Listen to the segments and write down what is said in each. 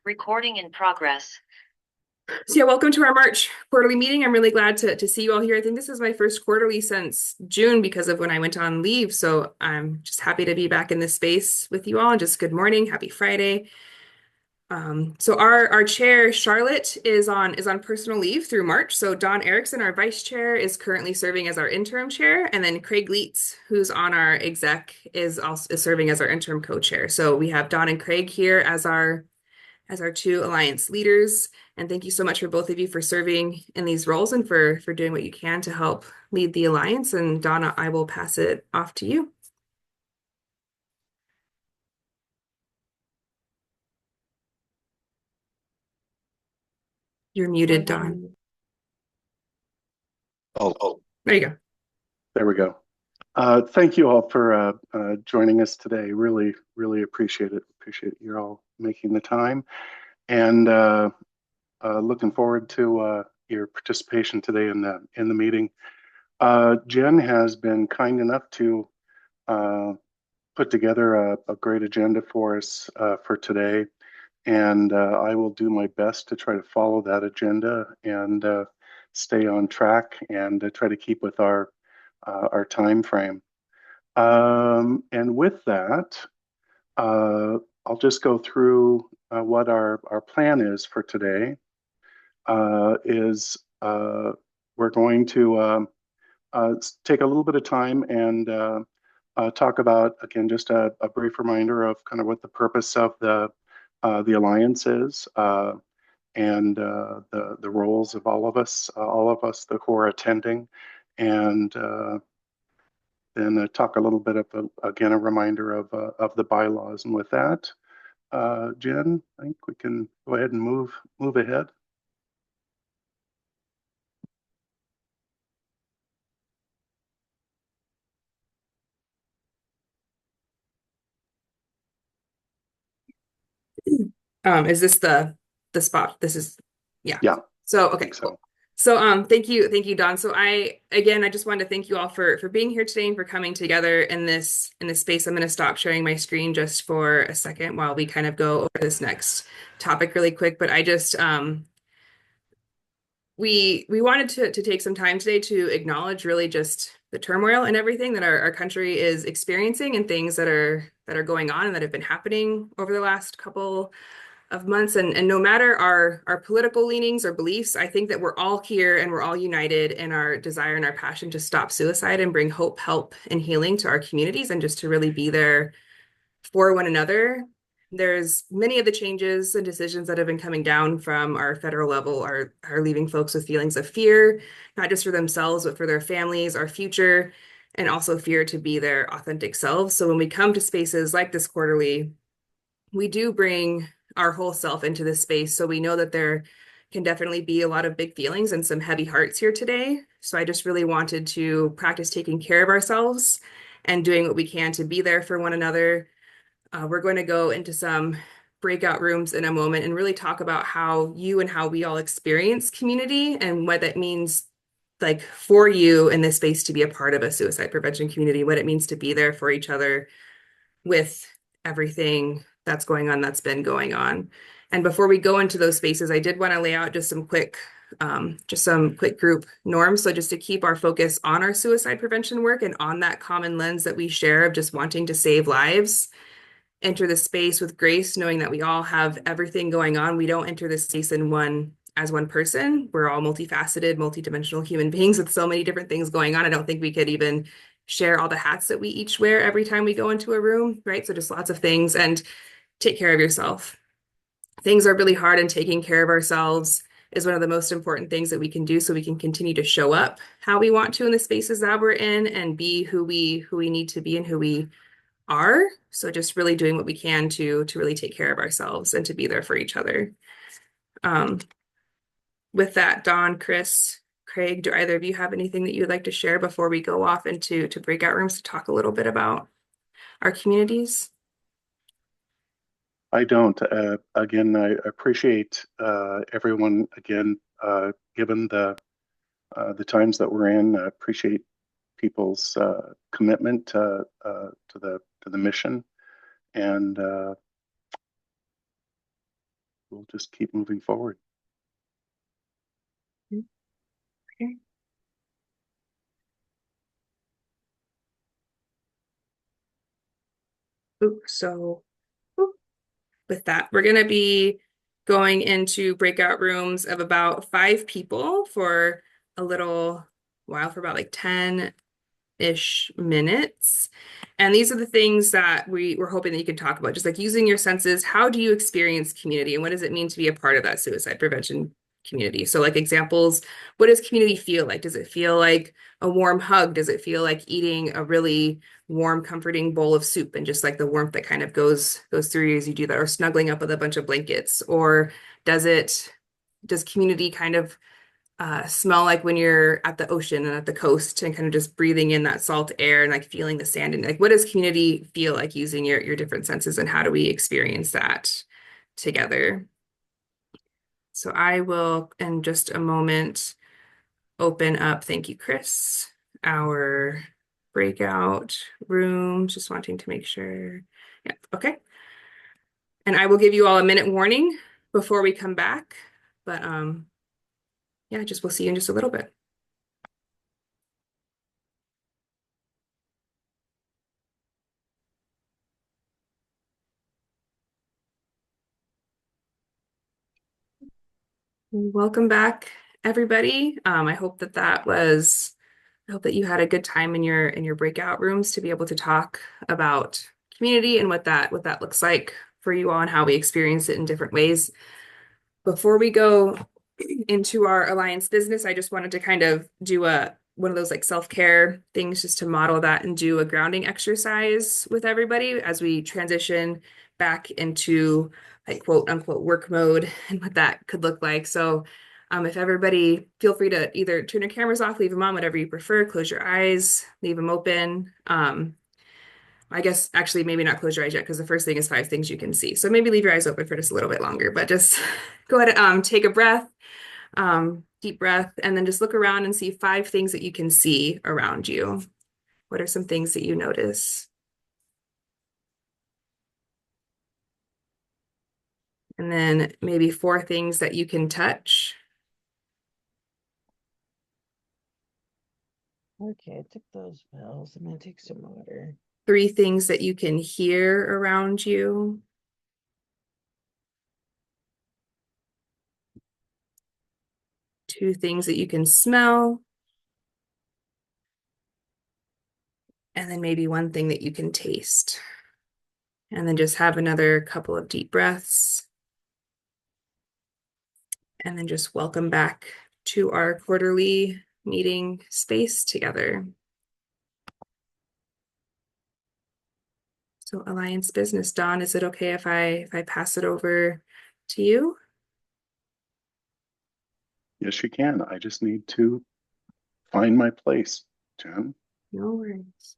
Recording in progress. So yeah, welcome to our March quarterly meeting. I'm really glad to see you all here. I think this is my first quarterly since June because of when I went on leave. So I'm just happy to be back in this space with you all. Just good morning, happy Friday. So our chair, Charlotte, is on personal leave through March. So Don Erickson, our vice chair, is currently serving as our interim chair, and then Craig Leitz, who's on our exec, is serving as our interim co-chair. So we have Don and Craig here as our two alliance leaders. And thank you so much for both of you for serving in these roles and for doing what you can to help lead the alliance. And Donna, I will pass it off to you. You're muted, Don. Oh, there you go. There we go. Thank you all for joining us today. Really, really appreciate it. Appreciate you all making the time, and looking forward to your participation today in the meeting. Jen has been kind enough to put together a great agenda for us for today, and I will do my best to try to follow that agenda and stay on track and try to keep with our time frame. And with that, I'll just go through what our plan is for today. We're going to take a little bit of time and talk about, again, just a brief reminder of kind of what the purpose of the alliance is, and the roles of all of us who are attending, and then talk a little bit of, again, a reminder of the bylaws. And with that, Jen, I think we can go ahead and move ahead. Is this the spot? This is, yeah. Yeah. So, okay, cool. So thank you, Don. So I just wanted to thank you all for being here today and for coming together in this space. I'm going to stop sharing my screen just for a second while we kind of go over this next topic really quick. But I just we wanted to take some time today to acknowledge really just the turmoil and everything that our country is experiencing and things that are going on and that have been happening over the last couple of months. And no matter our political leanings or beliefs, I think that we're all here and we're all united in our desire and our passion to stop suicide and bring hope, help, and healing to our communities, and just to really be there for one another. There's many of the changes and decisions that have been coming down from our federal level are leaving folks with feelings of fear, not just for themselves, but for their families, our future, and also fear to be their authentic selves. So when we come to spaces like this quarterly, we do bring our whole self into this space. So we know that there can definitely be a lot of big feelings and some heavy hearts here today. So I just really wanted to practice taking care of ourselves and doing what we can to be there for one another. We're going to go into some breakout rooms in a moment and really talk about how we all experience community and what that means, like, for you in this space to be a part of a suicide prevention community, what it means to be there for each other with everything that's been going on. And before we go into those spaces, I did want to lay out just some quick group norms. So just to keep our focus on our suicide prevention work and on that common lens that we share of just wanting to save lives. Enter the space with grace, knowing that we all have everything going on. We don't enter this space as one person. We're all multifaceted, multidimensional human beings with so many different things going on. I don't think we could even share all the hats that we each wear every time we go into a room, right? So just lots of things, and take care of yourself. Things are really hard, and taking care of ourselves is one of the most important things that we can do so we can continue to show up how we want to in the spaces that we're in and be who we need to be and who we are. So just really doing what we can to really take care of ourselves and to be there for each other. With that, Dawn, Chris, Craig, do either of you have anything that you would like to share before we go off into breakout rooms to talk a little bit about our communities? I don't. Again, I appreciate everyone, again, given the times that we're in. I appreciate people's commitment to the mission, and we'll just keep moving forward. Okay. So with that, we're going to be going into breakout rooms of about 5 people for a little while, for about like 10-ish minutes. And these are the things that we're hoping that you can talk about, just like using your senses. How do you experience community, and what does it mean to be a part of that suicide prevention community? So like examples, what does community feel like? Does it feel like a warm hug? Does it feel like eating a really warm, comforting bowl of soup and just like the warmth that kind of goes through you as you do that, or snuggling up with a bunch of blankets? Or does community kind of smell like when you're at the ocean and at the coast and kind of just breathing in that salt air and like feeling the sand? And like, what does community feel like using your different senses, and how do we experience that together? So I will, in just a moment, open up, thank you, Chris, our breakout room, just wanting to make sure. Yeah, okay. And I will give you all a minute warning before we come back. But yeah, just we'll see you in just a little bit. Welcome back, everybody. I hope that you had a good time in your breakout rooms to be able to talk about community and what that looks like for you all and how we experience it in different ways. Before we go into our alliance business, I just wanted to kind of do one of those like self-care things just to model that and do a grounding exercise with everybody as we transition back into like quote unquote work mode and what that could look like. So if everybody feel free to either turn your cameras off, leave them on, whatever you prefer, close your eyes, leave them open. I guess actually maybe not close your eyes yet, because the first thing is 5 things you can see. So maybe leave your eyes open for just a little bit longer, but just go ahead and take a breath, deep breath, and then just look around and see 5 things that you can see around you. What are some things that you notice? And then maybe 4 things that you can touch. Okay, I took those pills. I'm gonna take some water. 3 things that you can hear around you. 2 things that you can smell. And then maybe 1 thing that you can taste. And then just have another couple of deep breaths. And then just welcome back to our quarterly meeting space together. So Alliance Business, Dawn, is it okay if I pass it over to you? Yes, you can. I just need to find my place, Jen. No worries.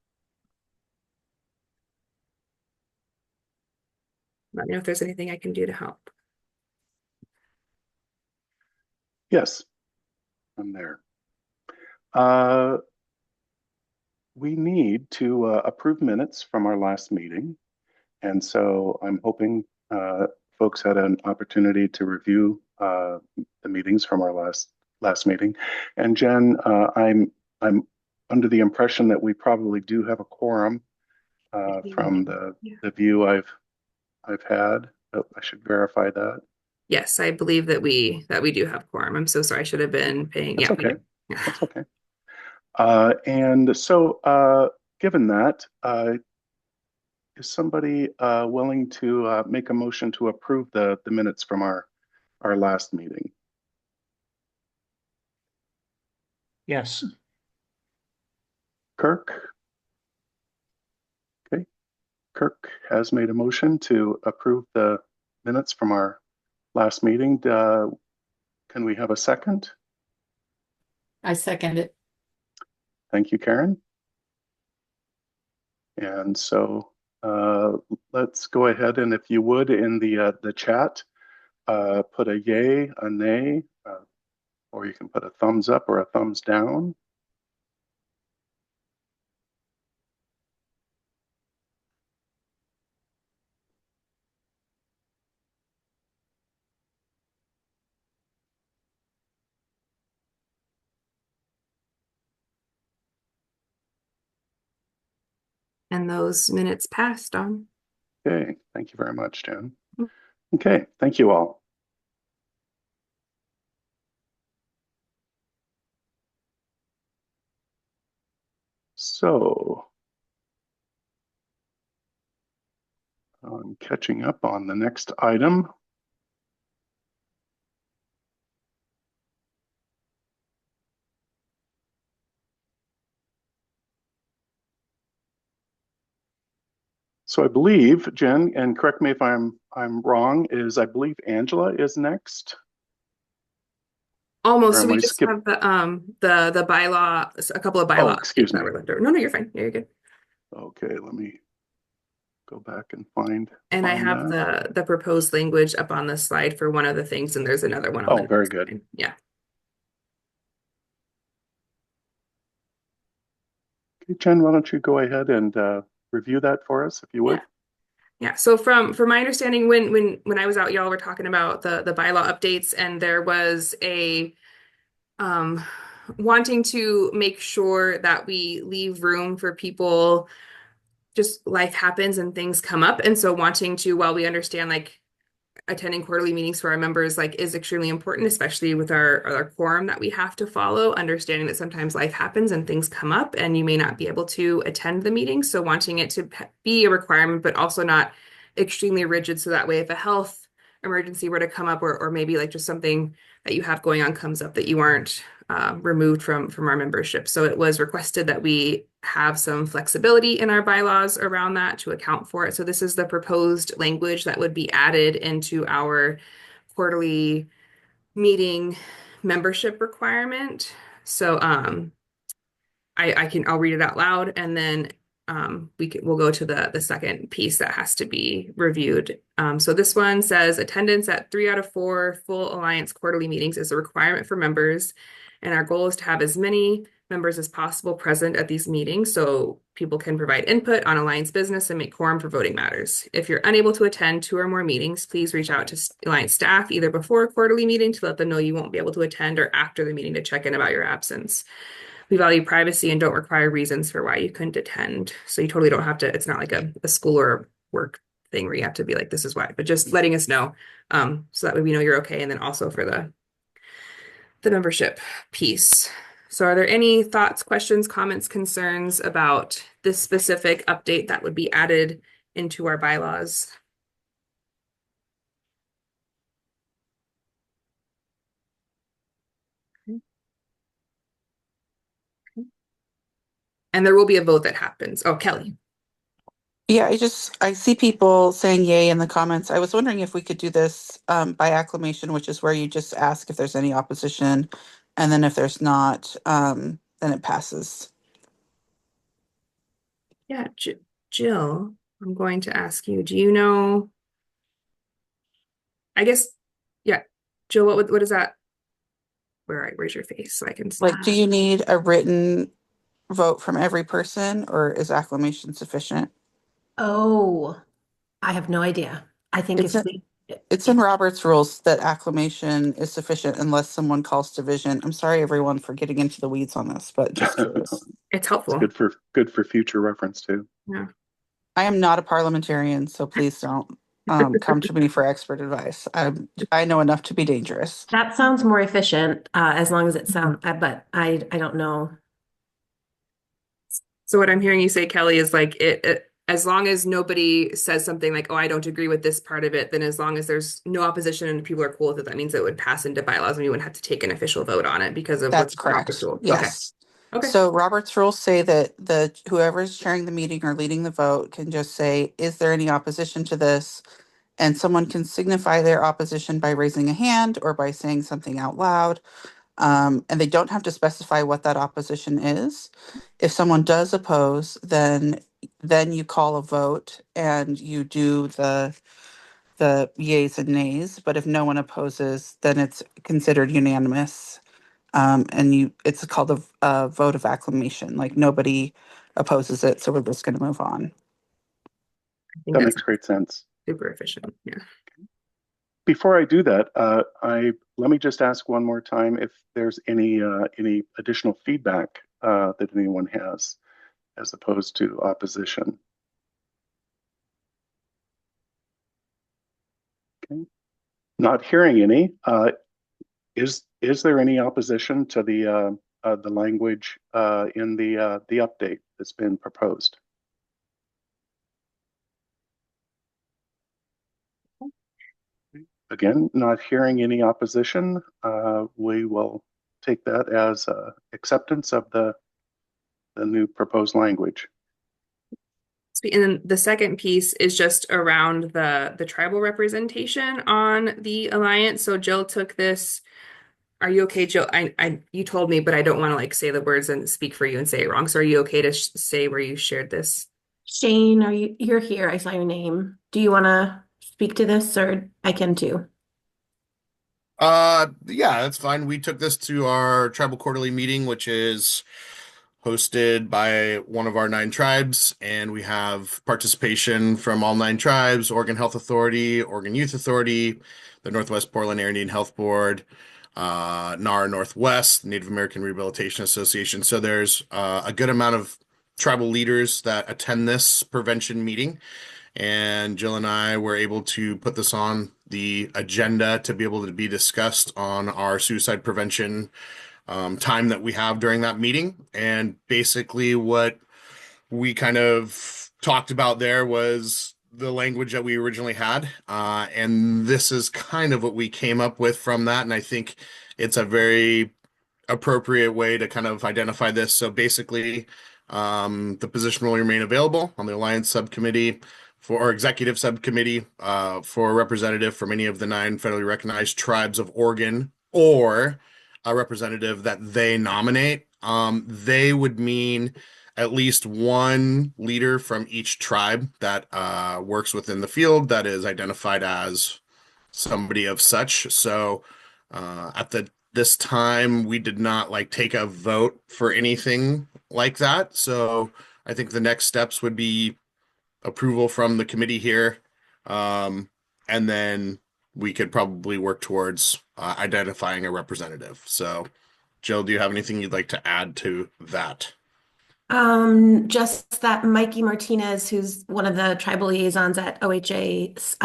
Let me know if there's anything I can do to help. Yes, I'm there. We need to approve minutes from our last meeting. And so I'm hoping folks had an opportunity to review the meetings from our last meeting. And Jen, I'm under the impression that we probably do have a quorum from the view I've had. I should verify that. Yes, I believe that we do have quorum. I'm so sorry. I should have been paying. That's Yeah, okay. Yeah. That's okay. And so given that, is somebody willing to make a motion to approve the minutes from our last meeting? Yes. Kirk? Okay. Kirk has made a motion to approve the minutes from our last meeting. Can we have a second? I second it. Thank you, Karen. And so let's go ahead, and if you would, in the chat, put a yay, a nay, or you can put a thumbs up or a thumbs down. And those minutes passed on. Okay, thank you very much, Jen. Okay, thank you all. So I'm catching up on the next item. So I believe, Jen, and correct me if I'm wrong, is I believe Angela is next. Almost. Or So am we I just skip? have the bylaw, a couple of Oh, bylaw excuse updates that me. were left over. No, you're fine. You're good. Okay, let me go back and find And I have that. the proposed language up on the slide for one of the things, and there's another one on Oh, the very next good. line. Yeah. Okay, Jen, why don't you go ahead and review that for us, if you would? Yeah. So from my understanding, when I was out, y'all were talking about the bylaw updates, and there was a wanting to make sure that we leave room for people, just life happens and things come up. And so wanting to, while we understand like attending quarterly meetings for our members like is extremely important, especially with our quorum that we have to follow, understanding that sometimes life happens and things come up and you may not be able to attend the meeting. So wanting it to be a requirement, but also not extremely rigid. So that way, if a health emergency were to come up, or maybe like just something that you have going on comes up, that you aren't removed from our membership. So it was requested that we have some flexibility in our bylaws around that to account for it. So this is the proposed language that would be added into our quarterly meeting membership requirement. So I'll read it out loud, and then we'll go to the second piece that has to be reviewed. So this one says attendance at 3 out of 4 full Alliance quarterly meetings is a requirement for members, and our goal is to have as many members as possible present at these meetings so people can provide input on Alliance business and make quorum for voting matters. If you're unable to attend 2 or more meetings, please reach out to Alliance staff either before a quarterly meeting to let them know you won't be able to attend, or after the meeting to check in about your absence. We value privacy and don't require reasons for why you couldn't attend. So you totally don't have to, it's not like a school or work thing where you have to be like, this is why, but just letting us know. So that way we know you're okay. And then also for the membership piece. So are there any thoughts, questions, comments, concerns about this specific update that would be added into our bylaws? And there will be a vote that happens. Oh, Kelly. Yeah, I see people saying yay in the comments. I was wondering if we could do this by acclamation, which is where you just ask if there's any opposition, and then if there's not, then it passes. Yeah, Jill, I'm going to ask you, do you know, I guess, yeah, Jill, what is that? Where's your face so I can see? Like, do you need a written vote from every person, or is acclamation sufficient? Oh, I have no idea. I think It's if in, we, it's in Robert's rules that acclamation is sufficient unless someone calls division. I'm sorry, everyone, for getting into the weeds on this, but just curious. It's helpful. It's good for future reference too. Yeah. I am not a parliamentarian, so please don't come to me for expert advice. I know enough to be dangerous. that sounds more efficient, as long as it sounds, but I don't know. So what I'm hearing you say, Kelly, is like as long as nobody says something like, oh, I don't agree with this part of it, then as long as there's no opposition and people are cool with it, that means it would pass into bylaws and you wouldn't have to take an official vote on it because of That's what's Robert's correct. rule. Yes. Okay. So Robert's rules say that whoever is chairing the meeting or leading the vote can just say, is there any opposition to this? And someone can signify their opposition by raising a hand or by saying something out loud. And they don't have to specify what that opposition is. If someone does oppose, then you call a vote and you do the yays and nays. But if no one opposes, then it's considered unanimous. And it's called a vote of acclamation. Like nobody opposes it, so we're just going to move on. I think That that's makes great sense. super efficient. Yeah. Before I do that, let me just ask one more time if there's any additional feedback that anyone has. as opposed to opposition? Okay. Not hearing any. Is there any opposition to the language in the update that's been proposed? Again, not hearing any opposition. We will take that as acceptance of the new proposed language. And then the second piece is just around the tribal representation on the alliance. So Jill took this. Are you okay, Jill? You told me, but I don't want to like say the words and speak for you and say it wrong. So are you okay to say where you shared this? Shane, you're here. I saw your name. Do you want to speak to this, or I can too? Yeah, that's fine. We took this to our tribal quarterly meeting, which is hosted by one of our 9 tribes, and we have participation from all 9 tribes: Oregon Health Authority, Oregon Youth Authority, the Northwest Portland Air Indian Health Board, NAR Northwest, Native American Rehabilitation Association. So there's a good amount of tribal leaders that attend this prevention meeting. And Jill and I were able to put this on the agenda to be able to be discussed on our suicide prevention time that we have during that meeting. And basically what we kind of talked about there was the language that we originally had. And this is kind of what we came up with from that. And I think it's a very appropriate way to kind of identify this. So basically, the position will remain available on the Alliance Subcommittee or Executive Subcommittee for a representative from any of the 9 federally recognized tribes of Oregon, or a representative that they nominate. They would mean at least one leader from each tribe that works within the field that is identified as somebody of such. So at this time, we did not like take a vote for anything like that. So I think the next steps would be approval from the committee here. And then we could probably work towards identifying a representative. So Jill, do you have anything you'd like to add to that? Just that Mikey Martinez, who's one of the tribal liaisons at OHA,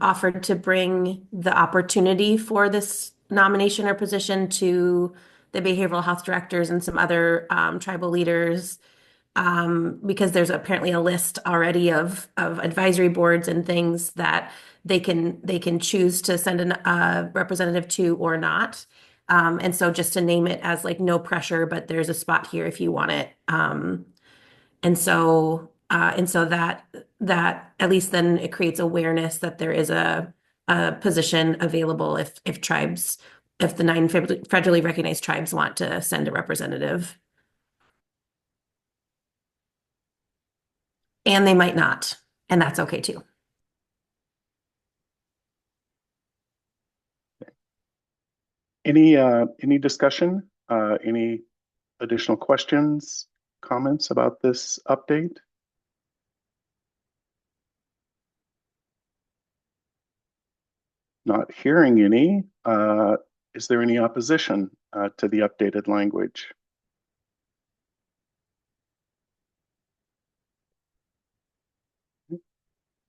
offered to bring the opportunity for this nomination or position to the behavioral health directors and some other tribal leaders, because there's apparently a list already of advisory boards and things that they can choose to send a representative to or not. And so just to name it as like no pressure, but there's a spot here if you want it. And so that at least then it creates awareness that there is a position available if the 9 federally recognized tribes want to send a representative. And they might not, and that's okay too. Any discussion? Any additional questions, comments about this update? Not hearing any. Is there any opposition to the updated language?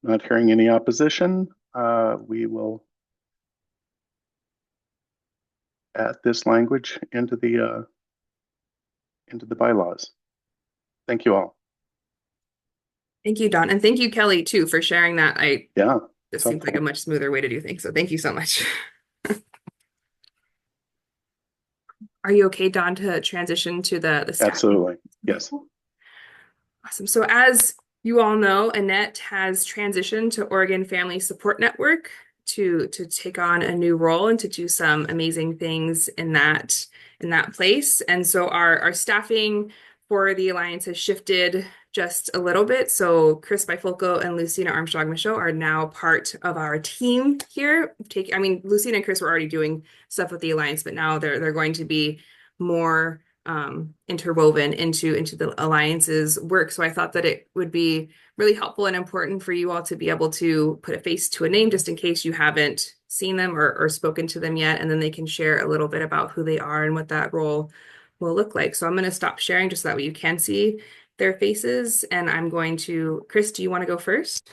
Not hearing any opposition. We will add this language into the bylaws. Thank you all. Thank you, Don. And thank you, Kelly, too, for sharing that. Yeah. This seems like a much smoother way to do things. So thank you so much. Are you okay, Don, to transition to the staff? Absolutely. Yes. Awesome. So as you all know, Annette has transitioned to Oregon Family Support Network to take on a new role and to do some amazing things in that place. And so our staffing for the Alliance has shifted just a little bit. So Chris Bifulco and Lucina Armstrong-Michaud are now part of our team here. Lucina and Chris were already doing stuff with the Alliance, but now they're going to be more interwoven into the Alliance's work. So I thought that it would be really helpful and important for you all to be able to put a face to a name, just in case you haven't seen them or spoken to them yet, and then they can share a little bit about who they are and what that role will look like. So I'm going to stop sharing just so that way you can see their faces. And I'm going to, Chris, do you want to go first?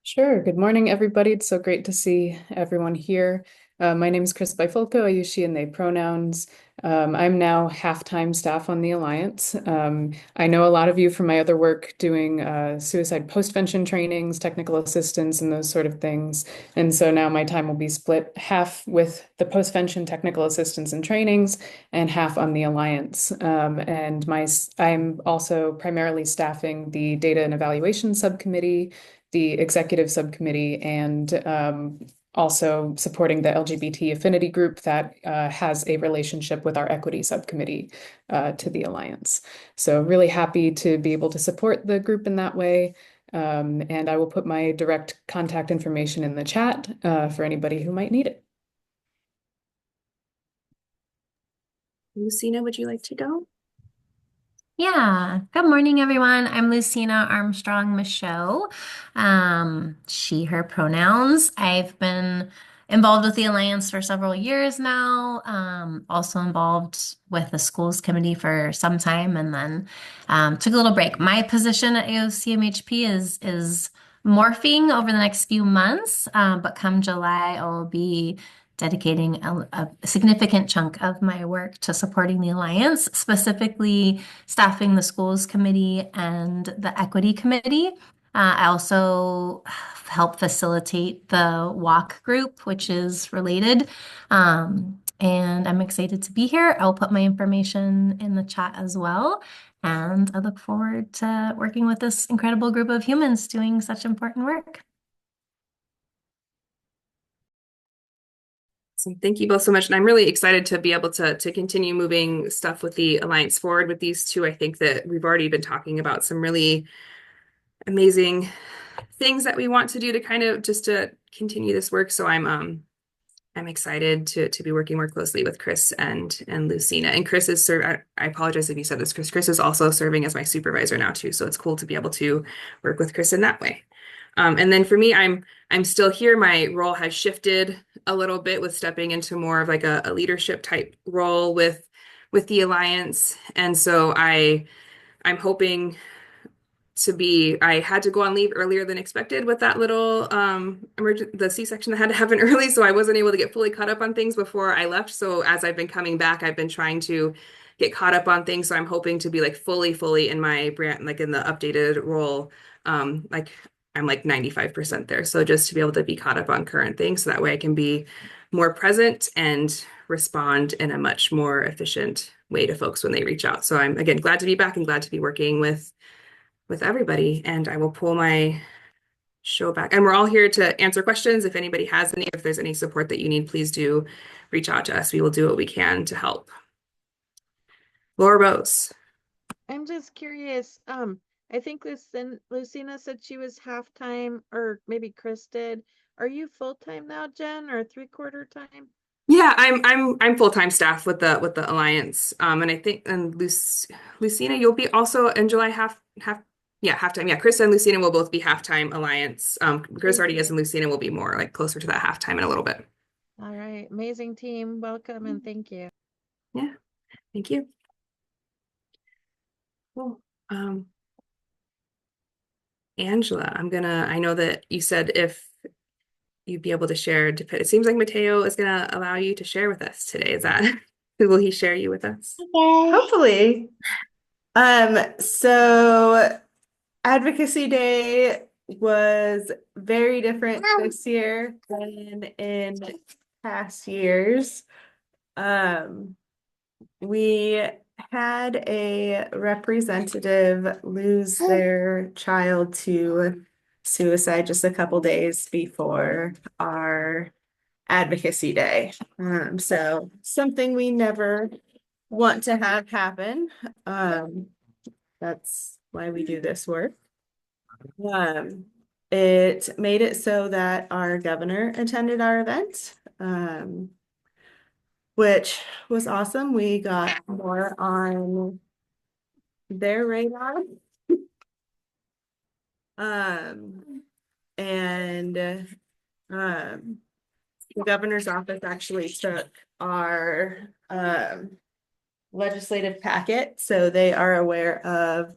Sure. Good morning, everybody. It's so great to see everyone here. My name is Chris Bifulco. I use she and they pronouns. I'm now half-time staff on the Alliance. I know a lot of you from my other work doing suicide postvention trainings, technical assistance, and those sort of things. And so now my time will be split half with the postvention technical assistance and trainings and half on the Alliance. I'm also primarily staffing the Data and Evaluation Subcommittee, the executive subcommittee, and also supporting the LGBT affinity group that has a relationship with our equity subcommittee to the Alliance. So really happy to be able to support the group in that way. And I will put my direct contact information in the chat for anybody who might need it. Lucina, would you like to go? Yeah. Good morning, everyone. I'm Lucina Armstrong Michaud. She, her pronouns. I've been involved with the Alliance for several years now. Also involved with the schools committee for some time, and then took a little break. My position at AOCMHP is morphing over the next few months, but come July, I will be dedicating a significant chunk of my work to supporting the Alliance, specifically staffing the schools committee and the equity committee. I also help facilitate the walk group, which is related. And I'm excited to be here. I'll put my information in the chat as well. And I look forward to working with this incredible group of humans doing such important work. So thank you both so much. And I'm really excited to be able to continue moving stuff with the Alliance forward with these two. I think that we've already been talking about some really amazing things that we want to do to kind of just to continue this work. So I'm excited to be working more closely with Chris and Lucina. And Chris is I apologize if you said this, Chris. Chris is also serving as my supervisor now too. So it's cool to be able to work with Chris in that way. And then for me, I'm still here. My role has shifted a little bit with stepping into more of like a leadership type role with the Alliance. And so I'm hoping I had to go on leave earlier than expected with that little the C-section that had to happen early, so I wasn't able to get fully caught up on things before I left. So as I've been coming back, I've been trying to get caught up on things. So I'm hoping to be like fully in my brand, like in the updated role. Like I'm like 95% there. So just to be able to be caught up on current things, so that way I can be more present and respond in a much more efficient way to folks when they reach out. So I'm again glad to be back and glad to be working with everybody, and I will pull my show back. And we're all here to answer questions. If anybody has any, if there's any support that you need, please do reach out to us. We will do what we can to help. Laura Rose. I'm just curious. I think Lucina said she was half-time, or maybe Chris did. Are you full-time now, Jen, or 3/4 time? Yeah, I'm full-time staff with the Alliance. And I think Lucina, you'll be also in July half-time. Yeah, Chris and Lucina will both be half-time Alliance. Chris already is, and Lucina will be more like closer to that half-time in a little bit. All right, amazing team. Welcome and thank you. Yeah, thank you. Cool. Angela, I know that you said if you'd be able to share, it seems like Mateo is gonna allow you to share with us today. Is that, will he share you with us? Hopefully. So Advocacy Day was very different this year than in past years. We had a representative lose their child to suicide just a couple days before our Advocacy Day. So something we never want to have happen. That's why we do this work. It made it so that our governor attended our event, which was awesome. We got more on their radar. The governor's office actually took our legislative packet, so they are aware of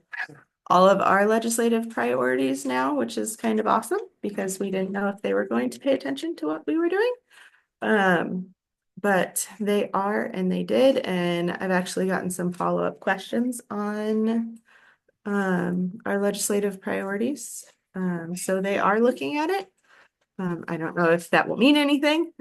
all of our legislative priorities now, which is kind of awesome because we didn't know if they were going to pay attention to what we were doing. But they are, and they did, and I've actually gotten some follow-up questions on our legislative priorities. So they are looking at it. I don't know if that will mean anything,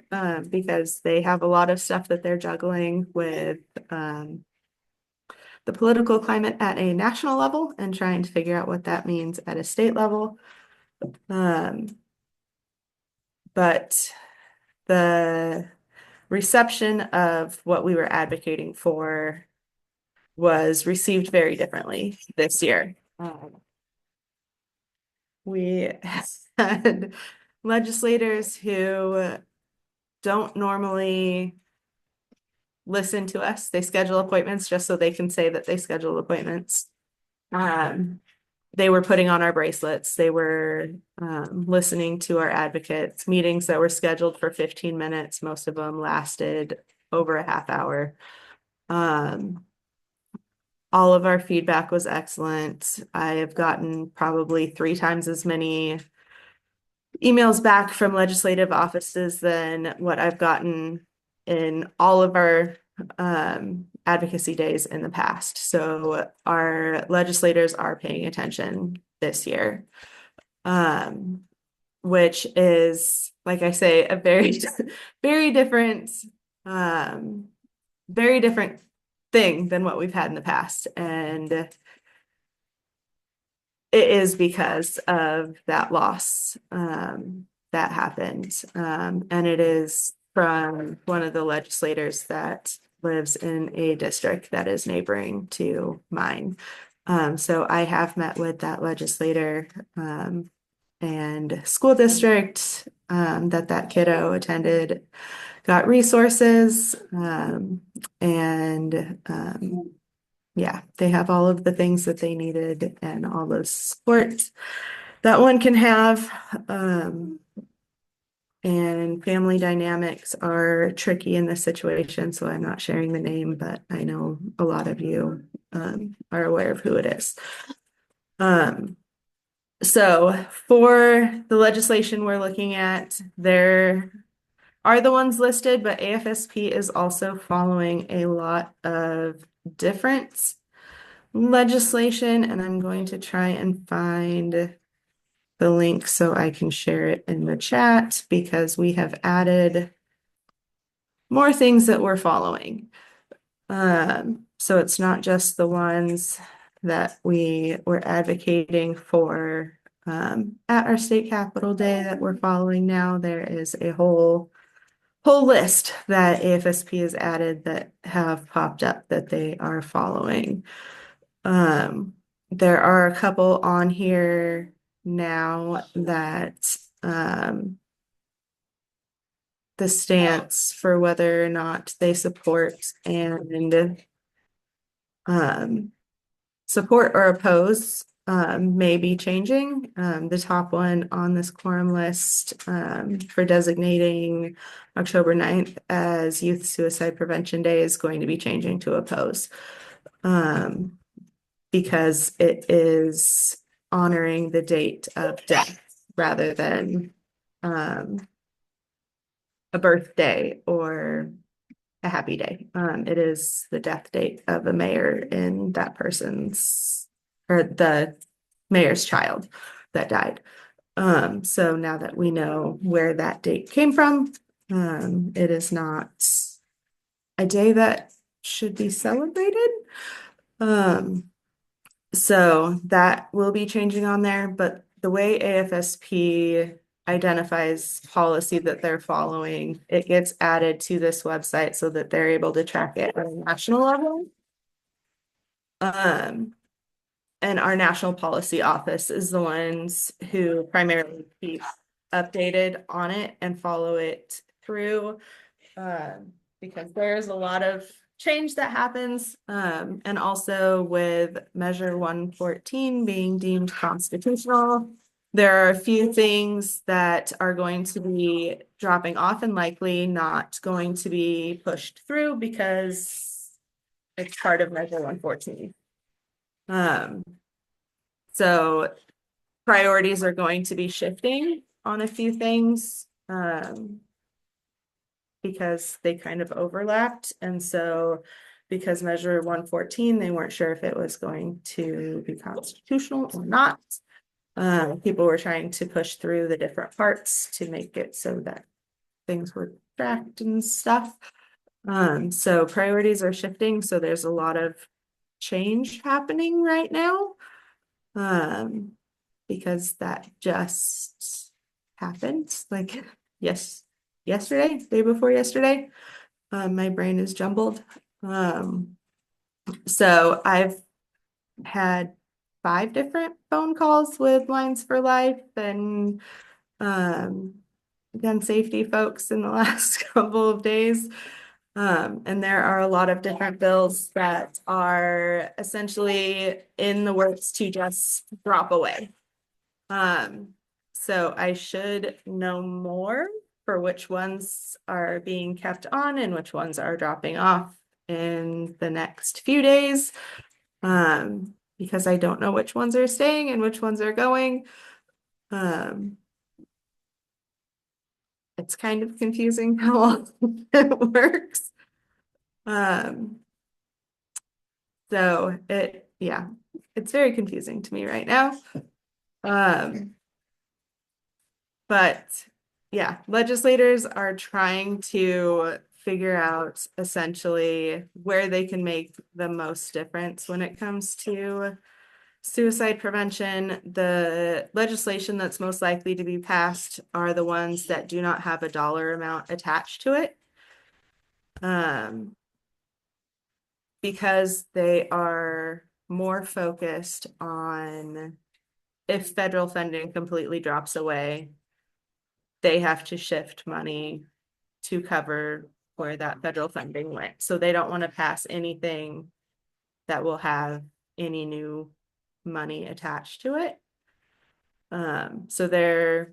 because they have a lot of stuff that they're juggling with the political climate at a national level and trying to figure out what that means at a state level. But the reception of what we were advocating for was received very differently this year. We had legislators who don't normally listen to us. They schedule appointments just so they can say that they schedule appointments. They were putting on our bracelets. They were listening to our advocates. Meetings that were scheduled for 15 minutes, most of them lasted over a half hour. All of our feedback was excellent. I have gotten probably 3 times as many emails back from legislative offices than what I've gotten in all of our advocacy days in the past. So our legislators are paying attention this year, which is, like I say, a very, very different thing than what we've had in the past. And it is because of that loss that happened. And it is from one of the legislators that lives in a district that is neighboring to mine. So I have met with that legislator and school district that kiddo attended, got resources, and yeah, they have all of the things that they needed and all the support that one can have. And family dynamics are tricky in this situation, so I'm not sharing the name, but I know a lot of you are aware of who it is. So for the legislation we're looking at, there are the ones listed, but AFSP is also following a lot of different legislation, and I'm going to try and find the link so I can share it in the chat because we have added more things that we're following. So it's not just the ones that we were advocating for at our state capitol day that we're following now. There is a whole list that AFSP has added that have popped up that they are following. There are a couple on here now that the stance for whether or not they support or oppose may be changing. The top one on this quorum list for designating October 9th as Youth Suicide Prevention Day is going to be changing to oppose. Because it is honoring the date of death rather than a birthday or a happy day. It is the death date of a mayor in that person's, or the mayor's child that died. So now that we know where that date came from, it is not a day that should be celebrated. So that will be changing on there, but the way AFSP identifies policy that they're following, it gets added to this website so that they're able to track it at a national level. And our national policy office is the ones who primarily keep updated on it and follow it through, because there's a lot of change that happens, and also with Measure 114 being deemed constitutional, there are a few things that are going to be dropping off and likely not going to be pushed through because It's part of Measure 114. So priorities are going to be shifting on a few things, because they kind of overlapped. And so because Measure 114, they weren't sure if it was going to be constitutional or not. People were trying to push through the different parts to make it so that things were tracked and stuff. So priorities are shifting. So there's a lot of change happening right now. Because that just happened, like, yesterday, day before yesterday. My brain is jumbled. So I've had 5 different phone calls with Lines for Life and gun safety folks in the last couple of days. And there are a lot of different bills that are essentially in the works to just drop away. So I should know more for which ones are being kept on and which ones are dropping off in the next few days. Because I don't know which ones are staying and which ones are going. It's kind of confusing how all it works. So it's very confusing to me right now. But yeah, legislators are trying to figure out essentially where they can make the most difference when it comes to suicide prevention. The legislation that's most likely to be passed are the ones that do not have a dollar amount attached to it. Because they are more focused on if federal funding completely drops away, they have to shift money to cover where that federal funding went. So they don't want to pass anything that will have any new money attached to it. So they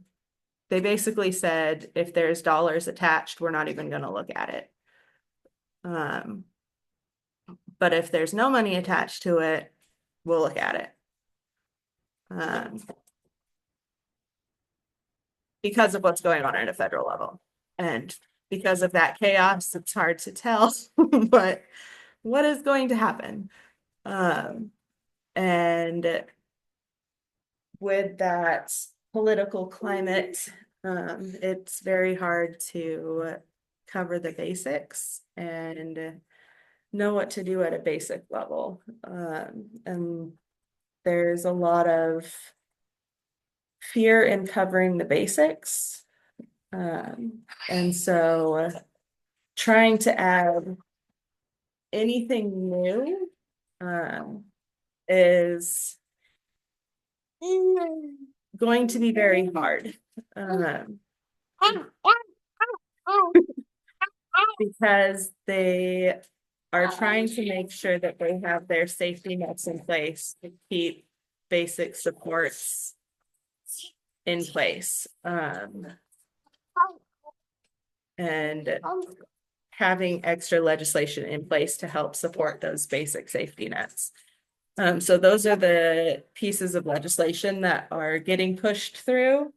basically said, if there's dollars attached, we're not even going to look at it. But if there's no money attached to it, we'll look at it. Because of what's going on at a federal level. And because of that chaos, it's hard to tell but what is going to happen. And with that political climate, it's very hard to cover the basics and know what to do at a basic level. And there's a lot of fear in covering the basics. And so trying to add anything new is going to be very hard. Because they are trying to make sure that they have their safety nets in place to keep basic supports in place. And having extra legislation in place to help support those basic safety nets. So those are the pieces of legislation that are getting pushed through.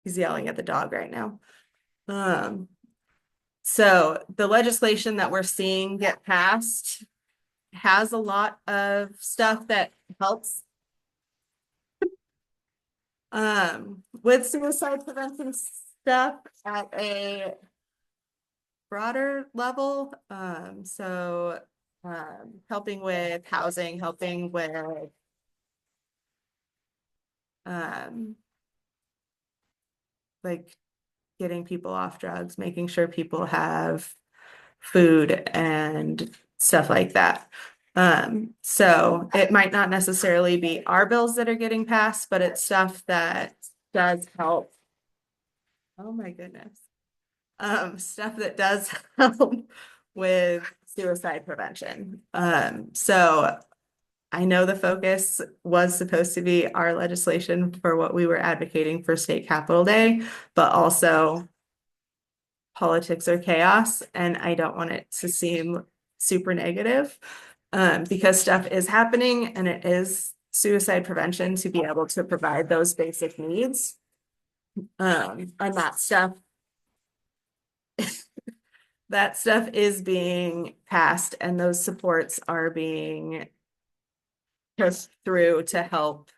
He's yelling at the dog right now. So the legislation that we're seeing get passed has a lot of stuff that helps with suicide prevention stuff at a broader level. So helping with housing, helping with like getting people off drugs, making sure people have food and stuff like that. So it might not necessarily be our bills that are getting passed, but it's stuff that does help. Oh my goodness. Stuff that does help with suicide prevention. So I know the focus was supposed to be our legislation for what we were advocating for State Capitol Day, but also politics or chaos, and I don't want it to seem super negative, because stuff is happening and it is suicide prevention to be able to provide those basic needs. And that stuff is being passed, and those supports are being pushed through to help.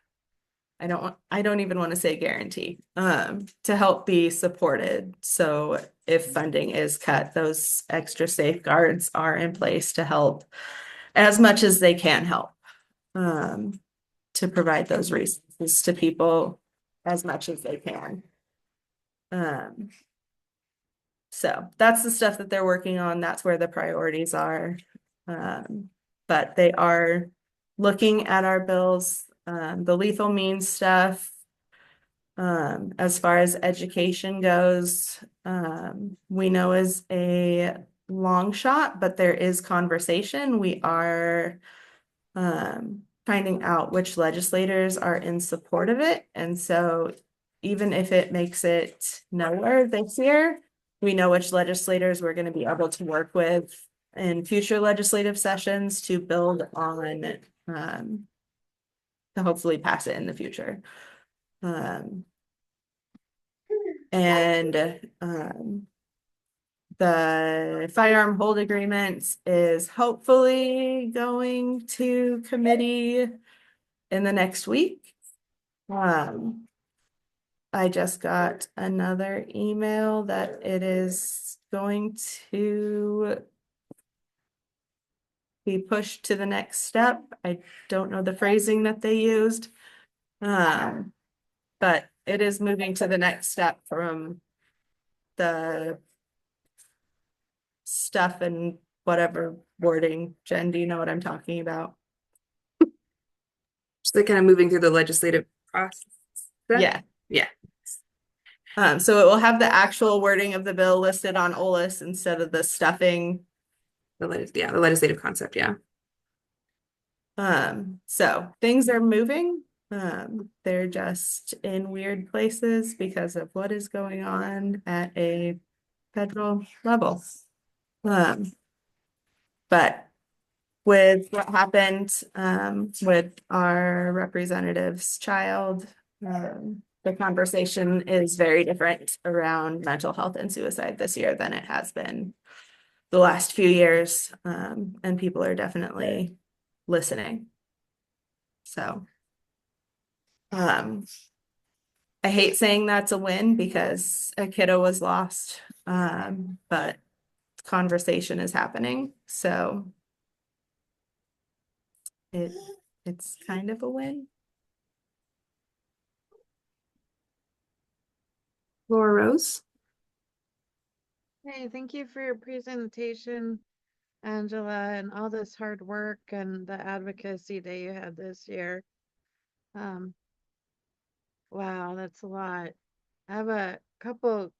I don't even want to say guarantee, to help be supported. So if funding is cut, those extra safeguards are in place to help as much as they can help, to provide those resources to people as much as they can. So that's the stuff that they're working on. That's where the priorities are. But they are looking at our bills, the lethal means stuff. As far as education goes, we know is a long shot, but there is conversation. We are finding out which legislators are in support of it. And so even if it makes it nowhere this year, we know which legislators we're going to be able to work with in future legislative sessions to build on, to hopefully pass it in the future. The firearm hold agreement is hopefully going to committee in the next week. I just got another email that it is going to be pushed to the next step. I don't know the phrasing that they used. But it is moving to the next step from the stuff and whatever wording. Jen, do you know what I'm talking about? So they're kind of moving through the legislative process. Yeah. So it will have the actual wording of the bill listed on OLIS instead of the stuffing. The legislative concept, yeah. So things are moving. They're just in weird places because of what is going on at a federal level. But with what happened with our representative's child, the conversation is very different around mental health and suicide this year than it has been the last few years, and people are definitely listening. So I hate saying that's a win because a kiddo was lost, but conversation is happening, so it's kind of a win. Laura Rose. Hey, thank you for your presentation, Angela, and all this hard work and the advocacy day you had this year. Wow, that's a lot. I have a couple,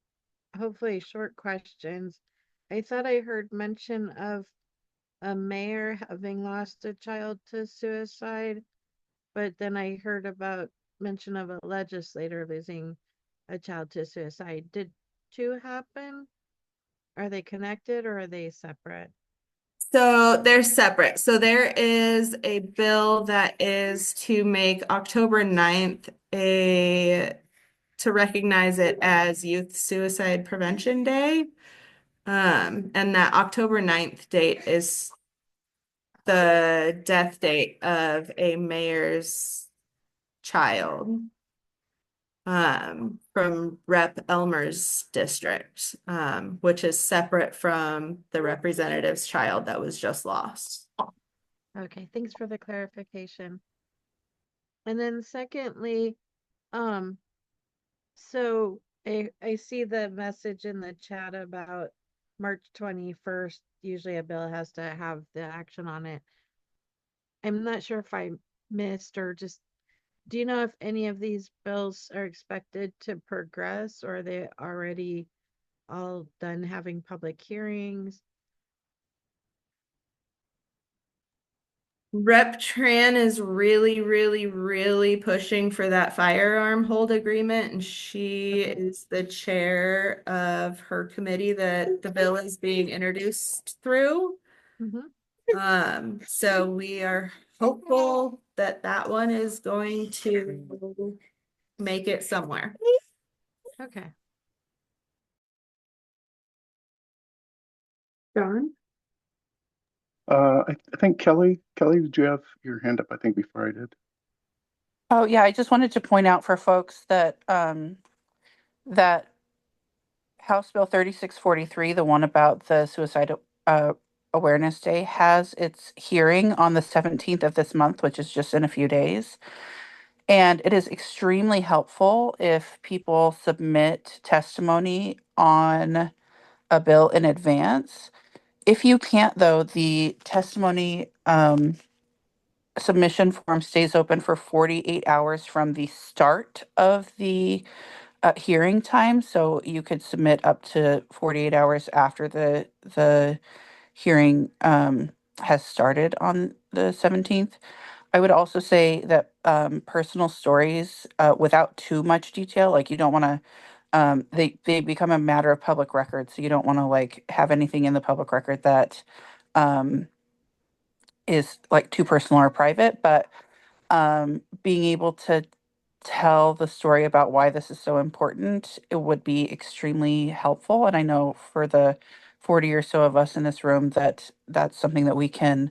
hopefully short questions. I thought I heard mention of a mayor having lost a child to suicide, but then I heard about mention of a legislator losing a child to suicide. Did two happen? Are they connected or are they separate? So they're separate. So there is a bill that is to make October 9th to recognize it as Youth Suicide Prevention Day. And that October 9th date is the death date of a mayor's child, from Rep. Elmer's district, which is separate from the representative's child that was just lost. Okay, thanks for the clarification. And then secondly, so I see the message in the chat about March 21st. Usually a bill has to have the action on it. I'm not sure if I missed or just, do you know if any of these bills are expected to progress or are they already all done having public hearings? Rep Tran is really, really, really pushing for that firearm hold agreement, and she is the chair of her committee that the bill is being introduced through. So we are hopeful that that one is going to make it somewhere. Okay. Dawn? I think Kelly, did you have your hand up? I think before I did. Oh, yeah, I just wanted to point out for folks that that House Bill 3643, the one about the Suicide Awareness Day, has its hearing on the 17th of this month, which is just in a few days. And it is extremely helpful if people submit testimony on a bill in advance. If you can't, though, the testimony submission form stays open for 48 hours from the start of the hearing time. So you could submit up to 48 hours after the hearing has started on the 17th. I would also say that personal stories without too much detail, like you don't want to, they become a matter of public record. So you don't want to like have anything in the public record that um, is like too personal or private, but being able to tell the story about why this is so important, it would be extremely helpful. And I know for the 40 or so of us in this room that that's something that we can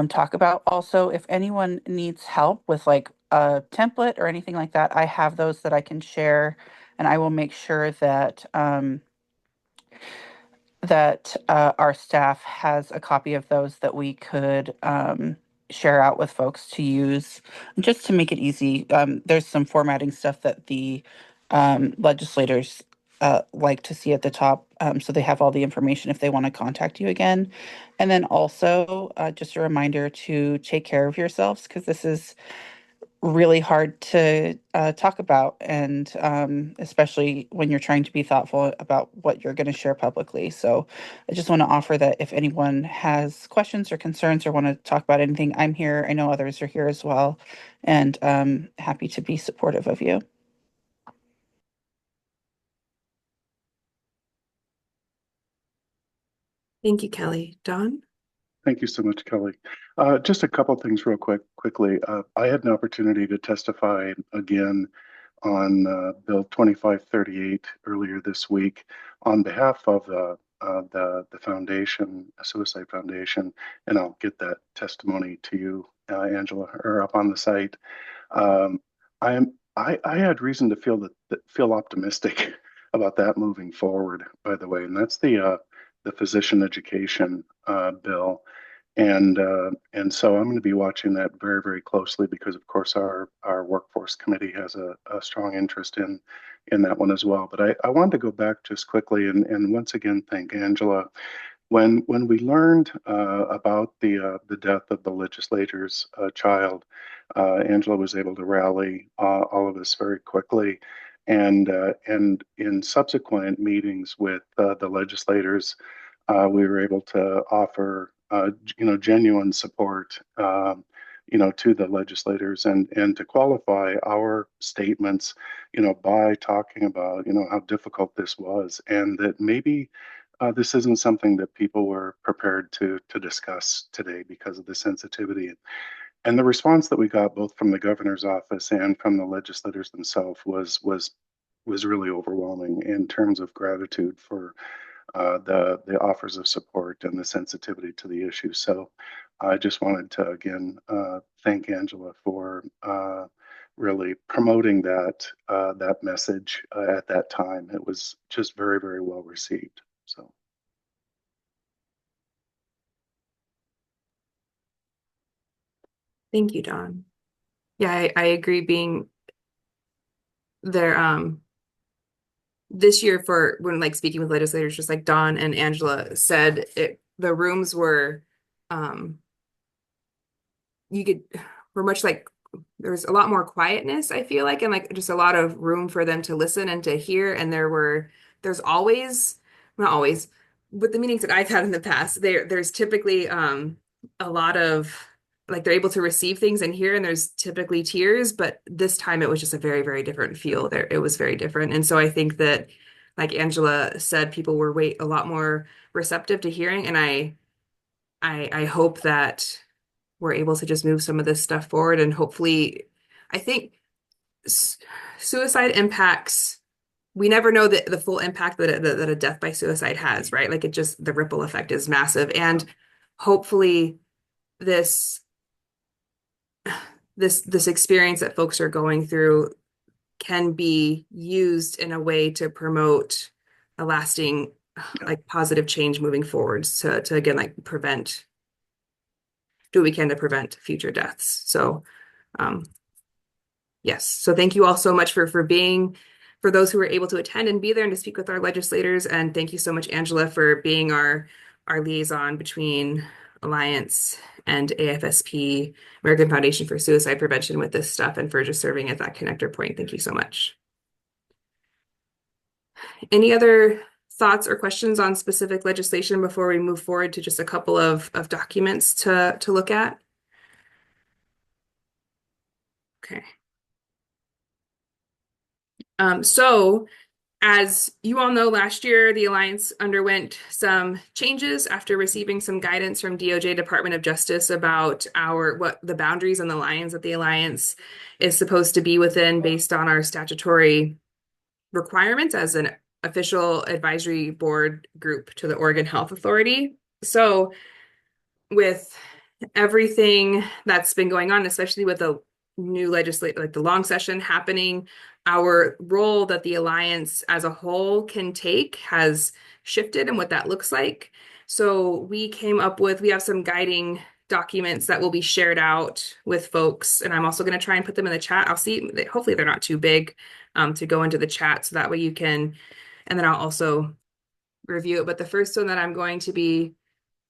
talk about. Also, if anyone needs help with like a template or anything like that, I have those that I can share, and I will make sure that our staff has a copy of those that we could share out with folks to use just to make it easy. There's some formatting stuff that the legislators like to see at the top, so they have all the information if they want to contact you again. And then also just a reminder to take care of yourselves, because this is really hard to talk about, and especially when you're trying to be thoughtful about what you're going to share publicly. So I just want to offer that if anyone has questions or concerns or want to talk about anything, I'm here. I know others are here as well, and happy to be supportive of you. Thank you, Kelly. Dawn? Thank you so much, Kelly. Just a couple things real quickly. I had an opportunity to testify again on Bill 2538 earlier this week on behalf of the foundation, Suicide Foundation, and I'll get that testimony to you, Angela, or up on the site. I had reason to feel optimistic about that moving forward, by the way, and that's the physician education bill. And so I'm going to be watching that very, very closely because, of course, our workforce committee has a strong interest in that one as well. But I wanted to go back just quickly and once again thank Angela. When we learned about the death of the legislator's child, Angela was able to rally all of us very quickly, and in subsequent meetings with the legislators, we were able to offer genuine support to the legislators and to qualify our statements by talking about how difficult this was, and that maybe this isn't something that people were prepared to discuss today because of the sensitivity. And the response that we got both from the governor's office and from the legislators themselves was really overwhelming in terms of gratitude for the offers of support and the sensitivity to the issue. So I just wanted to again thank Angela for really promoting that message at that time. It was just very, very well received. So. Thank you, Dawn. Yeah, I agree being there this year for when like speaking with legislators, just like Dawn and Angela said, the rooms were you could were much like there was a lot more quietness, I feel like, and like just a lot of room for them to listen and to hear. And there's always, not always, with the meetings that I've had in the past, there's typically a lot of like they're able to receive things in here, and there's typically tiers, but this time it was just a very, very different feel there. It was very different. And so I think that, like Angela said, people were a lot more receptive to hearing. And I hope that we're able to just move some of this stuff forward. And hopefully, I think suicide impacts, we never know the full impact that a death by suicide has, right? Like it just, the ripple effect is massive. And hopefully this experience that folks are going through can be used in a way to promote a lasting, like positive change moving forwards to again, like do what we can to prevent future deaths. So, yes. So thank you all so much for those who were able to attend and be there and to speak with our legislators. And thank you so much, Angela, for being our liaison between Alliance and AFSP, American Foundation for Suicide Prevention, with this stuff, and for just serving as that connector point. Thank you so much. Any other thoughts or questions on specific legislation before we move forward to just a couple of documents to look at? Okay. So as you all know, last year, the Alliance underwent some changes after receiving some guidance from DOJ, Department of Justice, about what the boundaries and the lines that the Alliance is supposed to be within based on our statutory requirements as an official advisory board group to the Oregon Health Authority. So with everything that's been going on, especially with the new legislation, like the long session happening, our role that the Alliance as a whole can take has shifted and what that looks like. So we have some guiding documents that will be shared out with folks, and I'm also going to try and put them in the chat. I'll see, hopefully they're not too big to go into the chat, so that way you can, and then I'll also review it. But the first one that I'm going to be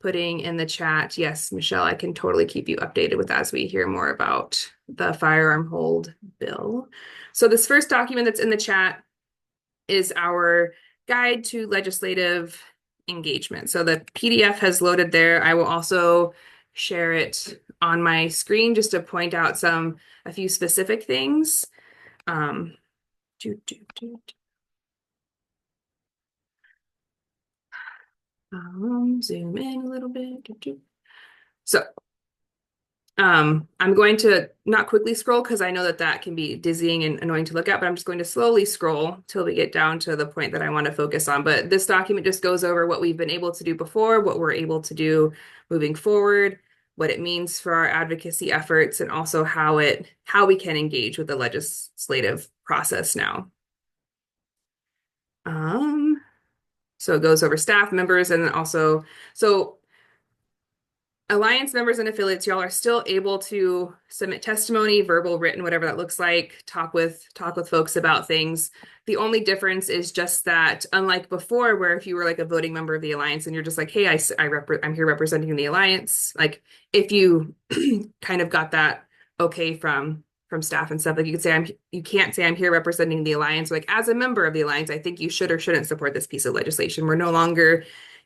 putting in the chat, yes, Michelle, I can totally keep you updated with as we hear more about the firearm hold bill. So this first document that's in the chat is our guide to legislative engagement. So the PDF has loaded there. I will also share it on my screen just to point out a few specific things. Zoom in a little bit. So I'm going to not quickly scroll because I know that can be dizzying and annoying to look at, but I'm just going to slowly scroll till we get down to the point that I want to focus on. But this document just goes over what we've been able to do before, what we're able to do moving forward, what it means for our advocacy efforts, and also how we can engage with the legislative process now. So it goes over staff members, and then also, so Alliance members and affiliates, y'all are still able to submit testimony, verbal, written, whatever that looks like, talk with folks about things. The only difference is just that, unlike before, where if you were like a voting member of the Alliance and you're just like, hey, I'm here representing the Alliance, like if you kind of got that okay from staff and stuff, like you can't say I'm here representing the Alliance. Like as a member of the Alliance, I think you should or shouldn't support this piece of legislation. We're no longer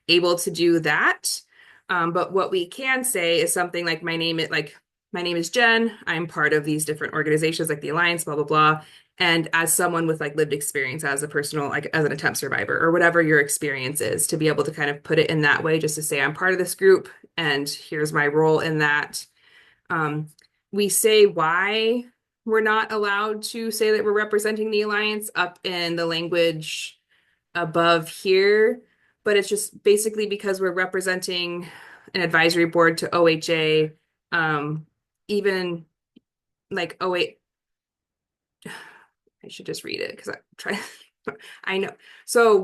able to do that. But what we can say is something like my name is Jen. I'm part of these different organizations like the Alliance, blah, blah, blah. And as someone with like lived experience as a personal, like as an attempt survivor or whatever your experience is, to be able to kind of put it in that way, just to say I'm part of this group and here's my role in that. We say why we're not allowed to say that we're representing the Alliance up in the language above here, but it's just basically because we're representing an advisory board to OHA, even like, oh wait, I should just read it because I try, I know. So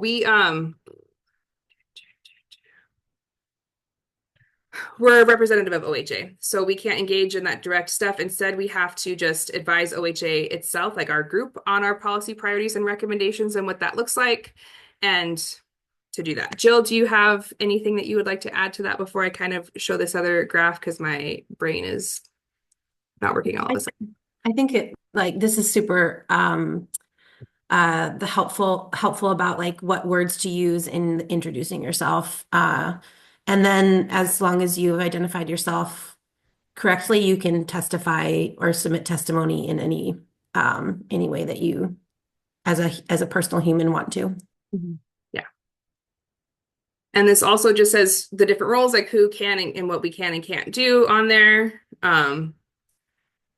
we're a representative of OHA, so we can't engage in that direct stuff. Instead, we have to just advise OHA itself, like our group, on our policy priorities and recommendations and what that looks like. And to do that, Jill, do you have anything that you would like to add to that before I kind of show this other graph, because my brain is not working all of a sudden? I think this is super helpful about like what words to use in introducing yourself. And then as long as you've identified yourself correctly, you can testify or submit testimony in any way that you as a personal human want to. Yeah. And this also just says the different roles, like who can and what we can and can't do on there.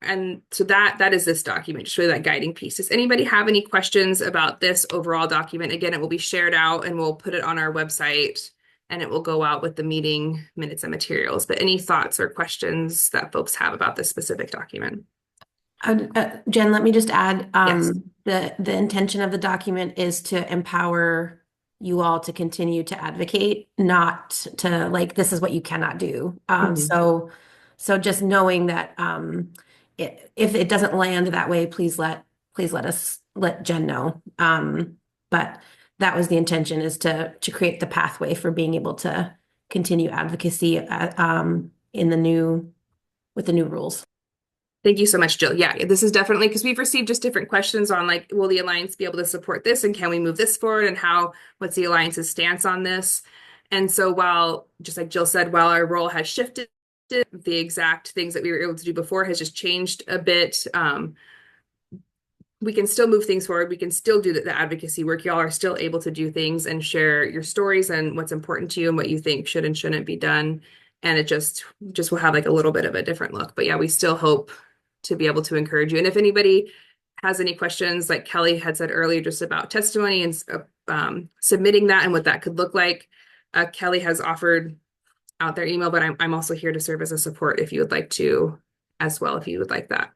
And so that is this document, just really that guiding piece. Does anybody have any questions about this overall document? Again, it will be shared out and we'll put it on our website and it will go out with the meeting minutes and materials. But any thoughts or questions that folks have about this specific document? Jen, let me just add, Yes. the intention of the document is to empower you all to continue to advocate, not to like, this is what you cannot do. So just knowing that, if it doesn't land that way, please let Jen know. But that was the intention, is to create the pathway for being able to continue advocacy, with the new rules. Thank you so much, Jill. Yeah, this is definitely because we've received just different questions on like, will the Alliance be able to support this and can we move this forward and what's the Alliance's stance on this? And so while, just like Jill said, while our role has shifted, the exact things that we were able to do before has just changed a bit. We can still move things forward. We can still do the advocacy work. Y'all are still able to do things and share your stories and what's important to you and what you think should and shouldn't be done. And it just will have like a little bit of a different look. But yeah, we still hope to be able to encourage you. And if anybody has any questions, like Kelly had said earlier, just about testimony and submitting that and what that could look like, Kelly has offered out their email, but I'm also here to serve as a support if you would like to as well, if you would like that.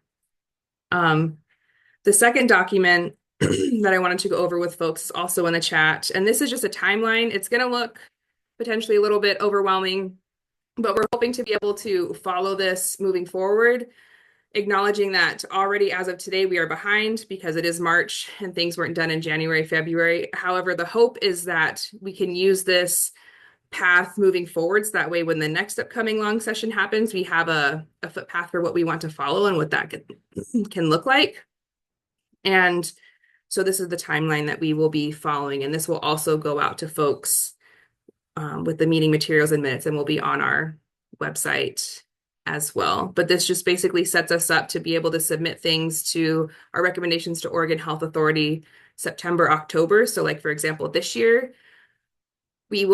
The second document that I wanted to go over with folks is also in the chat. And this is just a timeline. It's going to look potentially a little bit overwhelming, but we're hoping to be able to follow this moving forward, acknowledging that already as of today, we are behind because it is March and things weren't done in January, February. However, the hope is that we can use this path moving forwards. That way, when the next upcoming long session happens, we have a footpath for what we want to follow and what that can look like. And so this is the timeline that we will be following. And this will also go out to folks with the meeting materials and minutes and will be on our website as well. But this just basically sets us up to be able to submit things to our recommendations to Oregon Health Authority September, October. So like, for example, this year, we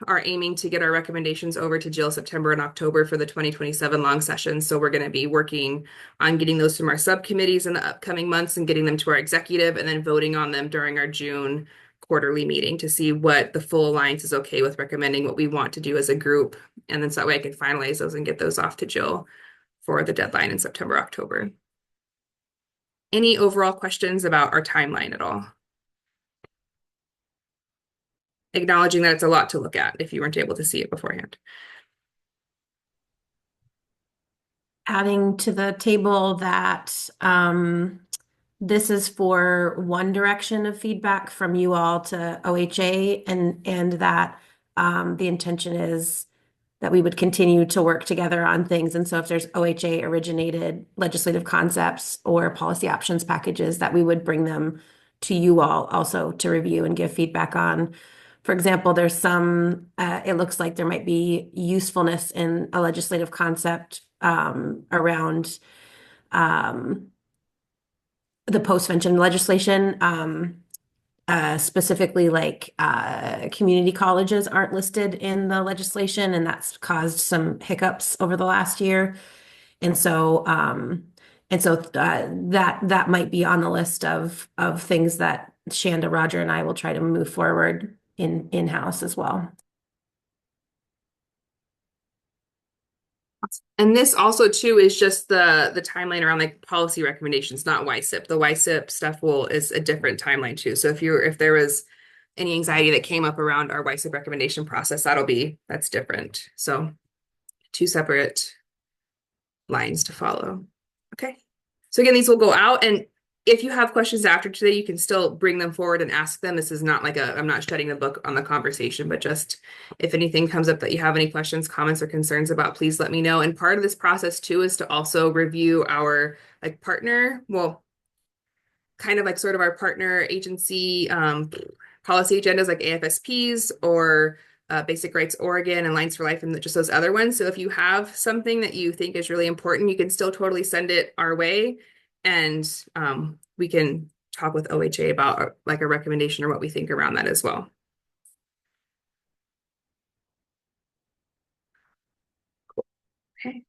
are aiming to get our recommendations over to Jill September and October for the 2027 long session. So we're going to be working on getting those from our subcommittees in the upcoming months and getting them to our executive and then voting on them during our June quarterly meeting to see what the full Alliance is okay with recommending, what we want to do as a group. And then so that way I can finalize those and get those off to Jill for the deadline in September, October. Any overall questions about our timeline at all? Acknowledging that it's a lot to look at if you weren't able to see it beforehand. Adding to the table that this is for one direction of feedback from you all to OHA, and that the intention is that we would continue to work together on things. And so if there's OHA originated legislative concepts or policy options packages, that we would bring them to you all also to review and give feedback on. For example, there's some, it looks like there might be usefulness in a legislative concept around the post-vention legislation, specifically like community colleges aren't listed in the legislation, and that's caused some hiccups over the last year. And so that might be on the list of things that Shanda, Roger, and I will try to move forward in-house as well. And this also too is just the timeline around like policy recommendations, not YSIPP. The YSIPP stuff is a different timeline too. So if there was any anxiety that came up around our YSIPP recommendation process, that's different. So 2 separate lines to follow. Okay. So again, these will go out, and if you have questions after today, you can still bring them forward and ask them. This is not like I'm not shutting the book on the conversation, but just if anything comes up that you have any questions, comments, or concerns about, please let me know. And part of this process too is to also review our like partner, well, kind of like sort of our partner agency policy agendas like AFSPs or Basic Rights Oregon and Lines for Life and just those other ones. So if you have something that you think is really important, you can still totally send it our way, and we can talk with OHA about like a recommendation or what we think around that as well. Okay.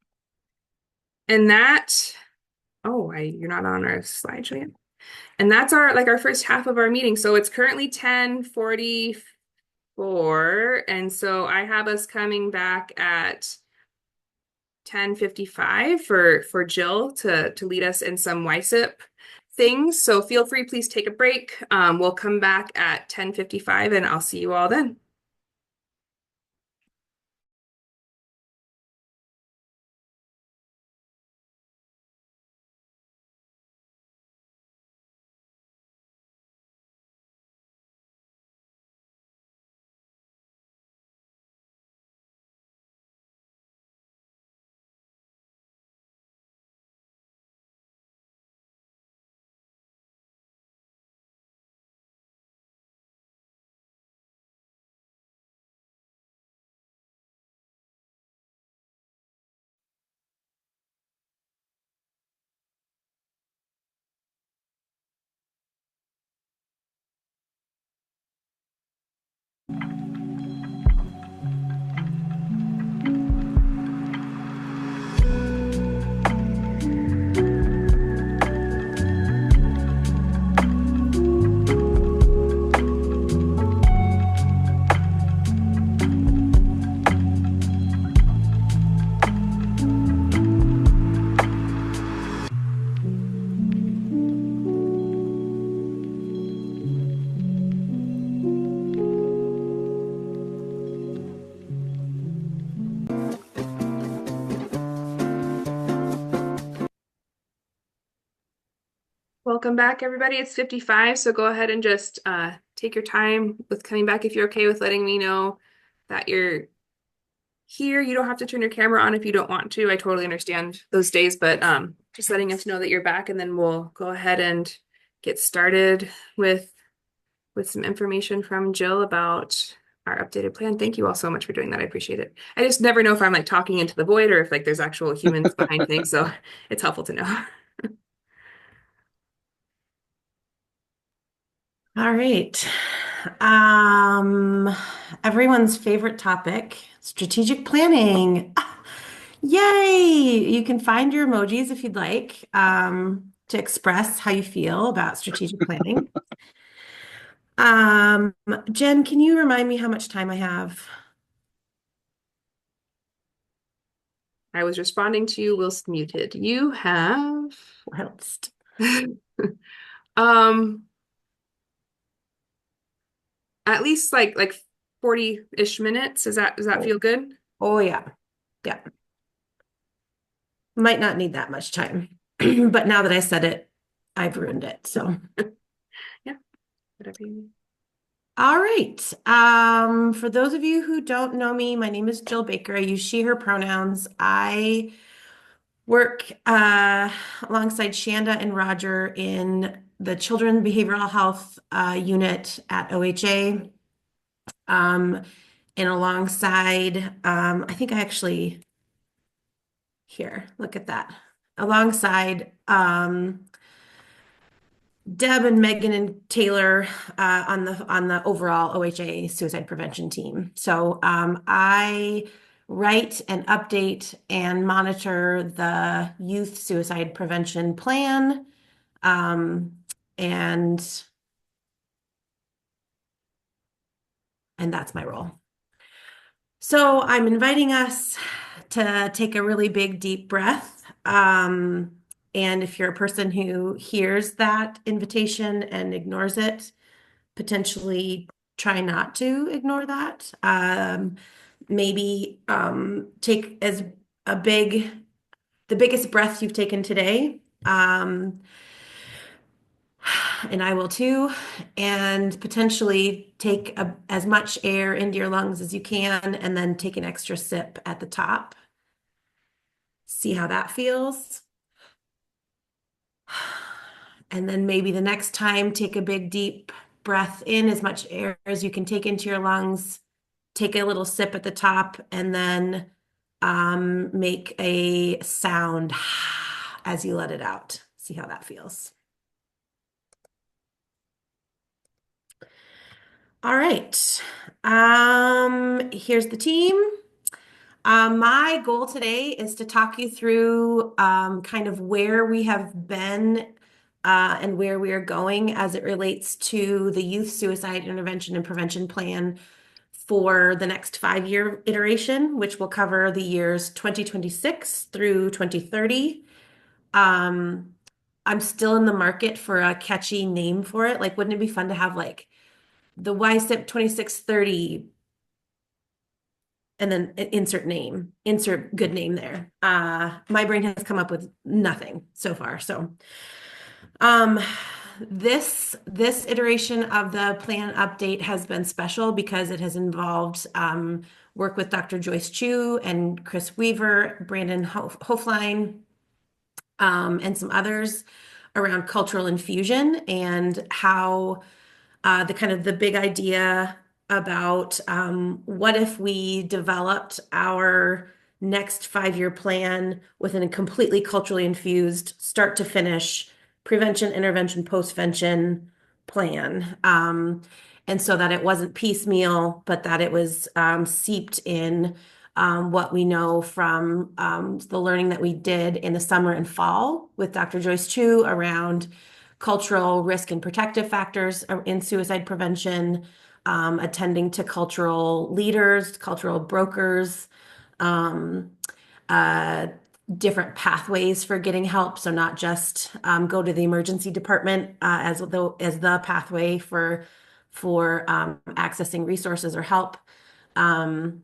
And that, you're not on our slideshow yet. And that's our first half of our meeting. So it's currently 10:44. And so I have us coming back at 10:55 for Jill to lead us in some YSIPP things. So feel free, please take a break. We'll come back at 10:55 and I'll see you all then. Welcome back, everybody. It's 55, so go ahead and just take your time with coming back if you're okay with letting me know that you're here. You don't have to turn your camera on if you don't want to. I totally understand those days, but just letting us know that you're back, and then we'll go ahead and get started with some information from Jill about our updated plan. Thank you all so much for doing that. I appreciate it. I just never know if I'm like talking into the void or if like there's actual humans behind things, so it's helpful to know. All right. Everyone's favorite topic, strategic planning. Yay! You can find your emojis if you'd like, to express how you feel about strategic planning. Jen, can you remind me how much time I have? I was responding to you whilst muted. You have Whilst. at least like 40-ish minutes. Does that feel good? Oh yeah. Yeah. Might not need that much time. But now that I said it, I've ruined it. So yeah. Whatever you need. All right. For those of you who don't know me, my name is Jill Baker. I use she, her pronouns. I work alongside Shanda and Roger in the Children Behavioral Health unit at OHA. And alongside, I think I actually, here, look at that. Alongside Deb and Megan and Taylor on the overall OHA suicide prevention team. So I write and update and monitor the youth suicide prevention plan, and that's my role. So I'm inviting us to take a really big, deep breath. And if you're a person who hears that invitation and ignores it, potentially try not to ignore that. Maybe take the biggest breath you've taken today. And I will too, and potentially take as much air into your lungs as you can, and then take an extra sip at the top. See how that feels. And then maybe the next time, take a big deep breath in, as much air as you can take into your lungs, take a little sip at the top, and then make a sound as you let it out. See how that feels. All right. Here's the team. My goal today is to talk you through kind of where we have been and where we are going as it relates to the Youth Suicide Intervention and Prevention Plan for the next 5-year iteration, which will cover the years 2026 through 2030. I'm still in the market for a catchy name for it. Like, wouldn't it be fun to have like the YSIPP 2630 and then insert name, insert good name there. My brain has come up with nothing so far. So this iteration of the plan update has been special because it has involved work with Dr. Joyce Chu and Chris Weaver, Brandon Hofline, and some others around cultural infusion and how the big idea about what if we developed our next 5-year plan within a completely culturally infused, start to finish prevention, intervention, postvention plan. And so that it wasn't piecemeal, but that it was seeped in what we know from the learning that we did in the summer and fall with Dr. Joyce Chu around cultural risk and protective factors in suicide prevention, attending to cultural leaders, cultural brokers, different pathways for getting help. So not just go to the emergency department as the pathway for accessing resources or help. And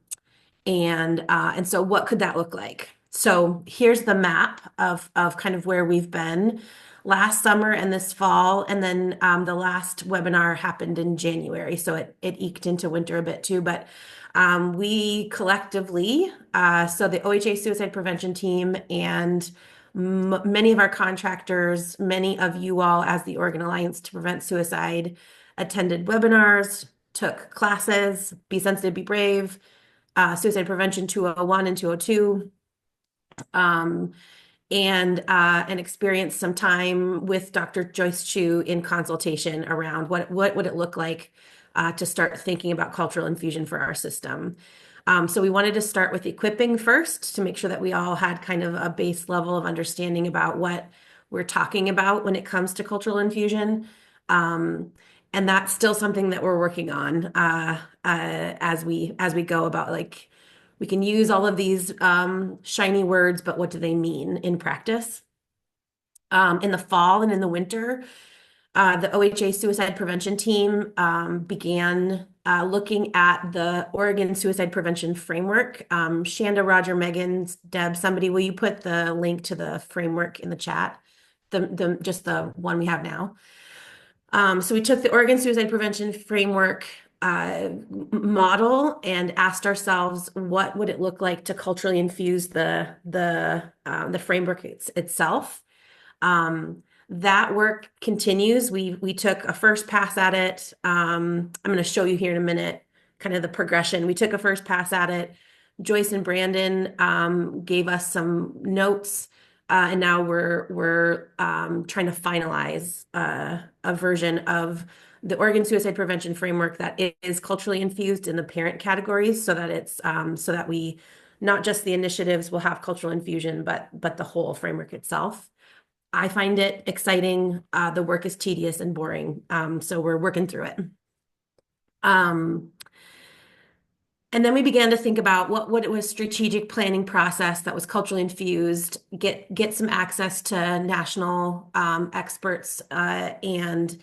so what could that look like? So here's the map of kind of where we've been last summer and this fall, and then the last webinar happened in January, so it eked into winter a bit too. But we collectively, so the OHA suicide prevention team and many of our contractors, many of you all as the Oregon Alliance to Prevent Suicide, attended webinars, took classes, Be Sensitive, Be Brave, Suicide Prevention 201 and 202, and experienced some time with Dr. Joyce Chu in consultation around what would it look like to start thinking about cultural infusion for our system. So we wanted to start with equipping first to make sure that we all had kind of a base level of understanding about what we're talking about when it comes to cultural infusion. And that's still something that we're working on as we go about, like, we can use all of these shiny words, but what do they mean in practice? In the fall and in the winter, the OHA suicide prevention team began looking at the Oregon suicide prevention framework. Shanda, Roger, Megan, Deb, somebody, will you put the link to the framework in the chat? Just the one we have now. So we took the Oregon suicide prevention framework model and asked ourselves, what would it look like to culturally infuse the framework itself? That work continues. We took a first pass at it. I'm going to show you here in a minute kind of the progression. We took a first pass at it. Joyce and Brandon gave us some notes, and now we're trying to finalize a version of the Oregon Suicide Prevention Framework that is culturally infused in the parent categories, so that it's so that we, not just the initiatives will have cultural infusion, but the whole framework itself. I find it exciting. The work is tedious and boring, so we're working through it. And then we began to think about what it was, strategic planning process that was culturally infused, get some access to national experts, and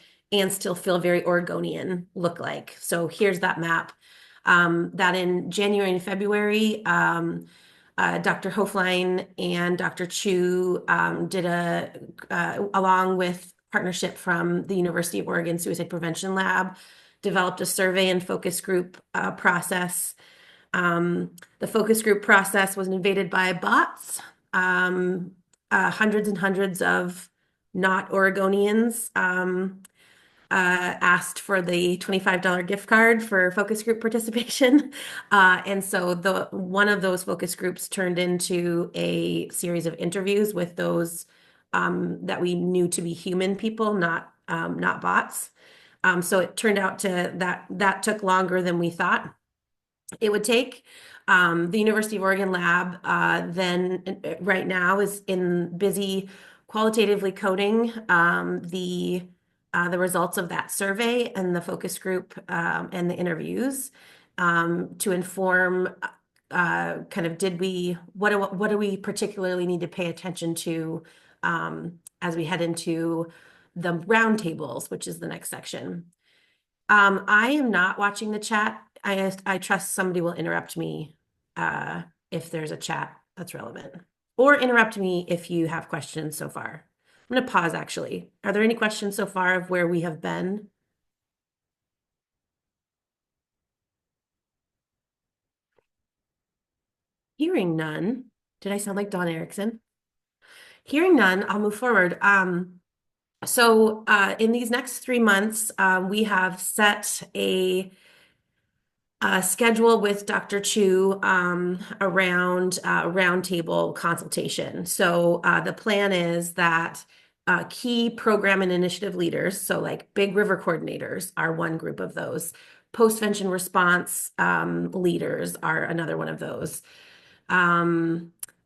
still feel very Oregonian look like. So here's that map. That in January and February, Dr. Hofline and Dr. Chu did along with partnership from the University of Oregon Suicide Prevention Lab, developed a survey and focus group process. The focus group process was invaded by bots, hundreds and hundreds of not Oregonians asked for the $25 gift card for focus group participation. And so one of those focus groups turned into a series of interviews with those that we knew to be human people, not bots. So it turned out that took longer than we thought it would take. The University of Oregon lab then right now is in busy qualitatively coding the results of that survey and the focus group and the interviews to inform kind of what do we particularly need to pay attention to as we head into the roundtables, which is the next section. I am not watching the chat. I trust somebody will interrupt me if there's a chat that's relevant, or interrupt me if you have questions so far. I'm going to pause actually. Are there any questions so far of where we have been? Hearing none. Did I sound like Dawn Erickson? Hearing none, I'll move forward. So in these next 3 months, we have set a schedule with Dr. Chu around roundtable consultation. So the plan is that key program and initiative leaders, so like Big River coordinators are one group of those. Postvention response leaders are another one of those.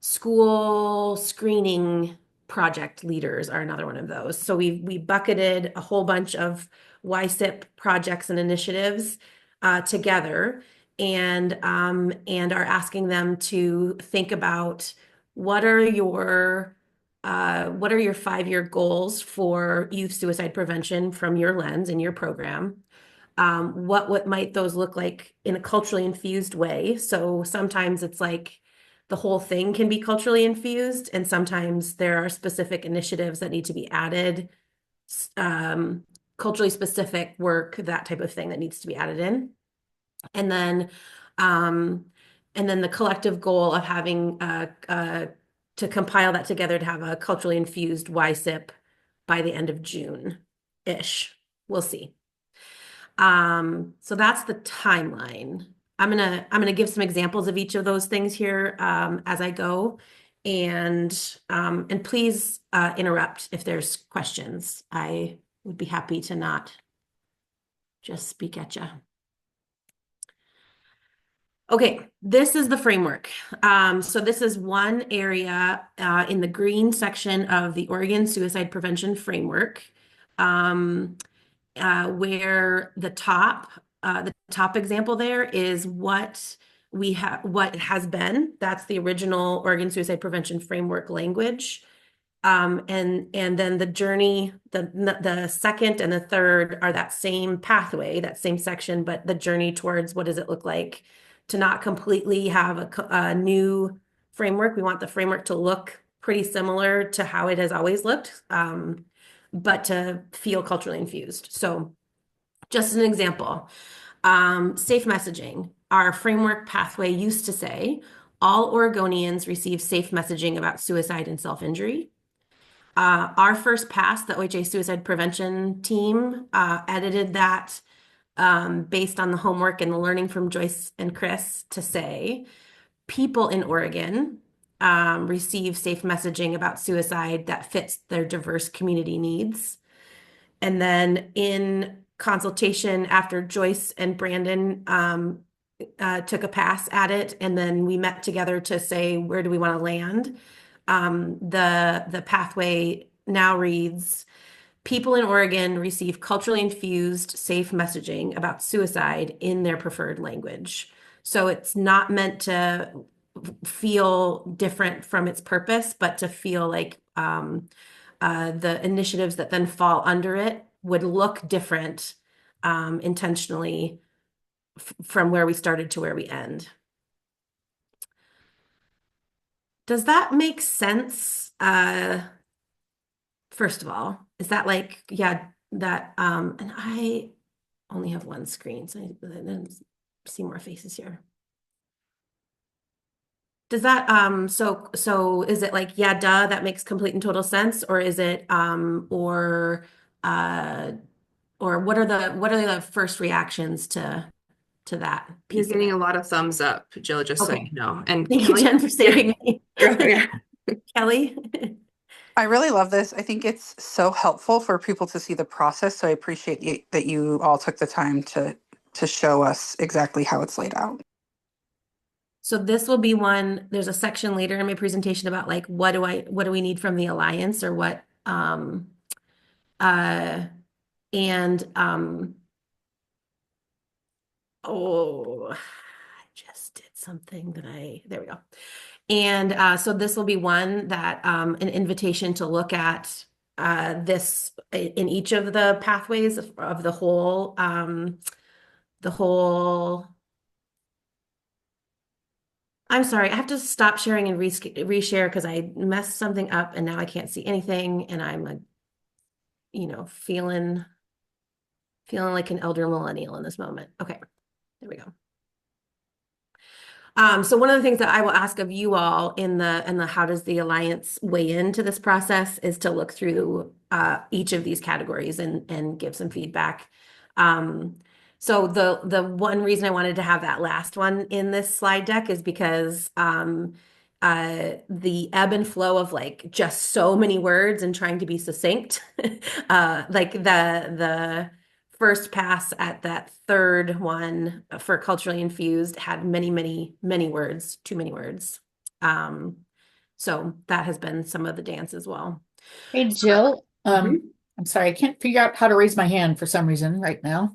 School screening project leaders are another one of those. So we bucketed a whole bunch of YSIPP projects and initiatives together and are asking them to think about what are your 5-year goals for youth suicide prevention from your lens in your program. What might those look like in a culturally infused way? So sometimes it's like the whole thing can be culturally infused, and sometimes there are specific initiatives that need to be added, culturally specific work, that type of thing that needs to be added in. And then the collective goal of having to compile that together to have a culturally infused YSIPP by the end of June-ish. We'll see. So that's the timeline. I'm gonna give some examples of each of those things here as I go, and please interrupt if there's questions. I would be happy to not just speak at you. Okay, this is the framework. So this is one area in the green section of the Oregon Suicide Prevention Framework, where the top example there is what has been. That's the original Oregon Suicide Prevention Framework language. And then the journey, the second and the third are that same pathway, that same section, but the journey towards what does it look like to not completely have a new framework. We want the framework to look pretty similar to how it has always looked, but to feel culturally infused. So just as an example, safe messaging. Our framework pathway used to say, all Oregonians receive safe messaging about suicide and self-injury. Our first pass, the OHA suicide prevention team, edited that based on the homework and the learning from Joyce and Chris to say, people in Oregon receive safe messaging about suicide that fits their diverse community needs. And then in consultation after Joyce and Brandon took a pass at it, and then we met together to say, where do we want to land? The pathway now reads, people in Oregon receive culturally infused, safe messaging about suicide in their preferred language. So it's not meant to feel different from its purpose, but to feel like the initiatives that then fall under it would look different intentionally from where we started to where we end. Does that make sense? First of all, is that like, yeah, that, and I only have one screen, so I didn't see more faces here. Does that, so is it like, yeah, duh, that makes complete and total sense? Or is it, or what are the first reactions to that You're piece of getting it? a lot of thumbs up, Jill, just so Okay. you know. And Thank you, Kelly, Jen, for saving me. yeah. Kelly? I really love this. I think it's so helpful for people to see the process. So I appreciate that you all took the time to show us exactly how it's laid out. So this will be one, there's a section later in my presentation about like what do we need from the Alliance, or what and oh, I just did something that there we go. And so this will be one that an invitation to look at this in each of the pathways of the whole. I'm sorry, I have to stop sharing and reshare because I messed something up and now I can't see anything, and I'm feeling like an elder millennial in this moment. Okay, there we go. So one of the things that I will ask of you all in the how does the Alliance weigh into this process is to look through each of these categories and give some feedback. So the one reason I wanted to have that last one in this slide deck is because the ebb and flow of like just so many words and trying to be succinct, like the first pass at that third one for culturally infused had many, many, many words, too many words. So that has been some of the dance as well. Hey, Jill, Mhm. I'm sorry, I can't figure out how to raise my hand for some reason right now.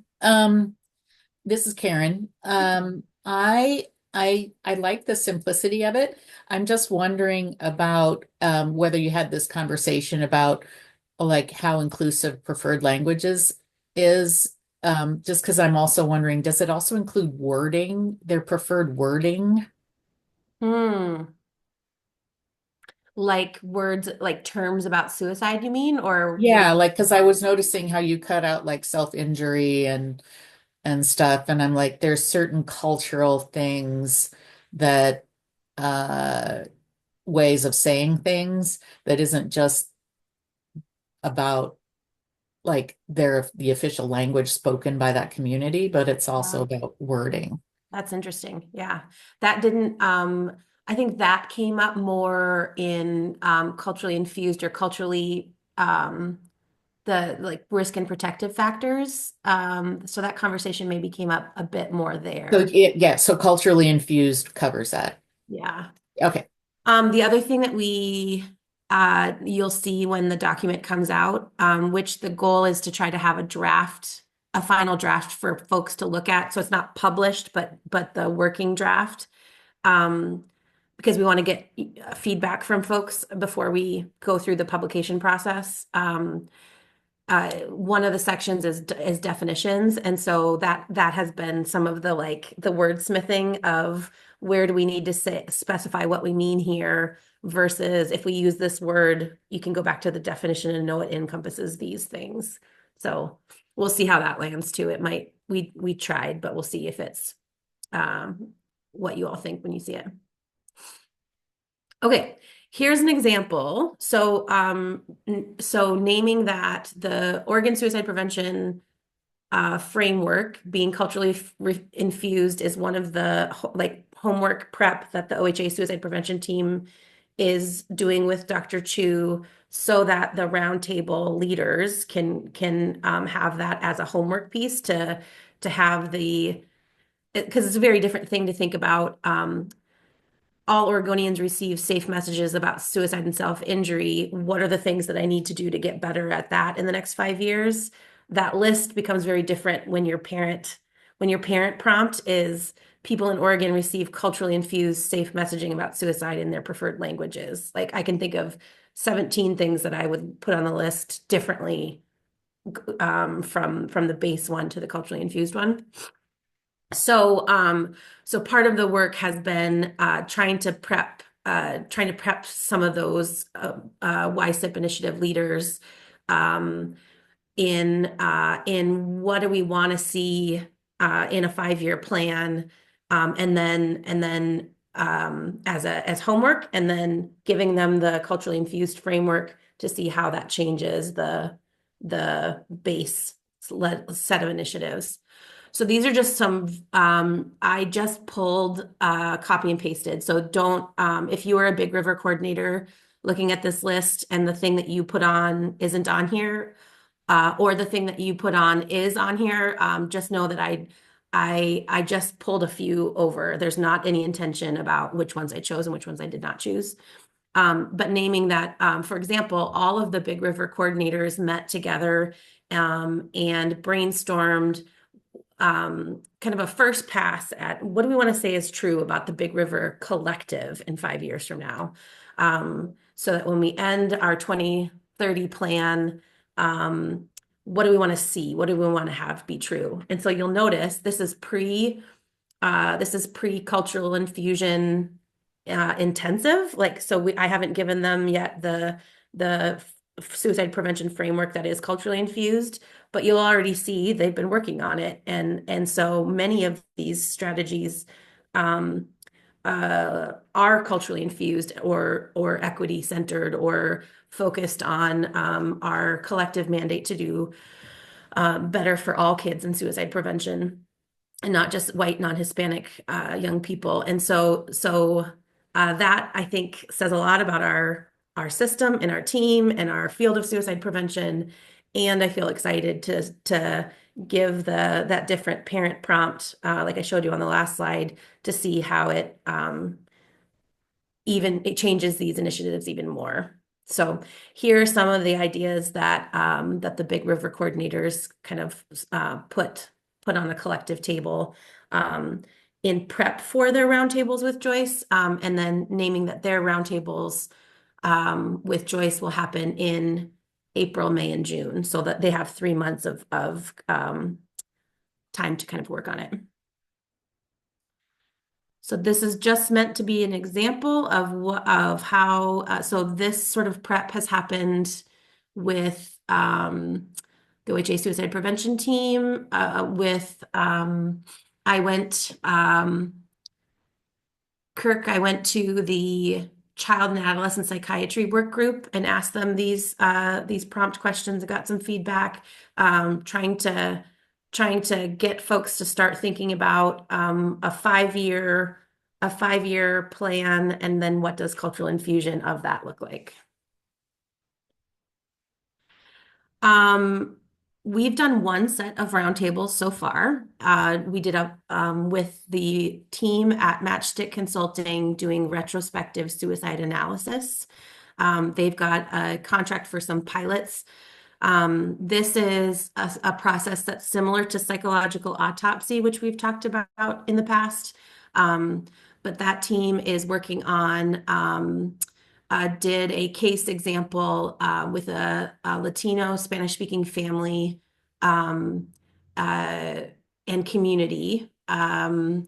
This is Karen. I like the simplicity of it. I'm just wondering about whether you had this conversation about like how inclusive preferred languages is. Just because I'm also wondering, does it also include wording, their preferred wording? Like words, like terms about suicide, you mean? Or Yeah, like because I was noticing how you cut out like self-injury and stuff, and I'm like, there's certain cultural things that ways of saying things that isn't just about like the official language spoken by that community, but it's also about wording. That's interesting. Yeah. That didn't, I think that came up more in culturally infused or culturally the like risk and protective factors. So that conversation maybe came up a bit more So there. yeah, so culturally infused covers that. Yeah. Okay. The other thing that you'll see when the document comes out, which the goal is to try to have a final draft for folks to look at. So it's not published, but the working draft, because we want to get feedback from folks before we go through the publication process. One of the sections is definitions, and so that has been some of the like the wordsmithing of where do we need to specify what we mean here versus if we use this word, you can go back to the definition and know it encompasses these things. So we'll see how that lands too. It might we tried, but we'll see if it's what you all think when you see it. Okay, here's an example. So, so naming that the Oregon Suicide Prevention framework being culturally infused is one of the like homework prep that the OHA suicide prevention team is doing with Dr. Chu, so that the roundtable leaders can have that as a homework piece to have because it's a very different thing to think about. All Oregonians receive safe messages about suicide and self-injury. What are the things that I need to do to get better at that in the next 5 years? That list becomes very different when your parent prompt is people in Oregon receive culturally infused safe messaging about suicide in their preferred languages. Like I can think of 17 things that I would put on the list differently from the base one to the culturally infused one. So, so part of the work has been trying to prep some of those YSIPP initiative leaders in what do we want to see in a 5-year plan, and then as homework, and then giving them the culturally infused framework to see how that changes the base set of initiatives. So these are just some, I just pulled, copy and pasted. So don't, if you are a Big River coordinator looking at this list and the thing that you put on isn't on here, or the thing that you put on is on here, just know that I just pulled a few over. There's not any intention about which ones I chose and which ones I did not choose. But naming that, for example, all of the Big River coordinators met together and brainstormed kind of a first pass at what do we want to say is true about the Big River collective in 5 years from now. So that when we end our 2030 plan, what do we want to see? What do we want to have be true? And so you'll notice this is pre-cultural infusion intensive. Like, so I haven't given them yet the suicide prevention framework that is culturally infused, but you'll already see they've been working on it. And so many of these strategies are culturally infused or equity centered or focused on our collective mandate to do better for all kids in suicide prevention and not just white non-Hispanic young people. And so that I think says a lot about our system and our team and our field of suicide prevention. And I feel excited to give that different parent prompt, like I showed you on the last slide, to see how it changes these initiatives even more. So here are some of the ideas that that the Big River coordinators kind of put on a collective table in prep for their roundtables with Joyce, and then naming that their roundtables with Joyce will happen in April, May, and June, so that they have 3 months of time to kind of work on it. So this is just meant to be an example of how, so this sort of prep has happened with the OHA suicide prevention team, I went to the child and adolescent psychiatry work group and asked them these prompt questions. I got some feedback, trying to get folks to start thinking about a 5-year plan, and then what does cultural infusion of that look like? We've done one set of roundtables so far. We did with the team at Matchstick Consulting doing retrospective suicide analysis. They've got a contract for some pilots. This is a process that's similar to psychological autopsy, which we've talked about in the past. But that team is working on did a case example with a Latino Spanish-speaking family and community, trying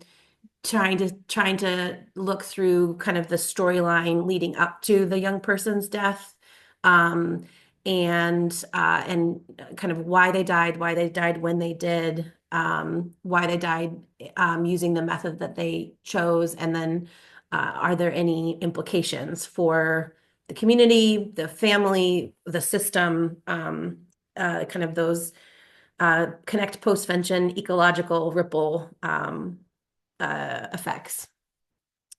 to look through kind of the storyline leading up to the young person's death, and kind of why they died when they did, why they died using the method that they chose, and then are there any implications for the community, the family, the system, kind of those connect postvention ecological ripple effects.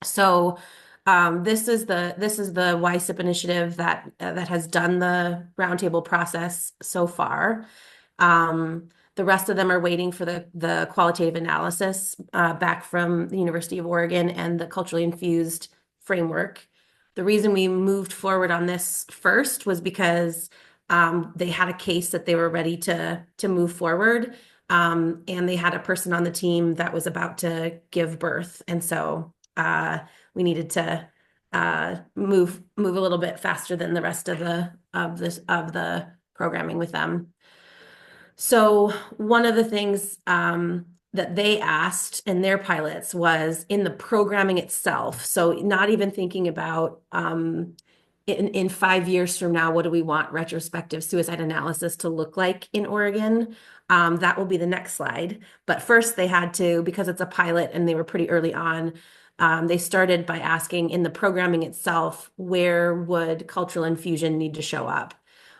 So this is the YSIPP initiative that has done the roundtable process so far. The rest of them are waiting for the qualitative analysis back from the University of Oregon and the culturally infused framework. The reason we moved forward on this first was because they had a case that they were ready to move forward, and they had a person on the team that was about to give birth, and so we needed to move a little bit faster than the rest of the programming with them. So one of the things that they asked in their pilots was in the programming itself. So not even thinking about in 5 years from now, what do we want retrospective suicide analysis to look like in Oregon? That will be the next slide. But first they had to, because it's a pilot and they were pretty early on, they started by asking in the programming itself, where would cultural infusion need to show up?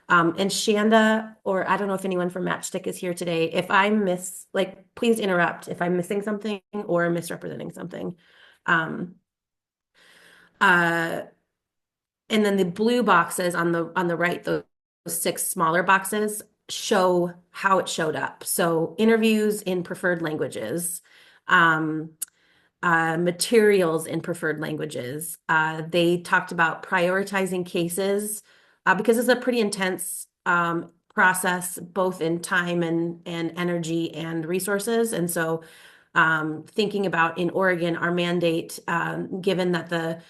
And Shanda, or I don't know if anyone from Matchstick is here today. If I miss, like, please interrupt if I'm missing something or misrepresenting something. Um, uh, and then the blue boxes on the right, those 6 smaller boxes show how it showed up. So interviews in preferred languages, materials in preferred languages. They talked about prioritizing cases because it's a pretty intense process, both in time and energy and resources. And so thinking about in Oregon, our mandate, given that the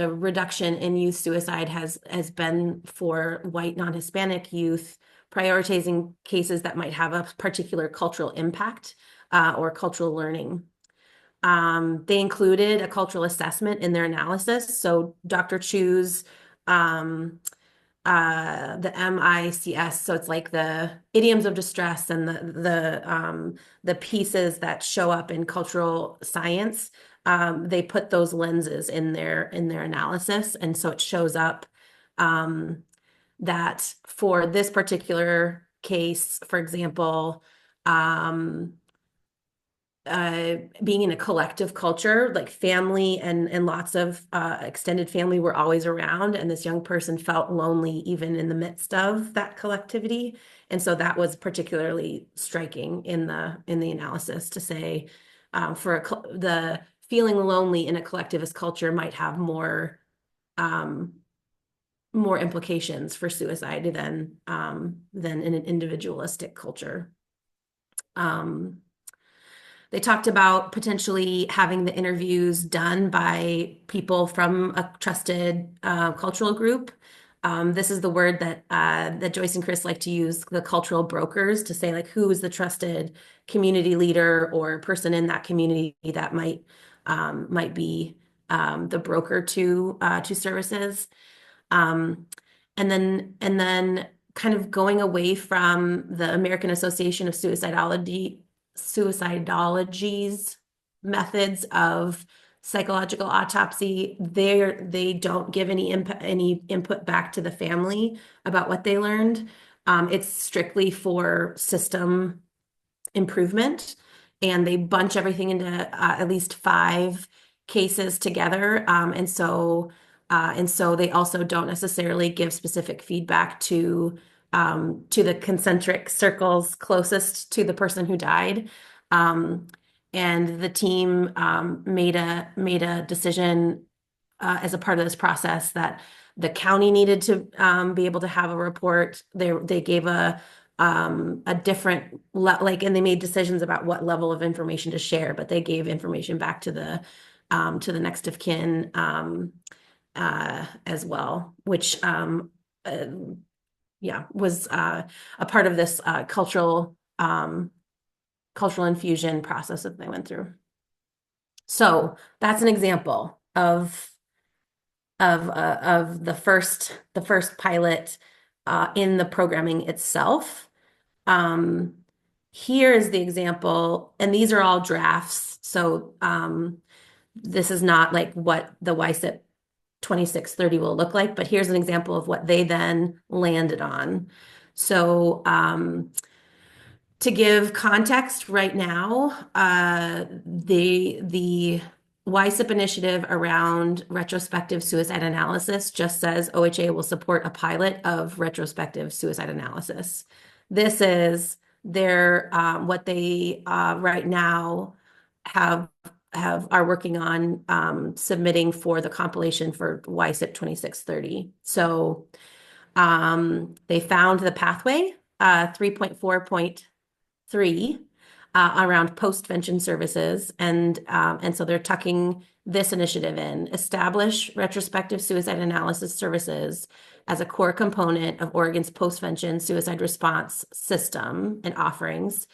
reduction in youth suicide has been for white non-Hispanic youth, prioritizing cases that might have a particular cultural impact or cultural learning. They included a cultural assessment in their analysis. So Dr. Chu's the MICS, so it's like the idioms of distress and the pieces that show up in cultural science. They put those lenses in their analysis, and so it shows up that for this particular case, for example, being in a collective culture, like family and lots of extended family were always around, and this young person felt lonely even in the midst of that collectivity. And so that was particularly striking in the analysis to say the feeling lonely in a collectivist culture might have more implications for suicide than in an individualistic culture. They talked about potentially having the interviews done by people from a trusted cultural group. This is the word that Joyce and Chris like to use, the cultural brokers, to say like who is the trusted community leader or person in that community that might be the broker to services. And then kind of going away from the American Association of Suicidology's methods of psychological autopsy. They don't give any input back to the family about what they learned. It's strictly for system improvement, and they bunch everything into at least 5 cases together. And so they also don't necessarily give specific feedback to the concentric circles closest to the person who died. And the team made a decision as a part of this process that the county needed to be able to have a report. They gave a different and they made decisions about what level of information to share, but they gave information back to the next of kin as well, which was a part of this cultural infusion process that they went through. So that's an example of the first pilot in the programming itself. Here is the example, and these are all drafts. So this is not like what the YSIPP 2630 will look like, but here's an example of what they then landed on. So to give context right now, the YSIPP initiative around retrospective suicide analysis just says OHA will support a pilot of retrospective suicide analysis. This is their what they right now are working on submitting for the compilation for YSIPP 2630. So they found the pathway 3.4.3 around postvention services, and so they're tucking this initiative in: establish retrospective suicide analysis services as a core component of Oregon's postvention suicide response system and offerings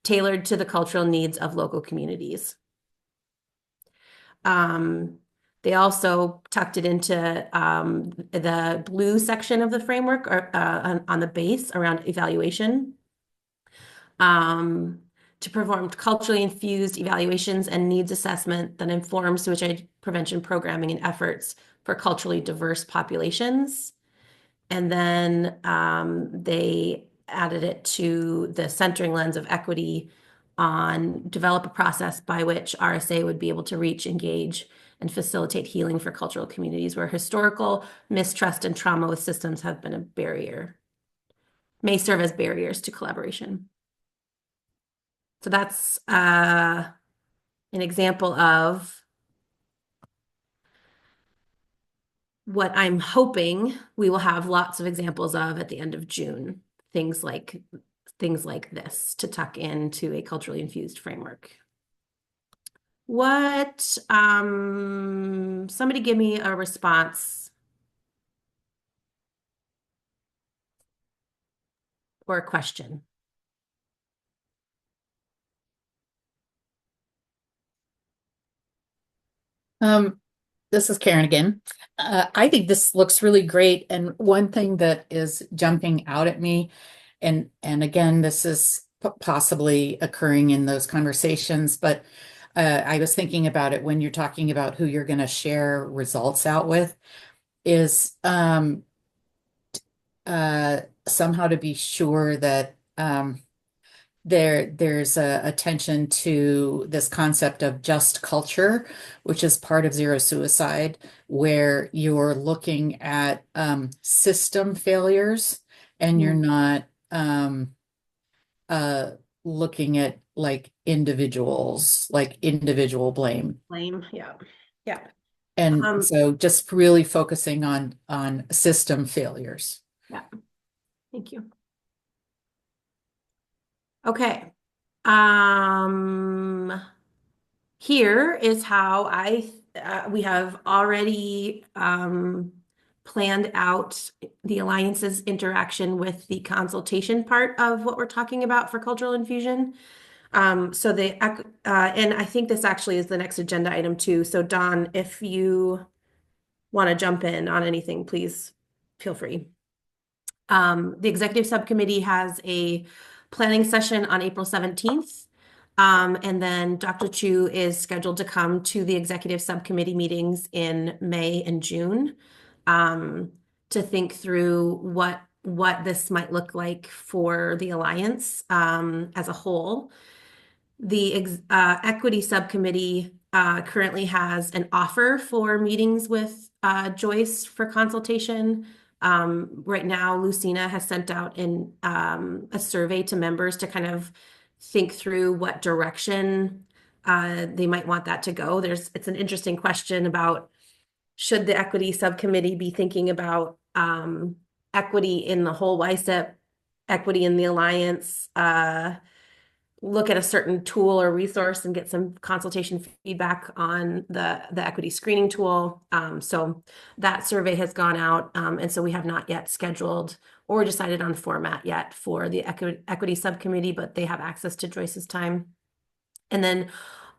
tailored to the cultural needs of local communities. They also tucked it into the blue section of the framework on the base around evaluation. To perform culturally infused evaluations and needs assessment that inform suicide prevention programming and efforts for culturally diverse populations. And then they added it to the centering lens of equity on develop a process by which RSA would be able to reach, engage, and facilitate healing for cultural communities where historical mistrust and trauma with systems have been a barrier, may serve as barriers to collaboration. So that's an example of what I'm hoping we will have lots of examples of at the end of June. Things like this to tuck into a culturally infused framework. What, somebody give me a response or a question. This is Karen again. I think this looks really great. And one thing that is jumping out at me, and again, this is possibly occurring in those conversations, but I was thinking about it when you're talking about who you're going to share results out with, is somehow to be sure that there's a attention to this concept of just culture, which is part of Zero Suicide, where you're looking at system failures and you're not looking at like individuals, like individual blame. Blame, yeah. Yeah. And so just really focusing on system failures. Yeah. Thank you. Okay. Here is how we have already planned out the Alliance's interaction with the consultation part of what we're talking about for cultural infusion. And I think this actually is the next agenda item too. So Dawn, if you want to jump in on anything, please feel free. The executive subcommittee has a planning session on April 17th. And then Dr. Chu is scheduled to come to the executive subcommittee meetings in May and June to think through what this might look like for the Alliance as a whole. The equity subcommittee currently has an offer for meetings with Joyce for consultation. Right now, Lucina has sent out a survey to members to kind of think through what direction they might want that to go. It's an interesting question about should the equity subcommittee be thinking about equity in the whole YSIPP, equity in the Alliance, look at a certain tool or resource and get some consultation feedback on the equity screening tool. So that survey has gone out, and so we have not yet scheduled or decided on format yet for the equity subcommittee, but they have access to Joyce's time. And then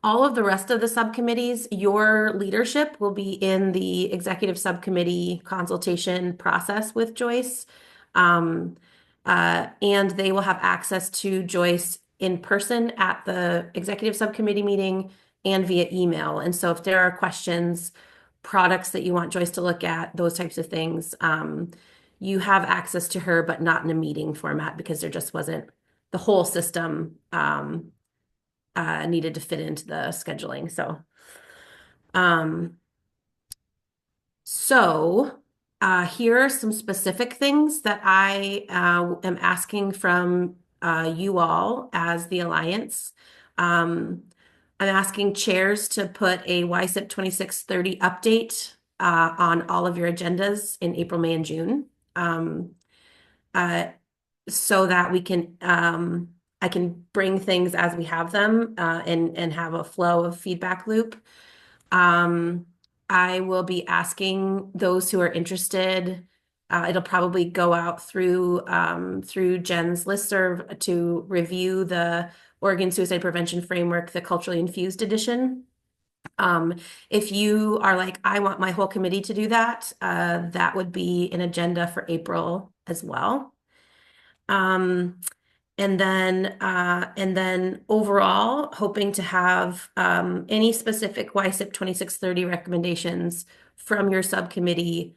all of the rest of the subcommittees, your leadership will be in the executive subcommittee consultation process with Joyce. And they will have access to Joyce in person at the executive subcommittee meeting and via email. And so if there are questions, products that you want Joyce to look at, those types of things, you have access to her, but not in a meeting format because there just wasn't the whole system needed to fit into the scheduling. Here are some specific things that I am asking from you all as the Alliance. I'm asking chairs to put a YSIPP 2630 update on all of your agendas in April, May, and June. So that we can, I can bring things as we have them and have a flow of feedback loop. I will be asking those who are interested. It'll probably go out through Jen's listserv to review the Oregon Suicide Prevention Framework, the Culturally Infused Edition. If you are like, I want my whole committee to do that, that would be an agenda for April as well. And then overall, hoping to have any specific YSIPP 2630 recommendations from your subcommittee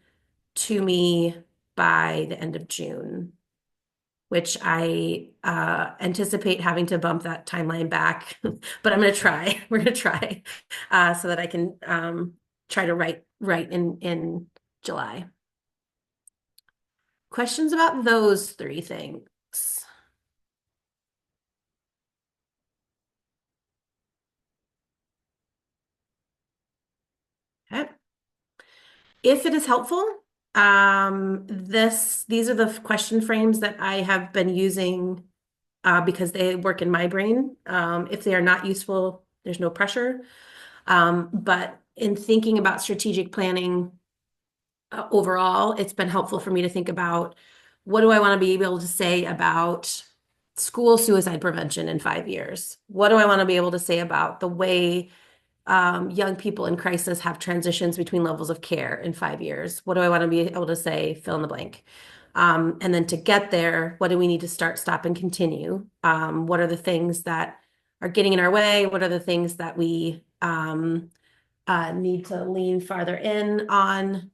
to me by the end of June, which I anticipate having to bump that timeline back, but I'm going to try. We're going to try so that I can try to write in July. Questions about those three things? Okay. If it is helpful, these are the question frames that I have been using because they work in my brain. If they are not useful, there's no pressure. But in thinking about strategic planning overall, it's been helpful for me to think about what do I want to be able to say about school suicide prevention in 5 years? What do I want to be able to say about the way young people in crisis have transitions between levels of care in 5 years? What do I want to be able to say, fill in the blank? And then to get there, what do we need to start, stop, and continue? What are the things that are getting in our way? What are the things that we need to lean farther in on?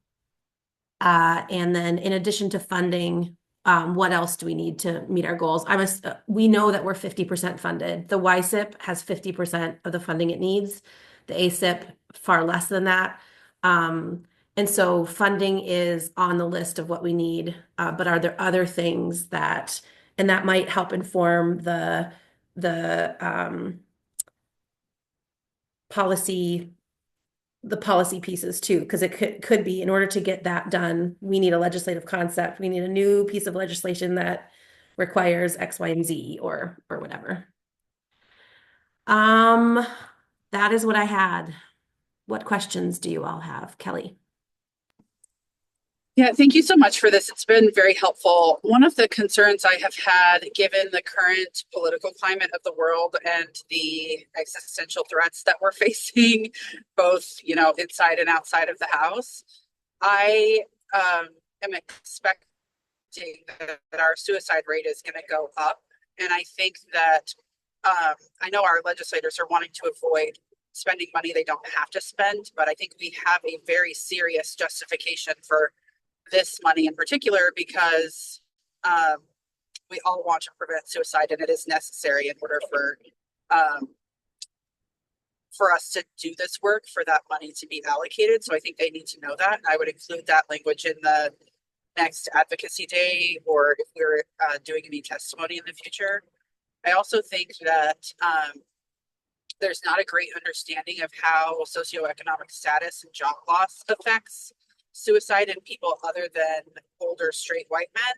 And then in addition to funding, what else do we need to meet our goals? We know that we're 50% funded. The YSIPP has 50% of the funding it needs. The ASIP far less than that. And so funding is on the list of what we need. But are there other things and that might help inform the policy pieces too, because it could be in order to get that done, we need a legislative concept. We need a new piece of legislation that requires X, Y, and Z or whatever. That is what I had. What questions do you all have, Kelly? Yeah, thank you so much for this. It's been very helpful. One of the concerns I have had, given the current political climate of the world and the existential threats that we're facing, both, inside and outside of the house, I am expecting that our suicide rate is going to go up. And I think that I know our legislators are wanting to avoid spending money they don't have to spend, but I think we have a very serious justification for this money in particular because we all want to prevent suicide, and it is necessary in order for us to do this work, for that money to be allocated. So I think they need to know that. I would include that language in the next advocacy day, or if we're doing any testimony in the future. I also think that there's not a great understanding of how socioeconomic status and job loss affects suicide in people other than older straight white men.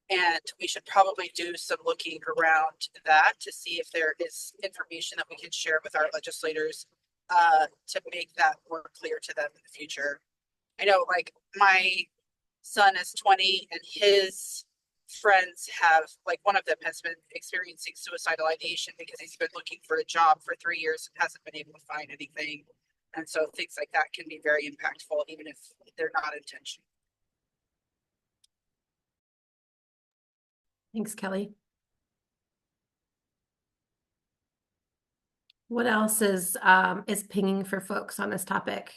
And we should probably do some looking around that to see if there is information that we can share with our legislators to make that more clear to them in the future. I know, like, my son is 20 and his friends have, like, one of them has been experiencing suicidal ideation because he's been looking for a job for 3 years and hasn't been able to find anything. And so things like that can be very impactful, even if they're not intentional. Thanks, Kelly. What else is pinging for folks on this topic?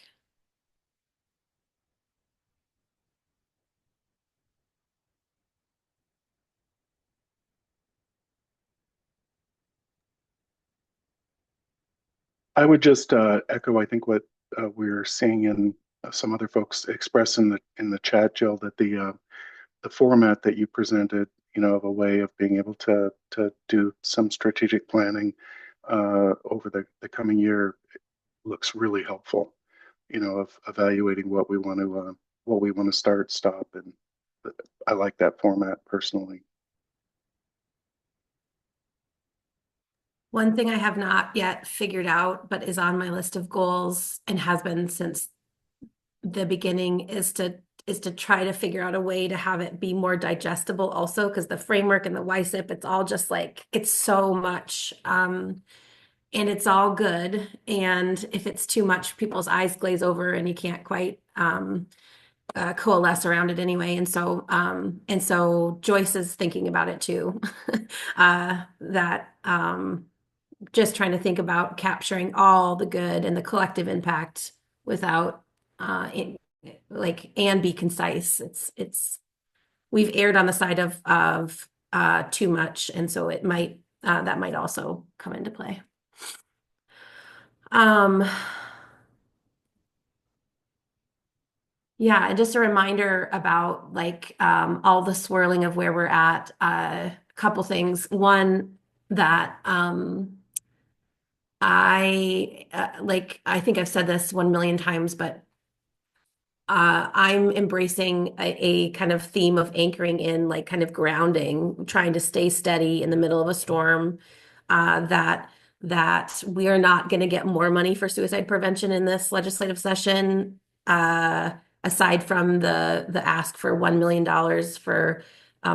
I would just echo, I think, what we're seeing in some other folks express in the chat, Jill, that the format that you presented, of a way of being able to do some strategic planning over the coming year looks really helpful. Of evaluating what we want to start, stop, and I like that format personally. One thing I have not yet figured out, but is on my list of goals and has been since the beginning, is to try to figure out a way to have it be more digestible also, because the framework and the YSIPP, it's all just like, it's so much. And it's all good. And if it's too much, people's eyes glaze over and you can't quite coalesce around it anyway. And so Joyce is thinking about it too. Just trying to think about capturing all the good and the collective impact without and be concise. It's we've erred on the side of too much, and so it might that might also come into play. Yeah, and just a reminder about like all the swirling of where we're at. A couple things. One, that I think I've said this 1 million times, but I'm embracing a kind of theme of anchoring in, like kind of grounding, trying to stay steady in the middle of a storm. That we are not going to get more money for suicide prevention in this legislative session, aside from the ask for $1 million for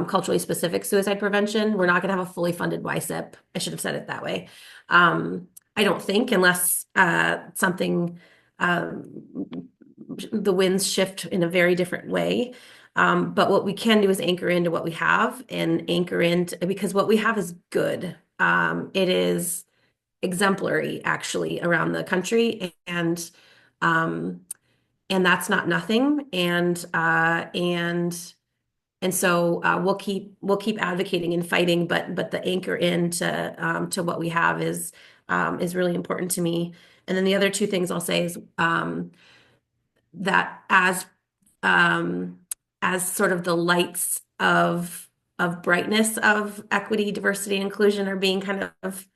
culturally specific suicide prevention. We're not going to have a fully funded YSIPP. I should have said it that way. I don't think, unless something the winds shift in a very different way. But what we can do is anchor into what we have, and anchor into, because what we have is good. It is exemplary, actually, around the country, and that's not nothing. And so we'll keep advocating and fighting, but the anchor into to what we have is really important to me. And then the other two things I'll say is that as sort of the lights of brightness of equity, diversity, and inclusion are being kind of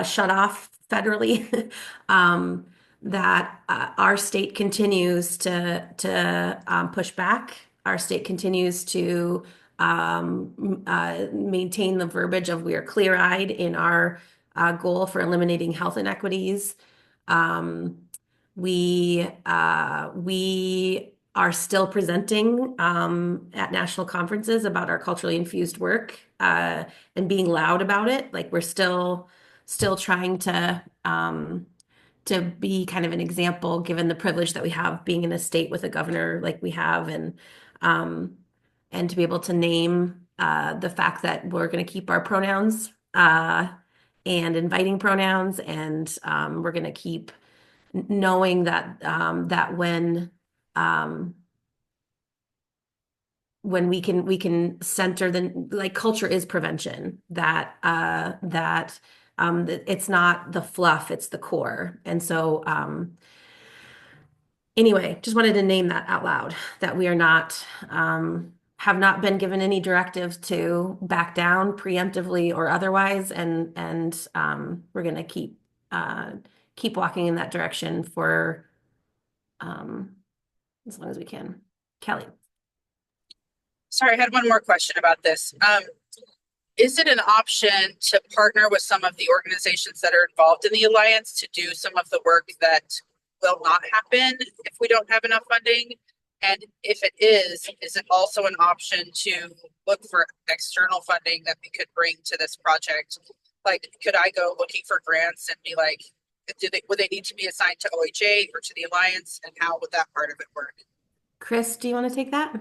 shut off federally, that our state continues to push back. Our state continues to maintain the verbiage of we are clear-eyed in our goal for eliminating health inequities. We are still presenting at national conferences about our culturally infused work and being loud about it. Like we're still trying to be kind of an example, given the privilege that we have being in a state with a governor like we have, and to be able to name the fact that we're going to keep our pronouns and inviting pronouns, and we're going to keep knowing that when we can center like culture is prevention, that it's not the fluff, it's the core. And so anyway, just wanted to name that out loud, that we are not have not been given any directives to back down preemptively or otherwise, and we're going to keep walking in that direction for as long as we can. Kelly. Sorry, I had one more question about this. Is it an option to partner with some of the organizations that are involved in the Alliance to do some of the work that will not happen if we don't have enough funding? And if it is it also an option to look for external funding that we could bring to this project? Like, could I go looking for grants and be like, would they need to be assigned to OHA or to the Alliance? And how would that part of it work? Chris, do you want to take that?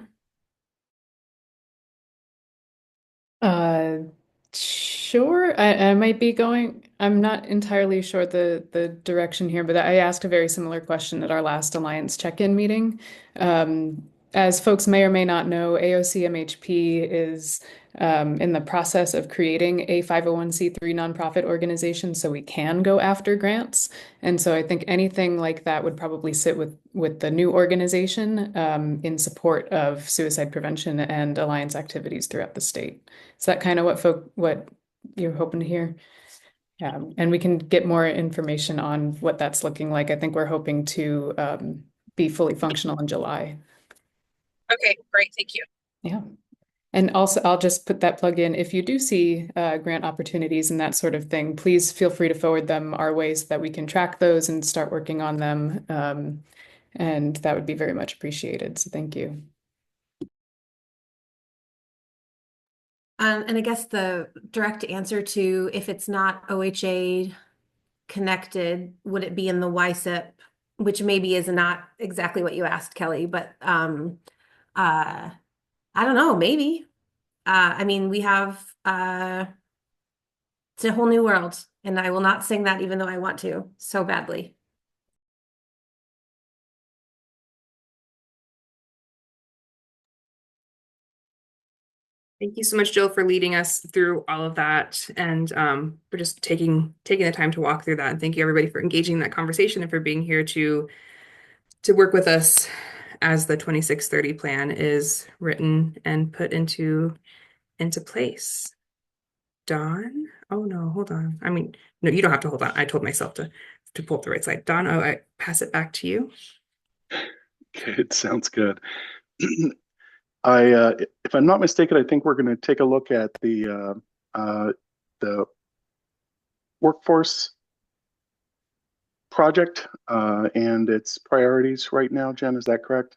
Sure. I might be going, I'm not entirely sure the direction here, but I asked a very similar question at our last Alliance check-in meeting. As folks may or may not know, AOC MHP is in the process of creating a 501c3 nonprofit organization, so we can go after grants. And so I think anything like that would probably sit with the new organization in support of suicide prevention and Alliance activities throughout the state. Is that kind of what you're hoping to hear? And we can get more information on what that's looking like. I think we're hoping to be fully functional in July. Okay, great. Thank you. Yeah. And also, I'll just put that plug in. If you do see grant opportunities and that sort of thing, please feel free to forward them our way so that we can track those and start working on them. And that would be very much appreciated. So thank you. And I guess the direct answer to, if it's not OHA connected, would it be in the YSIPP, which maybe is not exactly what you asked, Kelly, but I don't know, maybe. I mean, we have it's a whole new world, and I will not sing that even though I want to so badly. Thank you so much, Jill, for leading us through all of that, and for just taking the time to walk through that. And thank you, everybody, for engaging in that conversation and for being here to work with us as the 2630 plan is written and put into place. Dawn? Oh no, hold on. I mean, no, you don't have to hold on. I told myself to pull up the right slide. Dawn, I pass it back to you. Okay, it sounds good. If I'm not mistaken, I think we're going to take a look at the workforce project and its priorities right now. Jen, is that correct?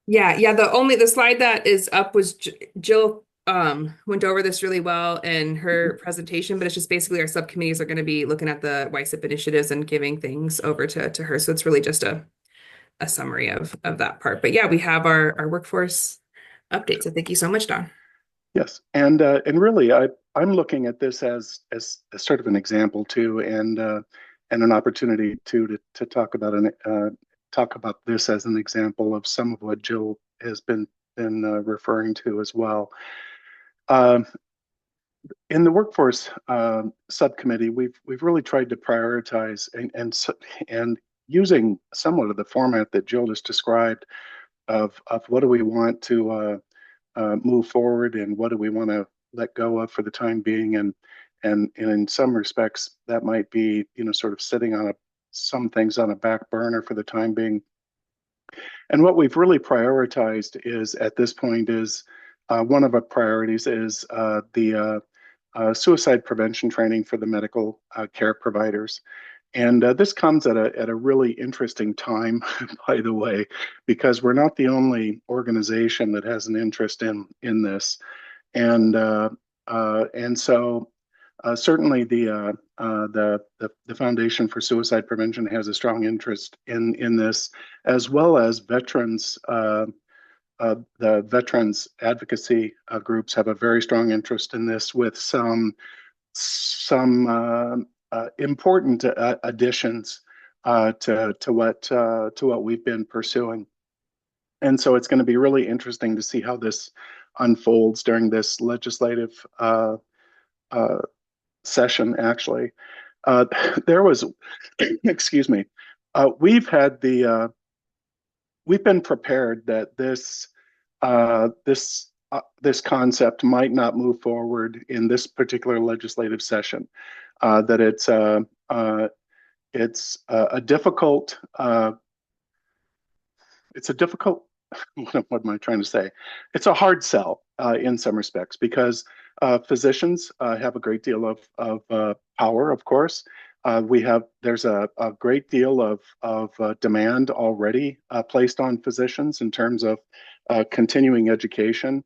Yeah. The slide that is up was Jill went over this really well in her presentation, but it's just basically our subcommittees are going to be looking at the YSIPP initiatives and giving things over to her. So it's really just a summary of that part. But yeah, we have our workforce update. So thank you so much, Dawn. Yes, and really, I'm looking at this as sort of an example too, and an opportunity to talk about this as an example of some of what Jill has been referring to as well. In the workforce subcommittee, we've really tried to prioritize and using somewhat of the format that Jill just described of what do we want to move forward and what do we want to let go of for the time being, and in some respects that might be sort of sitting on some things on a back burner for the time being. And what we've really prioritized is at this point is one of our priorities is the suicide prevention training for the medical care providers. And this comes at a really interesting time, by the way, because we're not the only organization that has an interest in this, and so certainly the Foundation for Suicide Prevention has a strong interest in this, as well as veterans. The veterans advocacy groups have a very strong interest in this, with some important additions to what we've been pursuing. And so it's going to be really interesting to see how this unfolds during this legislative session. Actually, there was, excuse me, we've been prepared that this concept might not move forward in this particular legislative session. That it's a difficult what am I trying to say? It's a hard sell in some respects, because physicians have a great deal of power, of course. There's a great deal of demand already placed on physicians in terms of continuing education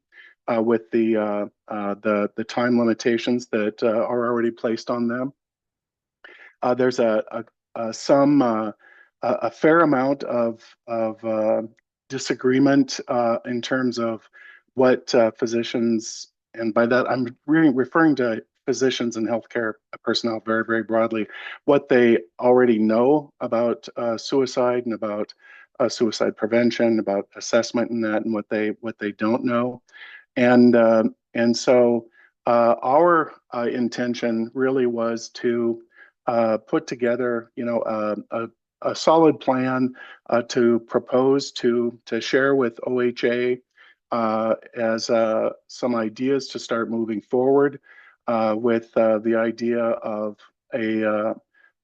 with the time limitations that are already placed on them. There's a fair amount of disagreement in terms of what physicians, and by that I'm really referring to physicians and healthcare personnel very, very broadly, what they already know about suicide and about suicide prevention, about assessment and that, and what they don't know. And so our intention really was to put together, a solid plan to propose to share with OHA as some ideas to start moving forward with the idea of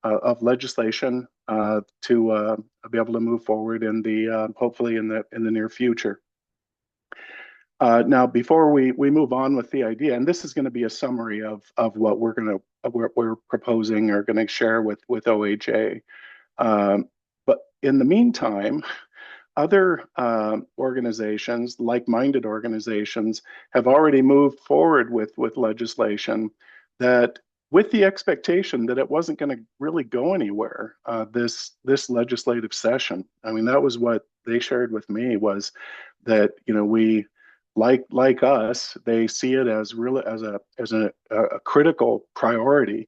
of legislation to be able to move forward in the hopefully in the near future. Now, before we move on with the idea, and this is going to be a summary of what we're proposing or going to share with OHA. But in the meantime, other organizations, like-minded organizations, have already moved forward with legislation that, with the expectation that it wasn't going to really go anywhere this legislative session. I mean, that was what they shared with me, was that we, like us, they see it as really as a critical priority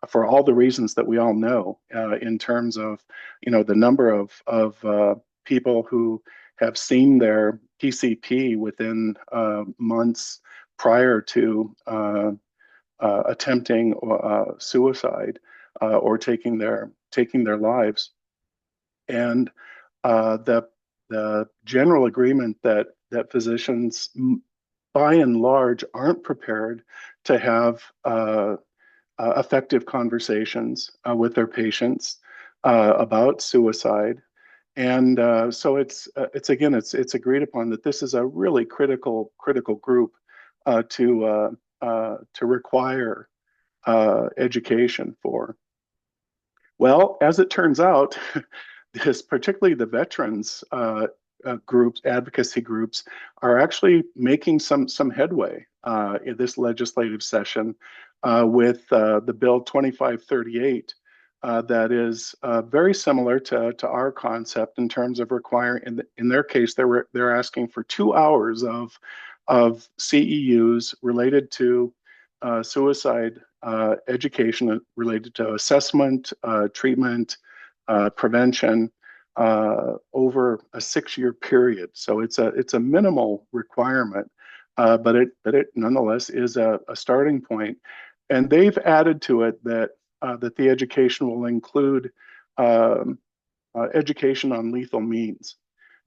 for all the reasons that we all know, in terms of the number of people who have seen their PCP within months prior to attempting suicide or taking their lives. And the general agreement that physicians, by and large, aren't prepared to have effective conversations with their patients about suicide. And so it's again, it's agreed upon that this is a really critical group to require education for. Well, as it turns out, particularly the veterans groups, advocacy groups, are actually making some headway in this legislative session with the bill 2538. That is very similar to our concept in terms of requiring. In their case, they're asking for 2 hours of CEUs related to suicide education, related to assessment, treatment, prevention over a 6-year period. So it's a minimal requirement, but it nonetheless is a starting point. And they've added to it that the education will include education on lethal means.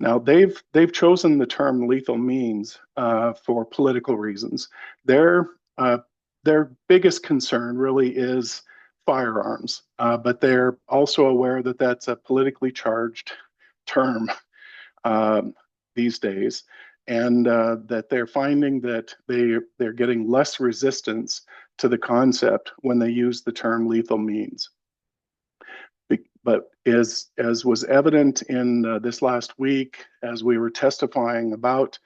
Now they've chosen the term lethal means for political reasons. Their biggest concern really is firearms, but they're also aware that that's a politically charged term these days, and that they're finding that they're getting less resistance to the concept when they use the term lethal means. But as was evident in this last week, as we were testifying about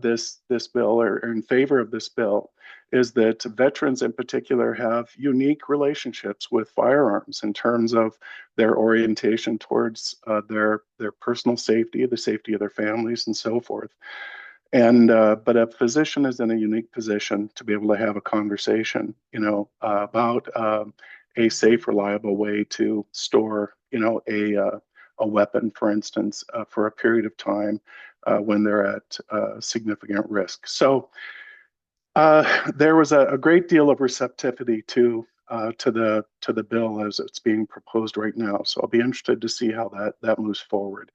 this bill, or in favor of this bill, is that veterans in particular have unique relationships with firearms in terms of their orientation towards their personal safety, the safety of their families, and so forth. And but a physician is in a unique position to be able to have a conversation, about a safe, reliable way to store, a weapon, for instance, for a period of time when they're at significant risk. So there was a great deal of receptivity to the bill as it's being proposed right now. So I'll be interested to see how that moves forward.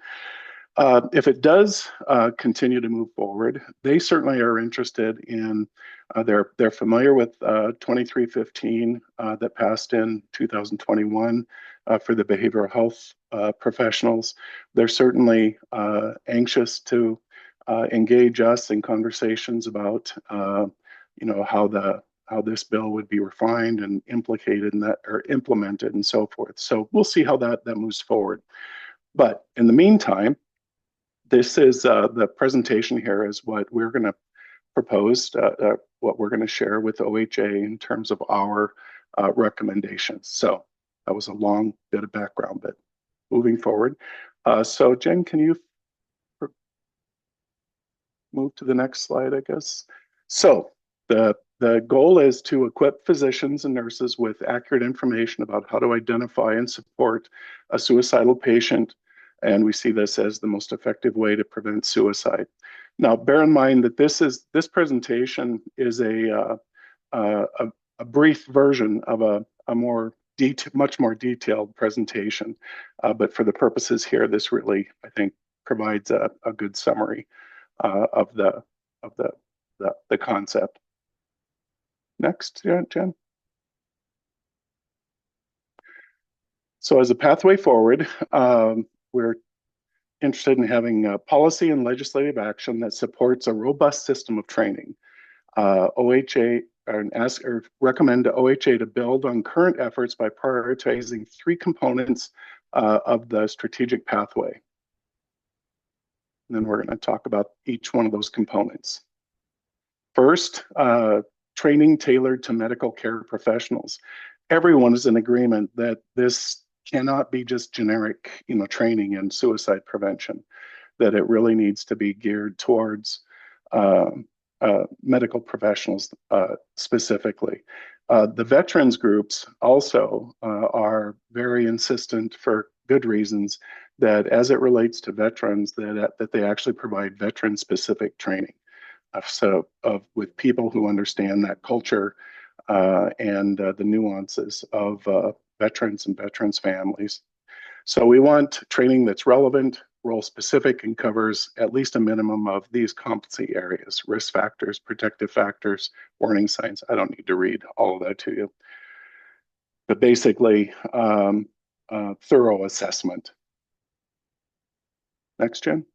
If it does continue to move forward, they certainly are interested in. They're familiar with 2315 that passed in 2021 for the behavioral health professionals. They're certainly anxious to engage us in conversations about how this bill would be refined and implicated in that, or implemented, and so forth. So we'll see how that moves forward. But in the meantime, this is the presentation here is what we're going to propose, what we're going to share with OHA in terms of our recommendations. So that was a long bit of background, but moving forward. So Jen, can you move to the next slide, I guess? So the goal is to equip physicians and nurses with accurate information about how to identify and support a suicidal patient. And we see this as the most effective way to prevent suicide. Now, bear in mind that this presentation is a brief version of a much more detailed presentation. But for the purposes here, this really, I think, provides a good summary of the concept. Next, Jen. So as a pathway forward, we're interested in having policy and action that supports a robust system of training. OHA recommend to OHA to build on current efforts by prioritizing 3 components of the strategic pathway. And then we're going to talk about each one of those components. First, training tailored to medical care professionals. Everyone is in agreement that this cannot be just generic, training in suicide prevention, that it really needs to be geared towards medical professionals specifically. The veterans groups also are very insistent, for good reasons, that as it relates to veterans, that they actually provide veteran-specific training. with people who understand that culture and the nuances of veterans and veterans families. So we want training that's relevant, role specific, and covers at least a minimum of these competency areas: risk factors, protective factors, warning signs. I don't need to read all of that to you. But basically, thorough assessment. Next, Jen.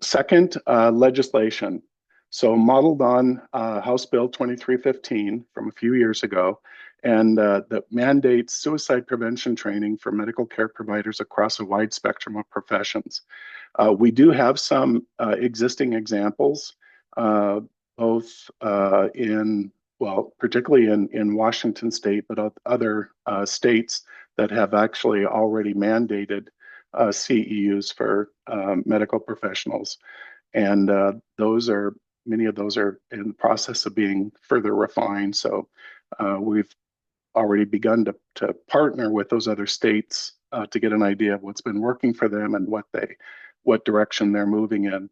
Second, legislation. So modeled on House Bill 2315 from a few years ago, and that mandates suicide prevention training for medical care providers across a wide spectrum of professions. We do have some existing examples, both particularly in Washington State, but other states that have actually already mandated CEUs for medical professionals. And many of those are in the process of being further refined. So we've already begun to partner with those other states to get an idea of what's been working for them and what direction they're moving in.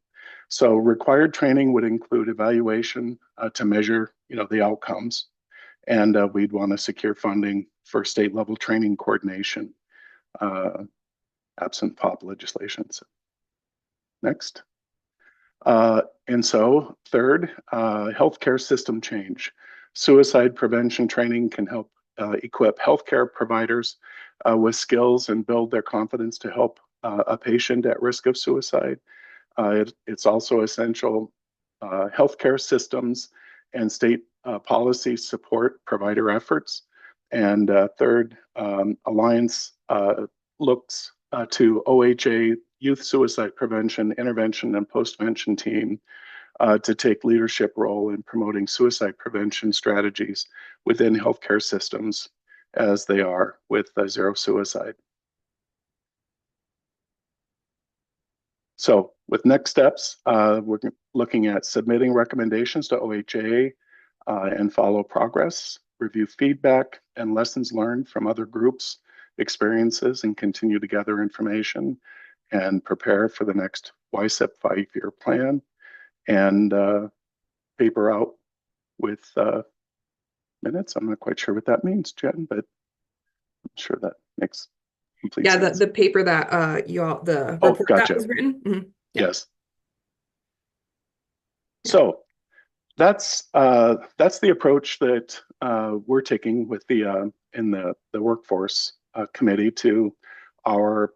So required training would include evaluation to measure, the outcomes, and we'd want to secure funding for state level training coordination, absent POP legislations. Next. And so third, healthcare system change. Suicide prevention training can help equip healthcare providers with skills and build their confidence to help a patient at risk of suicide. It's also essential healthcare systems and state policy support provider efforts. And third, Alliance looks to OHA Youth Suicide Prevention, Intervention, and Postvention team to take leadership role in promoting suicide prevention strategies within healthcare systems as they are with zero suicide. So with next steps, we're looking at submitting recommendations to OHA and follow progress, review feedback and lessons learned from other groups' experiences, and continue to gather information and prepare for the next YSIPP 5-year plan, and paper out with minutes. I'm not quite sure what that means, Jen, but I'm sure that makes complete sense. The paper that the report gotcha. that was written. Mm-hmm. Yeah. Yes. So that's the approach that we're taking with the workforce committee to our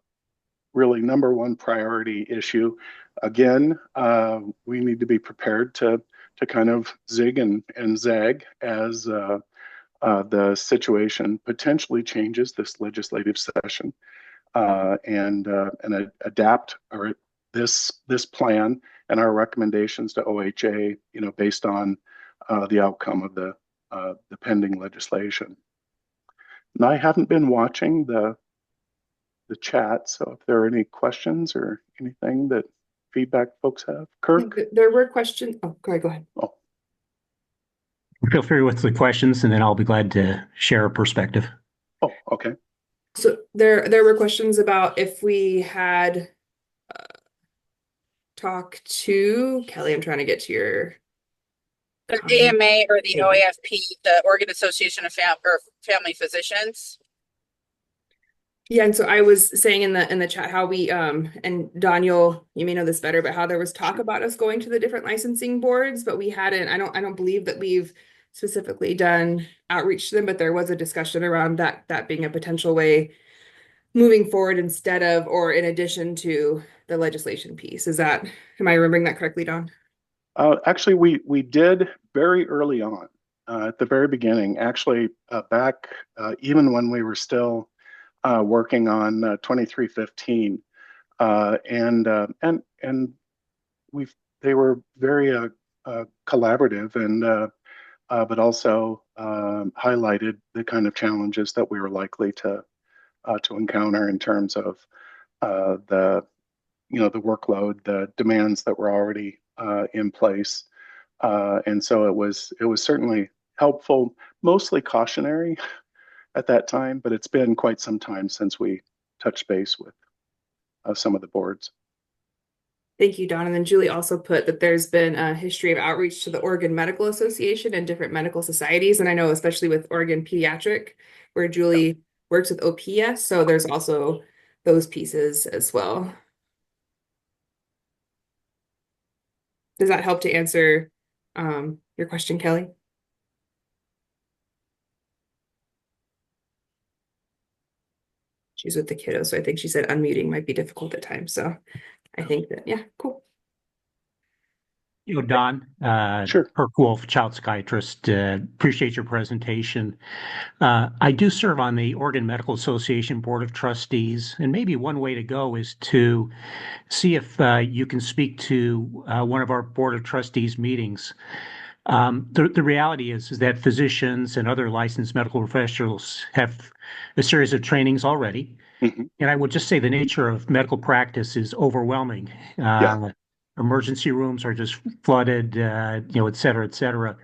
really number one priority issue. Again, we need to be prepared to kind of zig and zag as the situation potentially changes this legislative session, and adapt this plan and our recommendations to OHA, based on the outcome of the pending legislation. And I haven't been watching the chat, so if there are any questions or anything that feedback folks have. Kirk? There were questions. Oh, go ahead. Oh. Feel free with the questions, and then I'll be glad to share a perspective. Oh, okay. So there were questions about if we had talked to Kelly. I'm trying to get to your the AMA or the OAFP, the Oregon Association of Family Physicians. Yeah, and so I was saying in the chat how we and Daniel, you may know this better, but how there was talk about us going to the different licensing boards, but we hadn't. I don't believe that we've specifically done outreach to them, but there was a discussion around that being a potential way moving forward instead of or in addition to the legislation piece. Am I remembering that correctly, Don? Actually, we did very early on, at the very beginning, actually back even when we were still working on 2315, and they were very collaborative, and but also highlighted the kind of challenges that we were likely to encounter in terms of the workload, the demands that were already in place, and so it was certainly helpful, mostly cautionary at that time, but it's been quite some time since we touched base with some of the boards. Thank you, Don. And then Julie also put that there's been a history of outreach to the Oregon Medical Association and different medical societies. And I know especially with Oregon Pediatric, where Julie works with OPS. So there's also those pieces as well. Does that help to answer your question, Kelly? She's with the kiddos, so I think she said unmuting might be difficult at times. So I think that, yeah, cool. Don, Sure. Kirk Wolf, child psychiatrist, appreciate your presentation. I do serve on the Oregon Medical Association Board of Trustees, and maybe one way to go is to see if you can speak to one of our Board of Trustees meetings. The reality is that physicians and other licensed medical professionals have a series of trainings already. Mm-hmm. And I would just say the nature of medical practice is overwhelming. Emergency rooms are just flooded, et cetera, et cetera.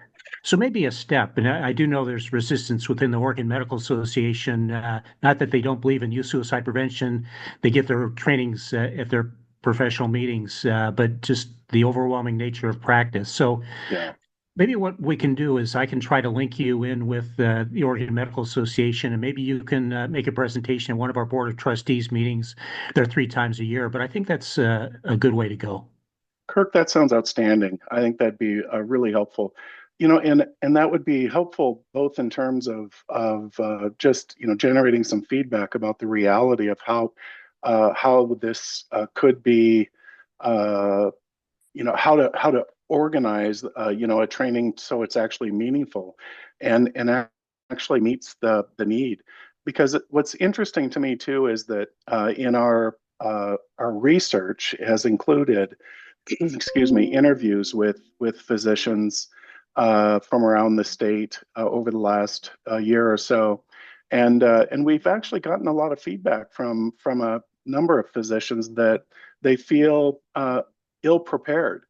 So maybe a step, and I do know there's resistance within the Oregon Medical Association, not that they don't believe in youth suicide prevention. They get their trainings at their professional meetings, but just the overwhelming nature of practice. So maybe what we can do is I can try to link you in with the Oregon Medical Association, and maybe you can make a presentation at one of our Board of Trustees meetings. They're 3 times a year, but I think that's a good way to go. Kirk, that sounds outstanding. I think that'd be really helpful. And that would be helpful both in terms of just generating some feedback about the reality of how this could be, how to organize a training so it's actually meaningful and actually meets the need. Because what's interesting to me too is that in our research has included interviews with physicians from around the state over the last year or so, and we've actually gotten a lot of feedback from a number of physicians that they feel ill prepared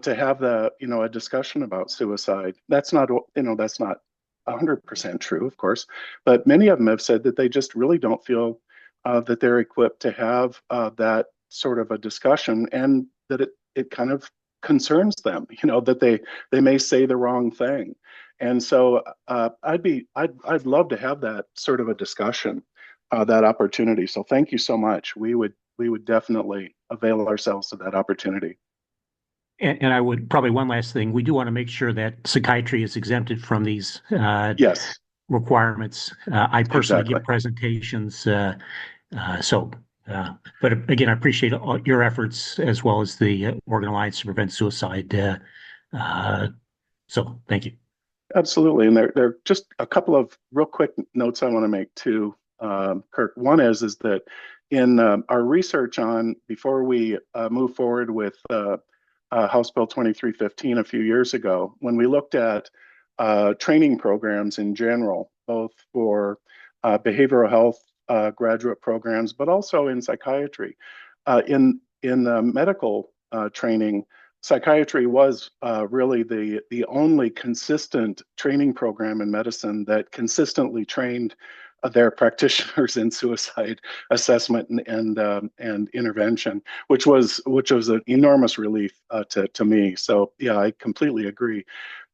to have a discussion about suicide. That's not 100% true, of course, but many of them have said that they just really don't feel that they're equipped to have that sort of a discussion, and that it kind of concerns them, that they may say the wrong thing. And so I'd love to have that sort of a discussion, that opportunity. So thank you so much. We would definitely avail ourselves of that opportunity. And I would probably one last thing. We do want to make sure that psychiatry is exempted from these requirements. I personally give presentations. But again, I appreciate all your efforts as well as the Oregon Alliance to Prevent Suicide. So thank you. Absolutely. And there are just a couple of real quick notes I want to make too, Kirk. One is that in our research on, before we move forward with House Bill 2315 a few years ago, when we looked at training programs in general, both for behavioral health graduate programs, but also in psychiatry. In medical training, psychiatry was really the only consistent training program in medicine that consistently trained their practitioners in suicide assessment and intervention, which was an enormous relief to me. So yeah, I completely agree.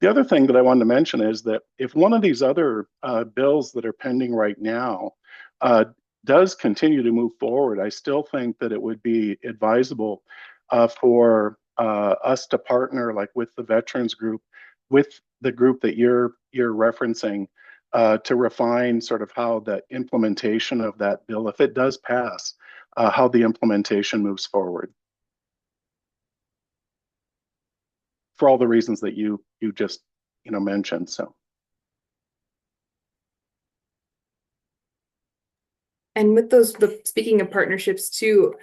The other thing that I wanted to mention is that if one of these other bills that are pending right now does continue to move forward, I still think that it would be advisable for us to partner, like with the veterans group, with the group that you're referencing, to refine sort of how the implementation of that bill, if it does pass, how the implementation moves forward. For all the reasons that you just mentioned. So. And with speaking of partnerships too,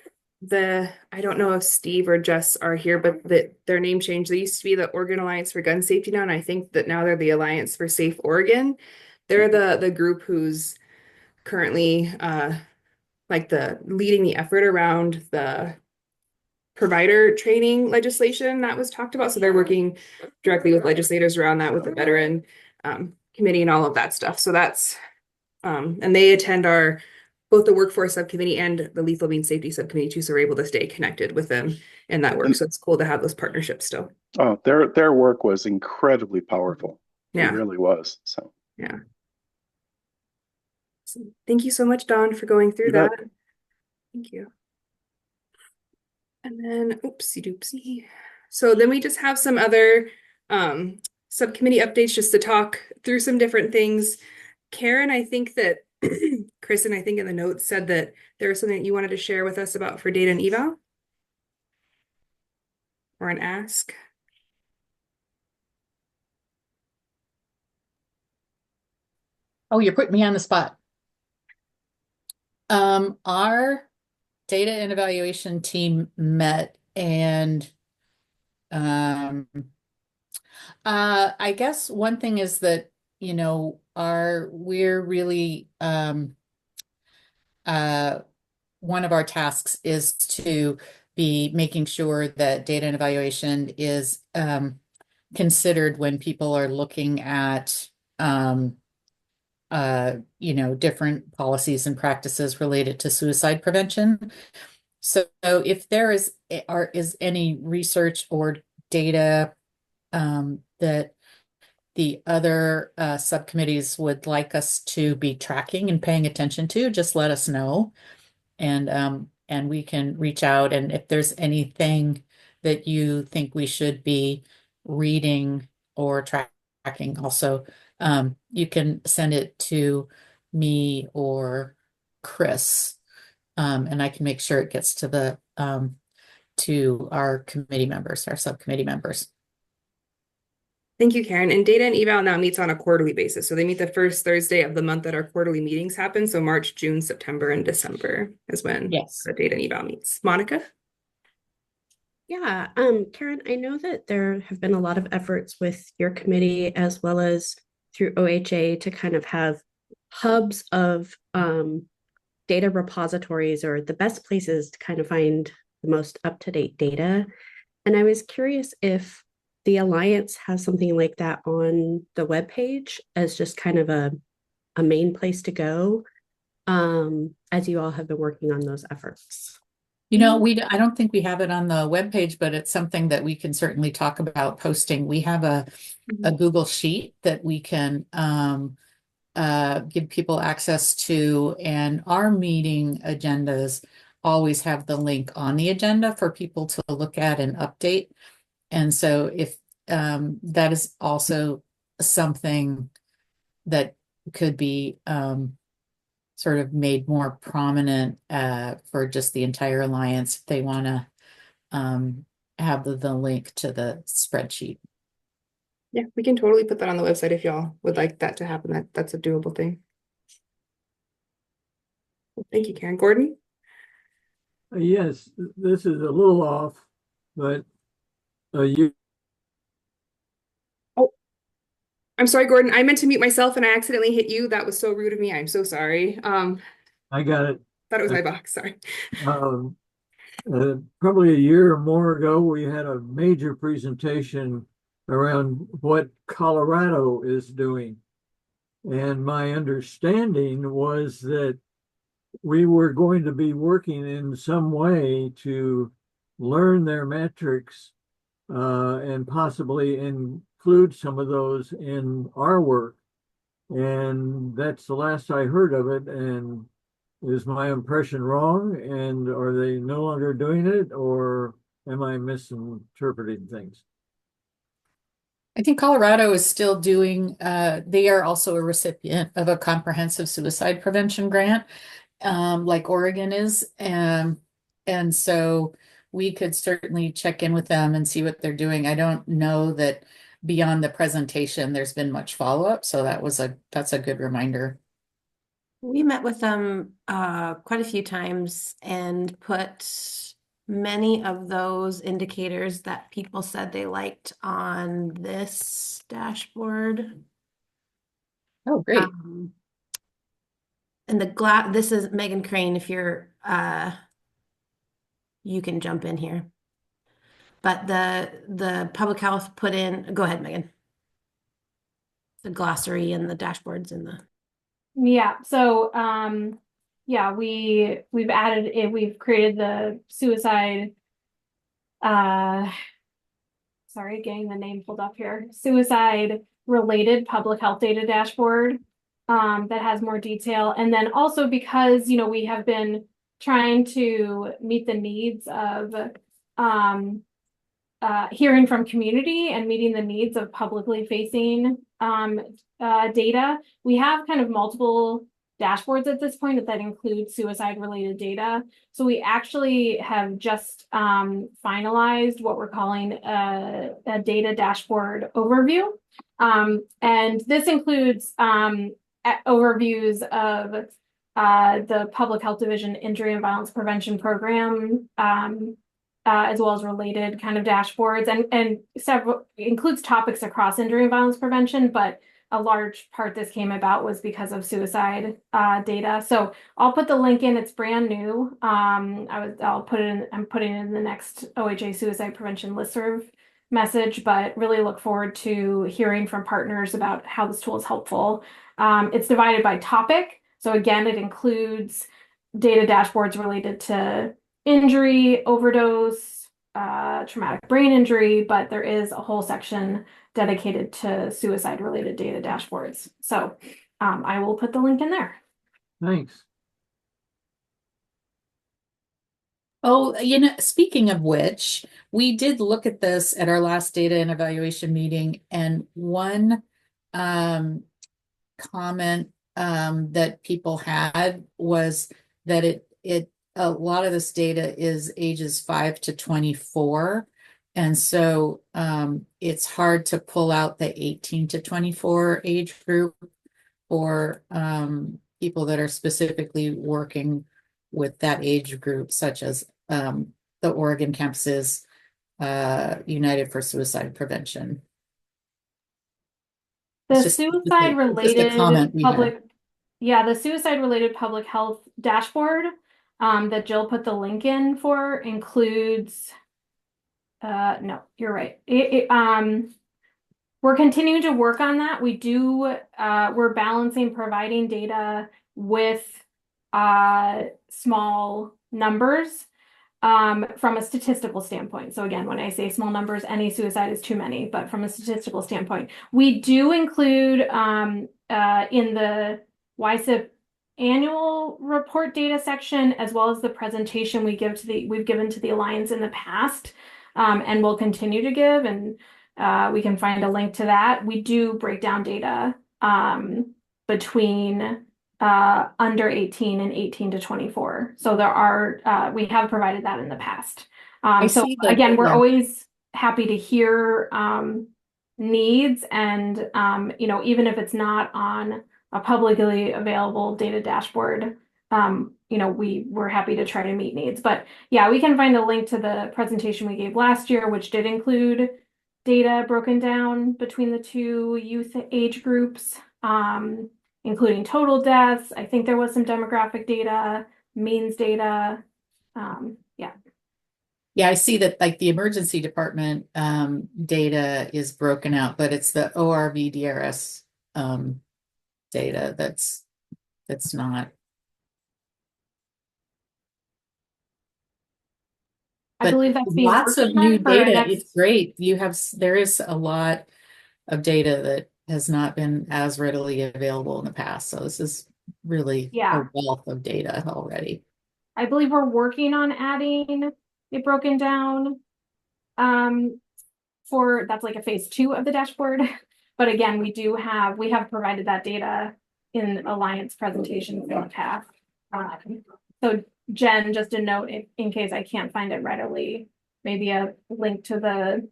I don't know if Steve or Jess are here, but their name changed. They used to be the Oregon Alliance for Gun Safety now, and I think that now they're the Alliance for Safe Oregon. They're the group who's currently leading the effort around the provider training legislation that was talked about. So they're working directly with legislators around that, with the veteran committee and all of that stuff. So that's and they attend our both the workforce subcommittee and the lethal means safety subcommittee too, so we're able to stay connected with them in that work. So it's cool to have those partnerships still. Oh, their work was incredibly powerful. It Yeah. really was. So Yeah. So thank you so much, Dawn, for going through You that. bet. Thank you. And then, oopsie doopsie. So then we just have some other subcommittee updates just to talk through some different things. Karen, I think that Kristen, I think in the notes said that there was something that you wanted to share with us about for data and eval or an ask. Oh, you're putting me on the spot. Our data and evaluation team met and I guess one thing is that, you know, we're really one of our tasks is to be making sure that data and evaluation is considered when people are looking at you know, different policies and practices related to suicide prevention. So if there is any research or data that the other subcommittees would like us to be tracking and paying attention to, just let us know. And we can reach out. And if there's anything that you think we should be reading or tracking, also, you can send it to me or Chris, and I can make sure it gets to the to our committee members, our subcommittee members. Thank you, Karen. And data and eval now meets on a quarterly basis. So they meet the first Thursday of the month that our quarterly meetings happen. So March, June, September, and December is when the data and eval meets. Monica? Yeah, Karen, I know that there have been a lot of efforts with your committee as well as through OHA to kind of have hubs of data repositories or the best places to kind of find the most up-to-date data. And I was curious if the Alliance has something like that on the webpage as just kind of a main place to go, as you all have been working on those efforts. You know, I don't think we have it on the webpage, but it's something that we can certainly talk about posting. We have a Google Sheet that we can give people access to, and our meeting agendas always have the link on the agenda for people to look at and update. And so if that is also something that could be sort of made more prominent for just the entire Alliance if they want to have the link to the spreadsheet. Yeah, we can totally put that on the website if y'all would like that to happen. That's a doable thing. Thank you, Karen. Gordon? Yes, this is a little off, but you. Oh, I'm sorry, Gordon. I meant to mute myself and I accidentally hit you. That was so rude of me. I'm so sorry. I got it. Thought it was my box. Sorry. Probably a year or more ago, we had a major presentation around what Colorado is doing. And my understanding was that we were going to be working in some way to learn their metrics and possibly include some of those in our work. And that's the last I heard of it. And is my impression wrong? And are they no longer doing it, or am I misinterpreting things? I think Colorado is still doing, they are also a recipient of a comprehensive suicide prevention grant, like Oregon is. And so we could certainly check in with them and see what they're doing. I don't know that beyond the presentation, there's been much follow-up. So that's a good reminder. We met with them quite a few times and put many of those indicators that people said they liked on this dashboard. Oh, great. And this is Megan Crane, if you're you can jump in here. But the public health put in, go ahead, Megan. The glossary and the dashboards and the Yeah, so yeah, we've added it, we've created the suicide, sorry, getting the name pulled up here, suicide related public health data dashboard that has more detail. And then also because, we have been trying to meet the needs of hearing from community and meeting the needs of publicly facing data. We have kind of multiple dashboards at this point that include suicide related data. So we actually have just finalized what we're calling a data dashboard overview. And this includes overviews of the Public Health Division Injury and Violence Prevention Program, as well as related kind of dashboards, and several includes topics across injury and violence prevention, but a large part this came about was because of suicide data. So I'll put the link in. It's brand new. I'll put it in. I'm putting it in the next OHA suicide prevention listserv message, but really look forward to hearing from partners about how this tool is helpful. It's divided by topic. So again, it includes data dashboards related to injury, overdose, traumatic brain injury, but there is a whole section dedicated to suicide related data dashboards. So I will put the link in there. Thanks. Oh, speaking of which, we did look at this at our last data and evaluation meeting, and one comment that people had was that a lot of this data is ages 5 to 24. And so it's hard to pull out the 18 to 24 age group for people that are specifically working with that age group, such as the Oregon campuses, United for Suicide Prevention. The suicide related public health dashboard that Jill put the link in for includes, no, you're right. We're continuing to work on that. We're balancing providing data with small numbers from a statistical standpoint. So again, when I say small numbers, any suicide is too many, but from a statistical standpoint, we do include in the YSIPP annual report data section, as well as the presentation we've given to the Alliance in the past, and will continue to give, and we can find a link to that. We do break down data between under 18 and 18 to 24. So we have provided that in the past. So again, we're always happy to hear needs, and even if it's not on a publicly available data dashboard, we're happy to try to meet needs. But yeah, we can find a link to the presentation we gave last year, which did include data broken down between the two youth age groups, including total deaths. I think there was some demographic data, means data. Yeah, I see that like the emergency department data is broken out, but it's the ORVDRS data that's not. I believe that's being lots of new data. It's great. There is a lot of data that has not been as readily available in the past. So this is really a wealth of data already. I believe we're working on adding it broken down that's like a phase 2 of the dashboard. But again, we have provided that data in Alliance presentations in the past. So Jen, just a note in case I can't find it readily, maybe a link to the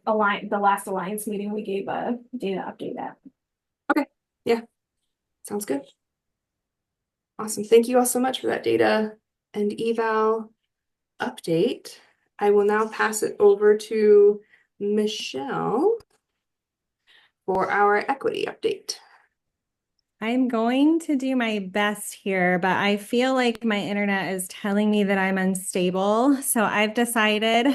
last Alliance meeting we gave a data update at. Okay, yeah, sounds good. Awesome. Thank you all so much for that data and eval update. I will now pass it over to Michelle for our equity update. I'm going to do my best here, but I feel like my internet is telling me that I'm unstable. So I've decided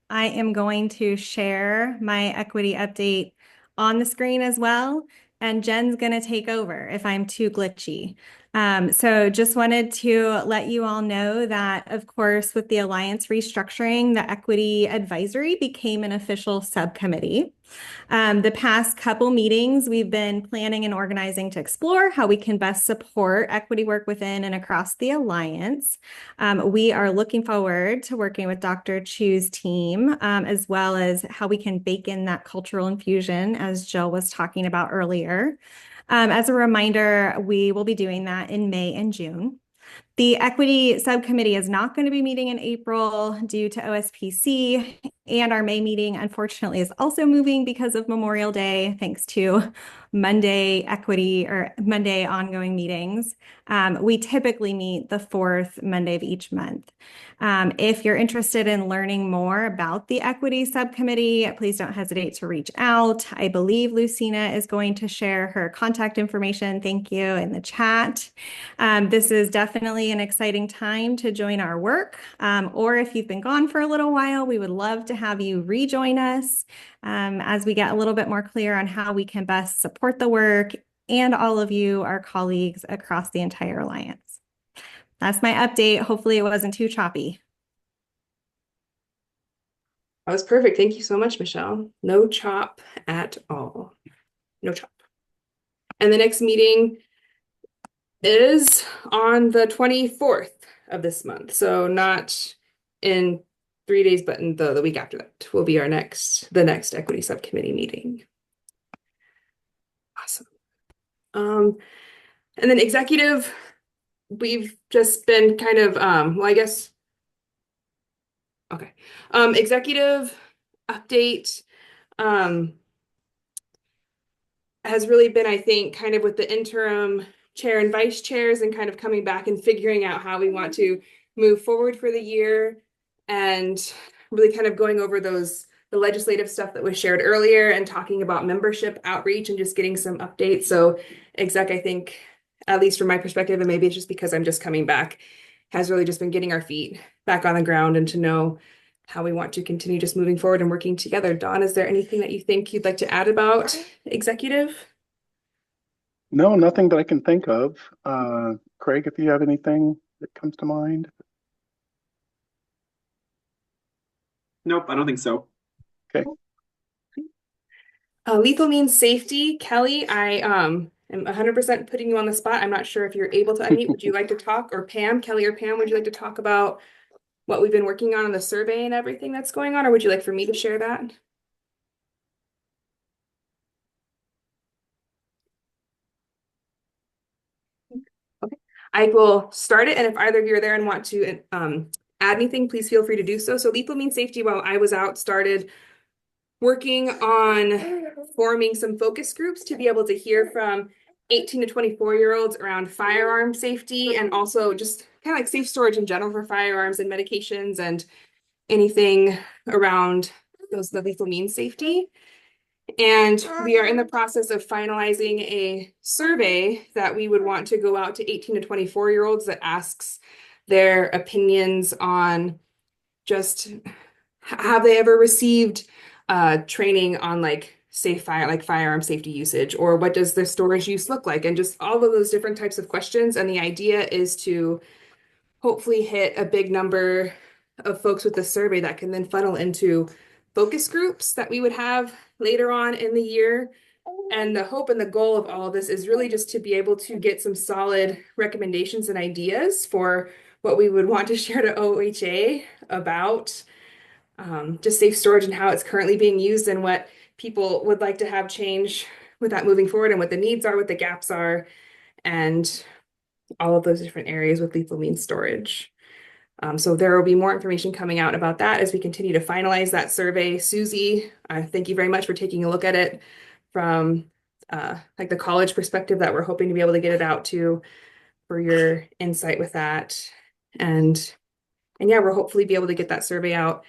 I am going to share my equity update on the screen as well, and Jen's going to take over if I'm too glitchy. So just wanted to let you all know that, of course, with the Alliance restructuring, the Equity Advisory became an official subcommittee. The past couple meetings, we've been planning and organizing to explore how we can best support equity work within and across the Alliance. We are looking forward to working with Dr. Chu's team, as well as how we can bake in that cultural infusion, as Jill was talking about earlier. As a reminder, we will be doing that in May and June. The Equity Subcommittee is not going to be meeting in April due to OSPC, and our May meeting, unfortunately, is also moving because of Memorial Day, thanks to Monday equity or Monday ongoing meetings. We typically meet the fourth Monday of each month. If you're interested in learning more about the Equity Subcommittee, please don't hesitate to reach out. I believe Lucina is going to share her contact information, thank you, in the chat. This is definitely an exciting time to join our work, or if you've been gone for a little while, we would love to have you rejoin us as we get a little bit more clear on how we can best support the work and all of you, our colleagues across the entire Alliance. That's my update. Hopefully it wasn't too choppy. That was perfect. Thank you so much, Michelle. No chop at all. No chop. And the next meeting is on the 24th of this month. So not in 3 days, but in the week after that will be the next equity subcommittee meeting. Awesome. And then executive, we've just been kind of, well, I guess, okay. Executive update has really been, I think, kind of with the interim chair and vice chairs and kind of coming back and figuring out how we want to move forward for the year, and really kind of going over the legislative stuff that was shared earlier and talking about membership outreach and just getting some updates. So exec, I think, at least from my perspective, and maybe it's just because I'm just coming back, has really just been getting our feet back on the ground and to know how we want to continue just moving forward and working together. Dawn, is there anything that you think you'd like to add about executive? No, nothing that I can think of. Craig, if you have anything that comes to mind. Nope, I don't think so. Okay. Lethal means safety. Kelly, I am 100% putting you on the spot. I'm not sure if you're able to unmute. Would you like to talk? Or Pam, Kelly or Pam, would you like to talk about what we've been working on in the survey and everything that's going on? Or would you like for me to share that? Okay, I will start it. And if either of you are there and want to add anything, please feel free to do so. So lethal means safety, while I was out, started working on forming some focus groups to be able to hear from 18 to 24-year-olds around firearm safety, and also just kind of like safe storage in general for firearms and medications and anything around the lethal means safety. And we are in the process of finalizing a survey that we would want to go out to 18 to 24-year-olds that asks their opinions on just, have they ever received training on firearm safety usage, or what does their storage use look like, and just all of those different types of questions. And the idea is to hopefully hit a big number of folks with the survey that can then funnel into focus groups that we would have later on in the year. And the hope and the goal of all of this is really just to be able to get some solid recommendations and ideas for what we would want to share to OHA about just safe storage and how it's currently being used, and what people would like to have change with that moving forward, and what the needs are, what the gaps are, and all of those different areas with lethal means storage. So there will be more information coming out about that as we continue to finalize that survey. Susie, thank you very much for taking a look at it from like the college perspective that we're hoping to be able to get it out to for your insight with that. And yeah, we'll hopefully be able to get that survey out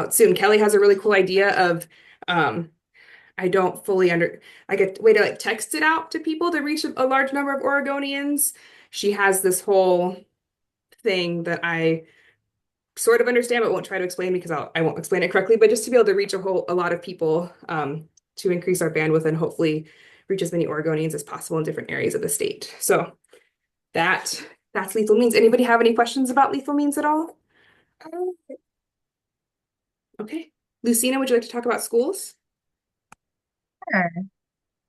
soon. Kelly has a really cool idea of I don't fully like a way to like text it out to people to reach a large number of Oregonians. She has this whole thing that I sort of understand but won't try to explain because I won't explain it correctly, but just to be able to reach a lot of people to increase our bandwidth and hopefully reach as many Oregonians as possible in different areas of the state. So that's lethal means. Anybody have any questions about lethal means at all? Okay. Lucina, would you like to talk about schools? Sure.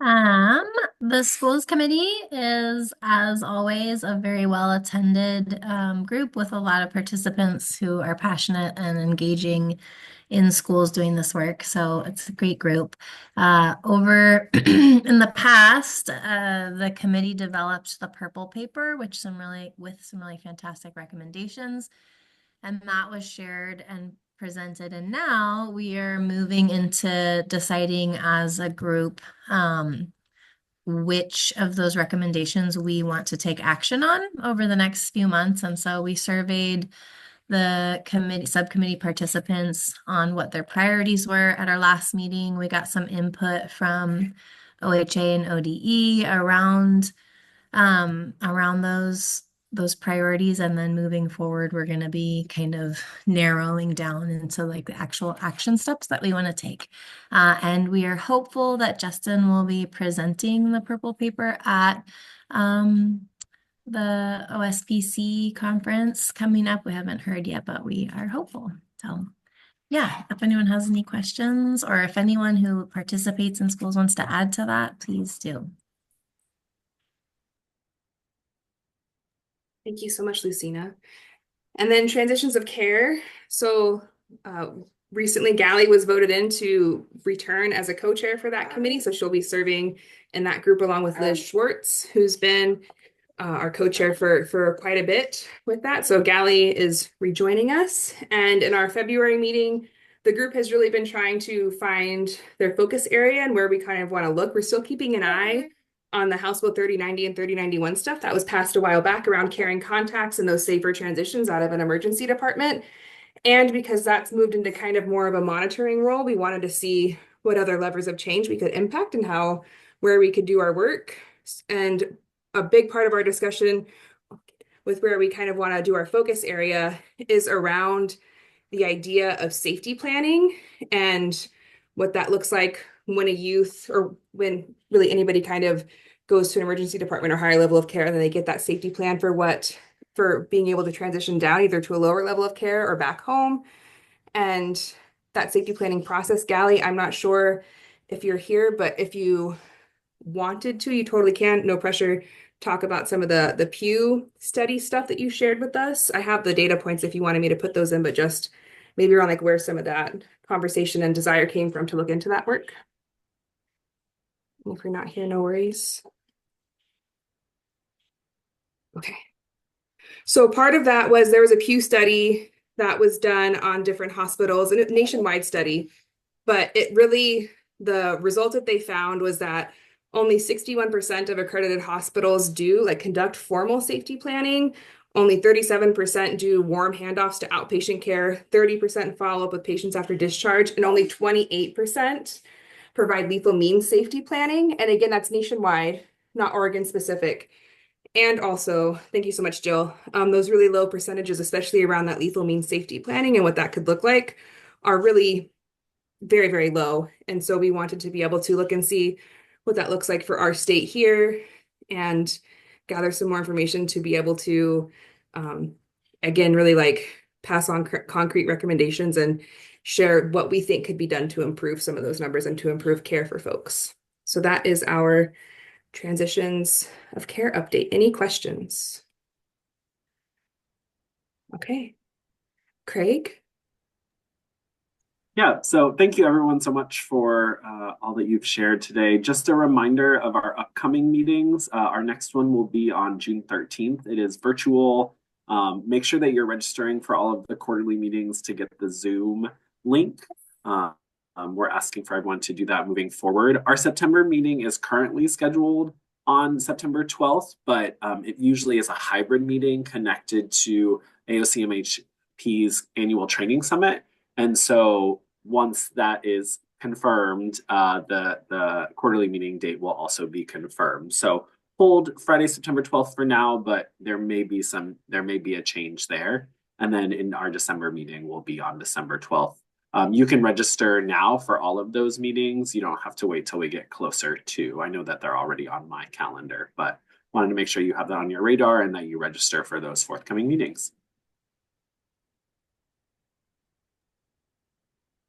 Um, the schools committee is, as always, a very well attended group with a lot of participants who are passionate and engaging in schools doing this work. So it's a great group. Over in the past, the committee developed the purple paper, with some really fantastic recommendations, and that was shared and presented. And now we are moving into deciding as a group which of those recommendations we want to take action on over the next few months. And so we surveyed the subcommittee participants on what their priorities were at our last meeting. We got some input from OHA and ODE around those priorities, and then moving forward, we're going to be kind of narrowing down into like the actual action steps that we want to take. And we are hopeful that Justin will be presenting the purple paper at the OSPC conference coming up. We haven't heard yet, but we are hopeful. So yeah, if anyone has any questions, or if anyone who participates in schools wants to add to that, please do. Thank you so much, Lucina. And then transitions of care. So recently, Gally was voted in to return as a co-chair for that committee. So she'll be serving in that group along with Liz Schwartz, who's been our co-chair for quite a bit with that. So Gally is rejoining us. And in our February meeting, the group has really been trying to find their focus area and where we kind of want to look. We're still keeping an eye on the House Bill 3090 and 3091 stuff that was passed a while back around caring contacts and those safer transitions out of an emergency department. And because that's moved into kind of more of a monitoring role, we wanted to see what other levers of change we could impact and where we could do our work. And a big part of our discussion with where we kind of want to do our focus area is around the idea of safety planning and what that looks like when a youth, or when really anybody kind of goes to an emergency department or higher level of care, and then they get that safety plan for being able to transition down either to a lower level of care or back home. And that safety planning process, Gally, I'm not sure if you're here, but if you wanted to, you totally can. No pressure. Talk about some of the Pew study stuff that you shared with us. I have the data points if you wanted me to put those in, but just maybe around like where some of that conversation and desire came from to look into that work. If you're not here, no worries. Okay. So part of that was there was a Pew study that was done on different hospitals, and a nationwide study, but the result that they found was that only 61% of accredited hospitals conduct formal safety planning. Only 37% do warm handoffs to outpatient care, 30% follow up with patients after discharge, and only 28% provide lethal means safety planning. And again, that's nationwide, not Oregon specific. And also, thank you so much, Jill. Those really low percentages, especially around that lethal means safety planning and what that could look like, are really very, very low. And so we wanted to be able to look and see what that looks like for our state here and gather some more information to be able to, again, really pass on concrete recommendations and share what we think could be done to improve some of those numbers and to improve care for folks. So that is our transitions of care update. Any questions? Okay. Craig? Yeah, so thank you everyone so much for all that you've shared today. Just a reminder of our upcoming meetings. Our next one will be on June 13th. It is virtual. Make sure that you're registering for all of the quarterly meetings to get the Zoom link. We're asking for everyone to do that moving forward. Our September meeting is currently scheduled on September 12th, but it usually is a hybrid meeting connected to AOCMHP's annual training summit. And so once that is confirmed, the quarterly meeting date will also be confirmed. So hold Friday, September 12th for now, but there may be a change there. And then in our December meeting will be on December 12th. You can register now for all of those meetings. You don't have to wait till we get closer to. I know that they're already on my calendar, but wanted to make sure you have that on your radar and that you register for those forthcoming meetings.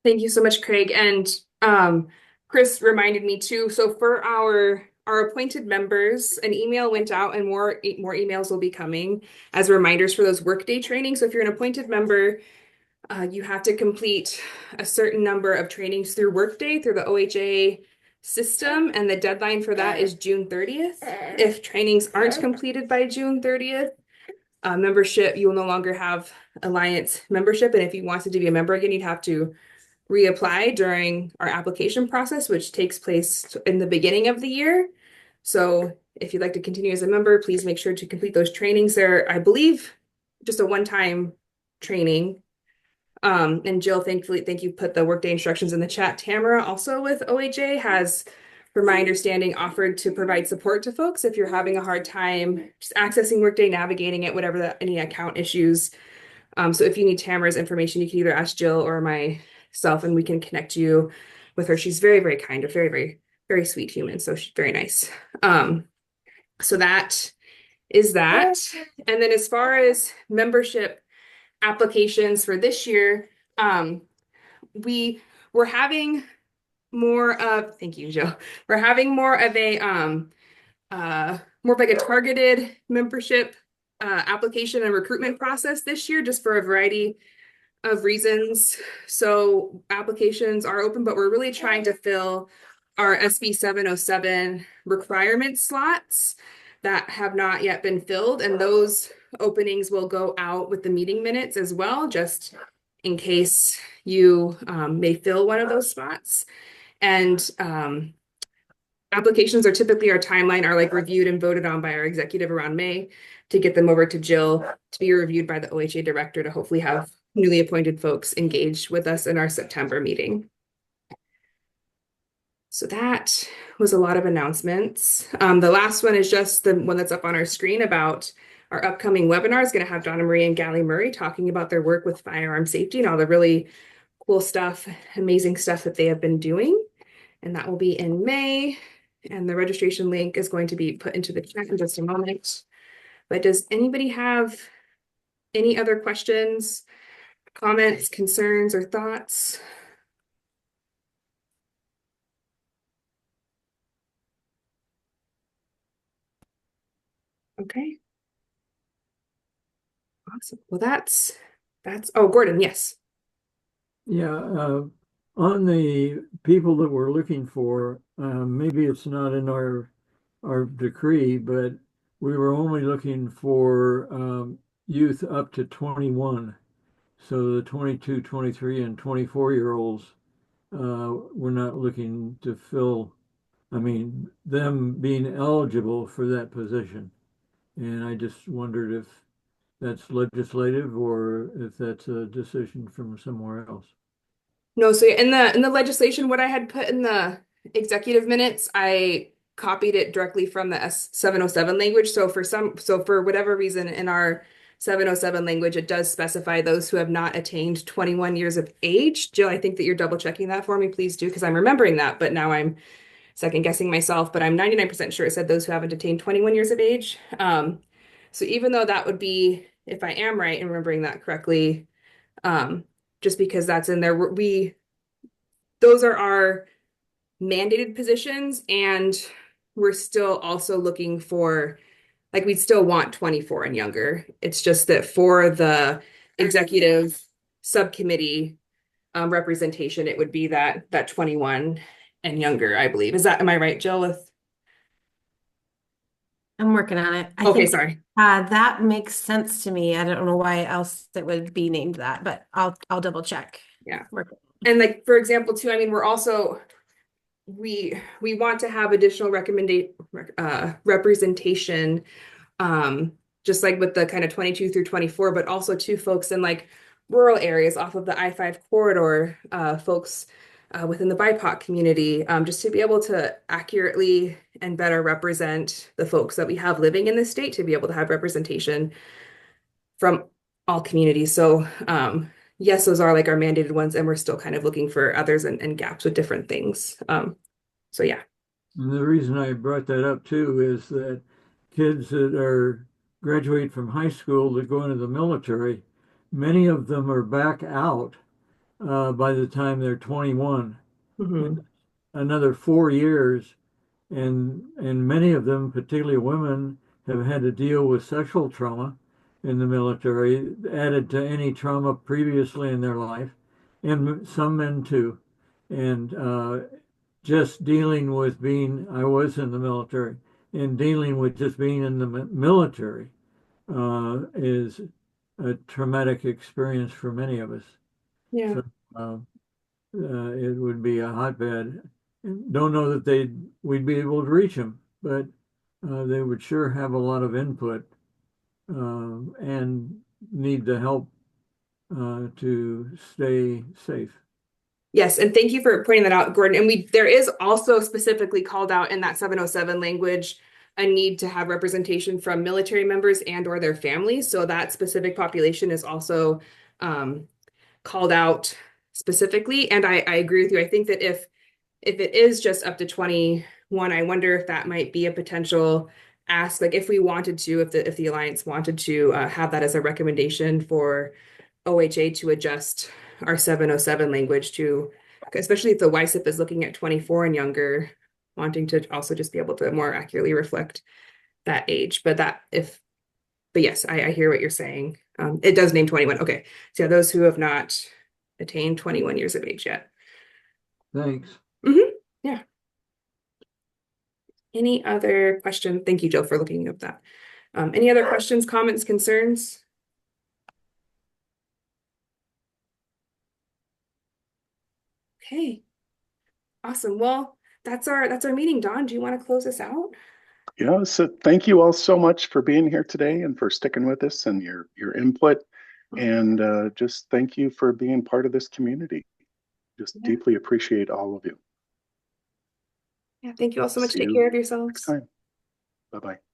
Thank you so much, Craig. And Chris reminded me too. So for our appointed members, an email went out, and more emails will be coming as reminders for those workday trainings. So if you're an appointed member, you have to complete a certain number of trainings through Workday, through the OHA system, and the deadline for that is June 30th. If trainings aren't completed by June 30th, membership, you will no longer have Alliance membership. And if you wanted to be a member again, you'd have to reapply during our application process, which takes place in the beginning of the year. So if you'd like to continue as a member, please make sure to complete those trainings. They're, I believe, just a one-time training. And Jill, thankfully, thank you, put the workday instructions in the chat. Tamara, also with OHA, has, from my understanding, offered to provide support to folks if you're having a hard time just accessing Workday, navigating it, whatever any account issues. So if you need Tamara's information, you can either ask Jill or myself, and we can connect you with her. She's very, very kind, a very, very, very sweet human. So she's very nice. So that is that. And then as far as membership applications for this year, we're having more of, thank you, Jill. We're having more of a more of like a targeted membership application and recruitment process this year, just for a variety of reasons. So applications are open, but we're really trying to fill our SB 707 requirement slots that have not yet been filled. And those openings will go out with the meeting minutes as well, just in case you may fill one of those spots. And applications are typically, our timeline are like reviewed and voted on by our executive around May to get them over to Jill to be reviewed by the OHA director to hopefully have newly appointed folks engaged with us in our September meeting. So that was a lot of announcements. The last one is just the one that's up on our screen about our upcoming webinar. Is going to have Donna Marie and Gally Murray talking about their work with firearm safety and all the really cool stuff, amazing stuff that they have been doing. And that will be in May. And the registration link is going to be put into the chat in just a moment. But does anybody have any other questions, comments, concerns, or thoughts? Okay. Awesome. Well, that's, oh, Gordon, yes. Yeah, on the people that we're looking for, maybe it's not in our decree, but we were only looking for youth up to 21. So the 22, 23, and 24-year-olds, we're not looking to fill, I mean, them being eligible for that position. And I just wondered if that's legislative or if that's a decision from somewhere else. No, so in the legislation, what I had put in the executive minutes, I copied it directly from the S707 language. So for whatever reason in our 707 language, it does specify those who have not attained 21 years of age. Jill, I think that you're double checking that for me. Please do, because I'm remembering that, but now I'm second guessing myself, but I'm 99% sure it said those who haven't attained 21 years of age. So even though that would be, if I am right in remembering that correctly, just because that's in there, those are our mandated positions, and we're still also looking for, like, we'd still want 24 and younger. It's just that for the executive subcommittee representation, it would be that 21 and younger, I believe. Am I right, Jill, with? I'm working on it. I Okay, think sorry. that makes sense to me. I don't know why else it would be named that, but I'll double check. Yeah. And like, for example, too, I mean, we're also, we want to have additional representation, just like with the kind of 22 through 24, but also two folks in like rural areas off of the I-5 corridor, folks within the BIPOC community, just to be able to accurately and better represent the folks that we have living in the state, to be able to have representation from all communities. So yes, those are like our mandated ones, and we're still kind of looking for others and gaps with different things. So yeah. And the reason I brought that up too is that kids that are graduate from high school that go into the military, many of them are back out by the time they're 21. Mhm. Another 4 years, and many of them, particularly women, have had to deal with sexual trauma in the military, added to any trauma previously in their life, and some men too. And just dealing with being, I was in the military, and dealing with just being in the military is a traumatic experience for many of us. Yeah. So it would be a hotbed. Don't know that we'd be able to reach them, but they would sure have a lot of input and need the help to stay safe. Yes, and thank you for pointing that out, Gordon. And there is also specifically called out in that 707 language a need to have representation from military members and or their families. So that specific population is also called out specifically. And I agree with you. I think that if it is just up to 21, I wonder if that might be a potential ask, like if we wanted to, if the Alliance wanted to have that as a recommendation for OHA to adjust our 707 language to, especially if the YSIPP is looking at 24 and younger, wanting to also just be able to more accurately reflect that age. But yes, I hear what you're saying. It does name 21. Okay. So yeah, those who have not attained 21 years of age yet. Thanks. Yeah. Any other questions? Thank you, Jill, for looking up that. Any other questions, comments, concerns? Okay. Awesome. Well, that's our meeting. Dawn, do you want to close us out? Yeah, so thank you all so much for being here today and for sticking with us and your input. And just thank you for being part of this community. Just deeply appreciate all of you. Yeah, thank you all so much. See Take you care of yourselves. next time. Bye-bye.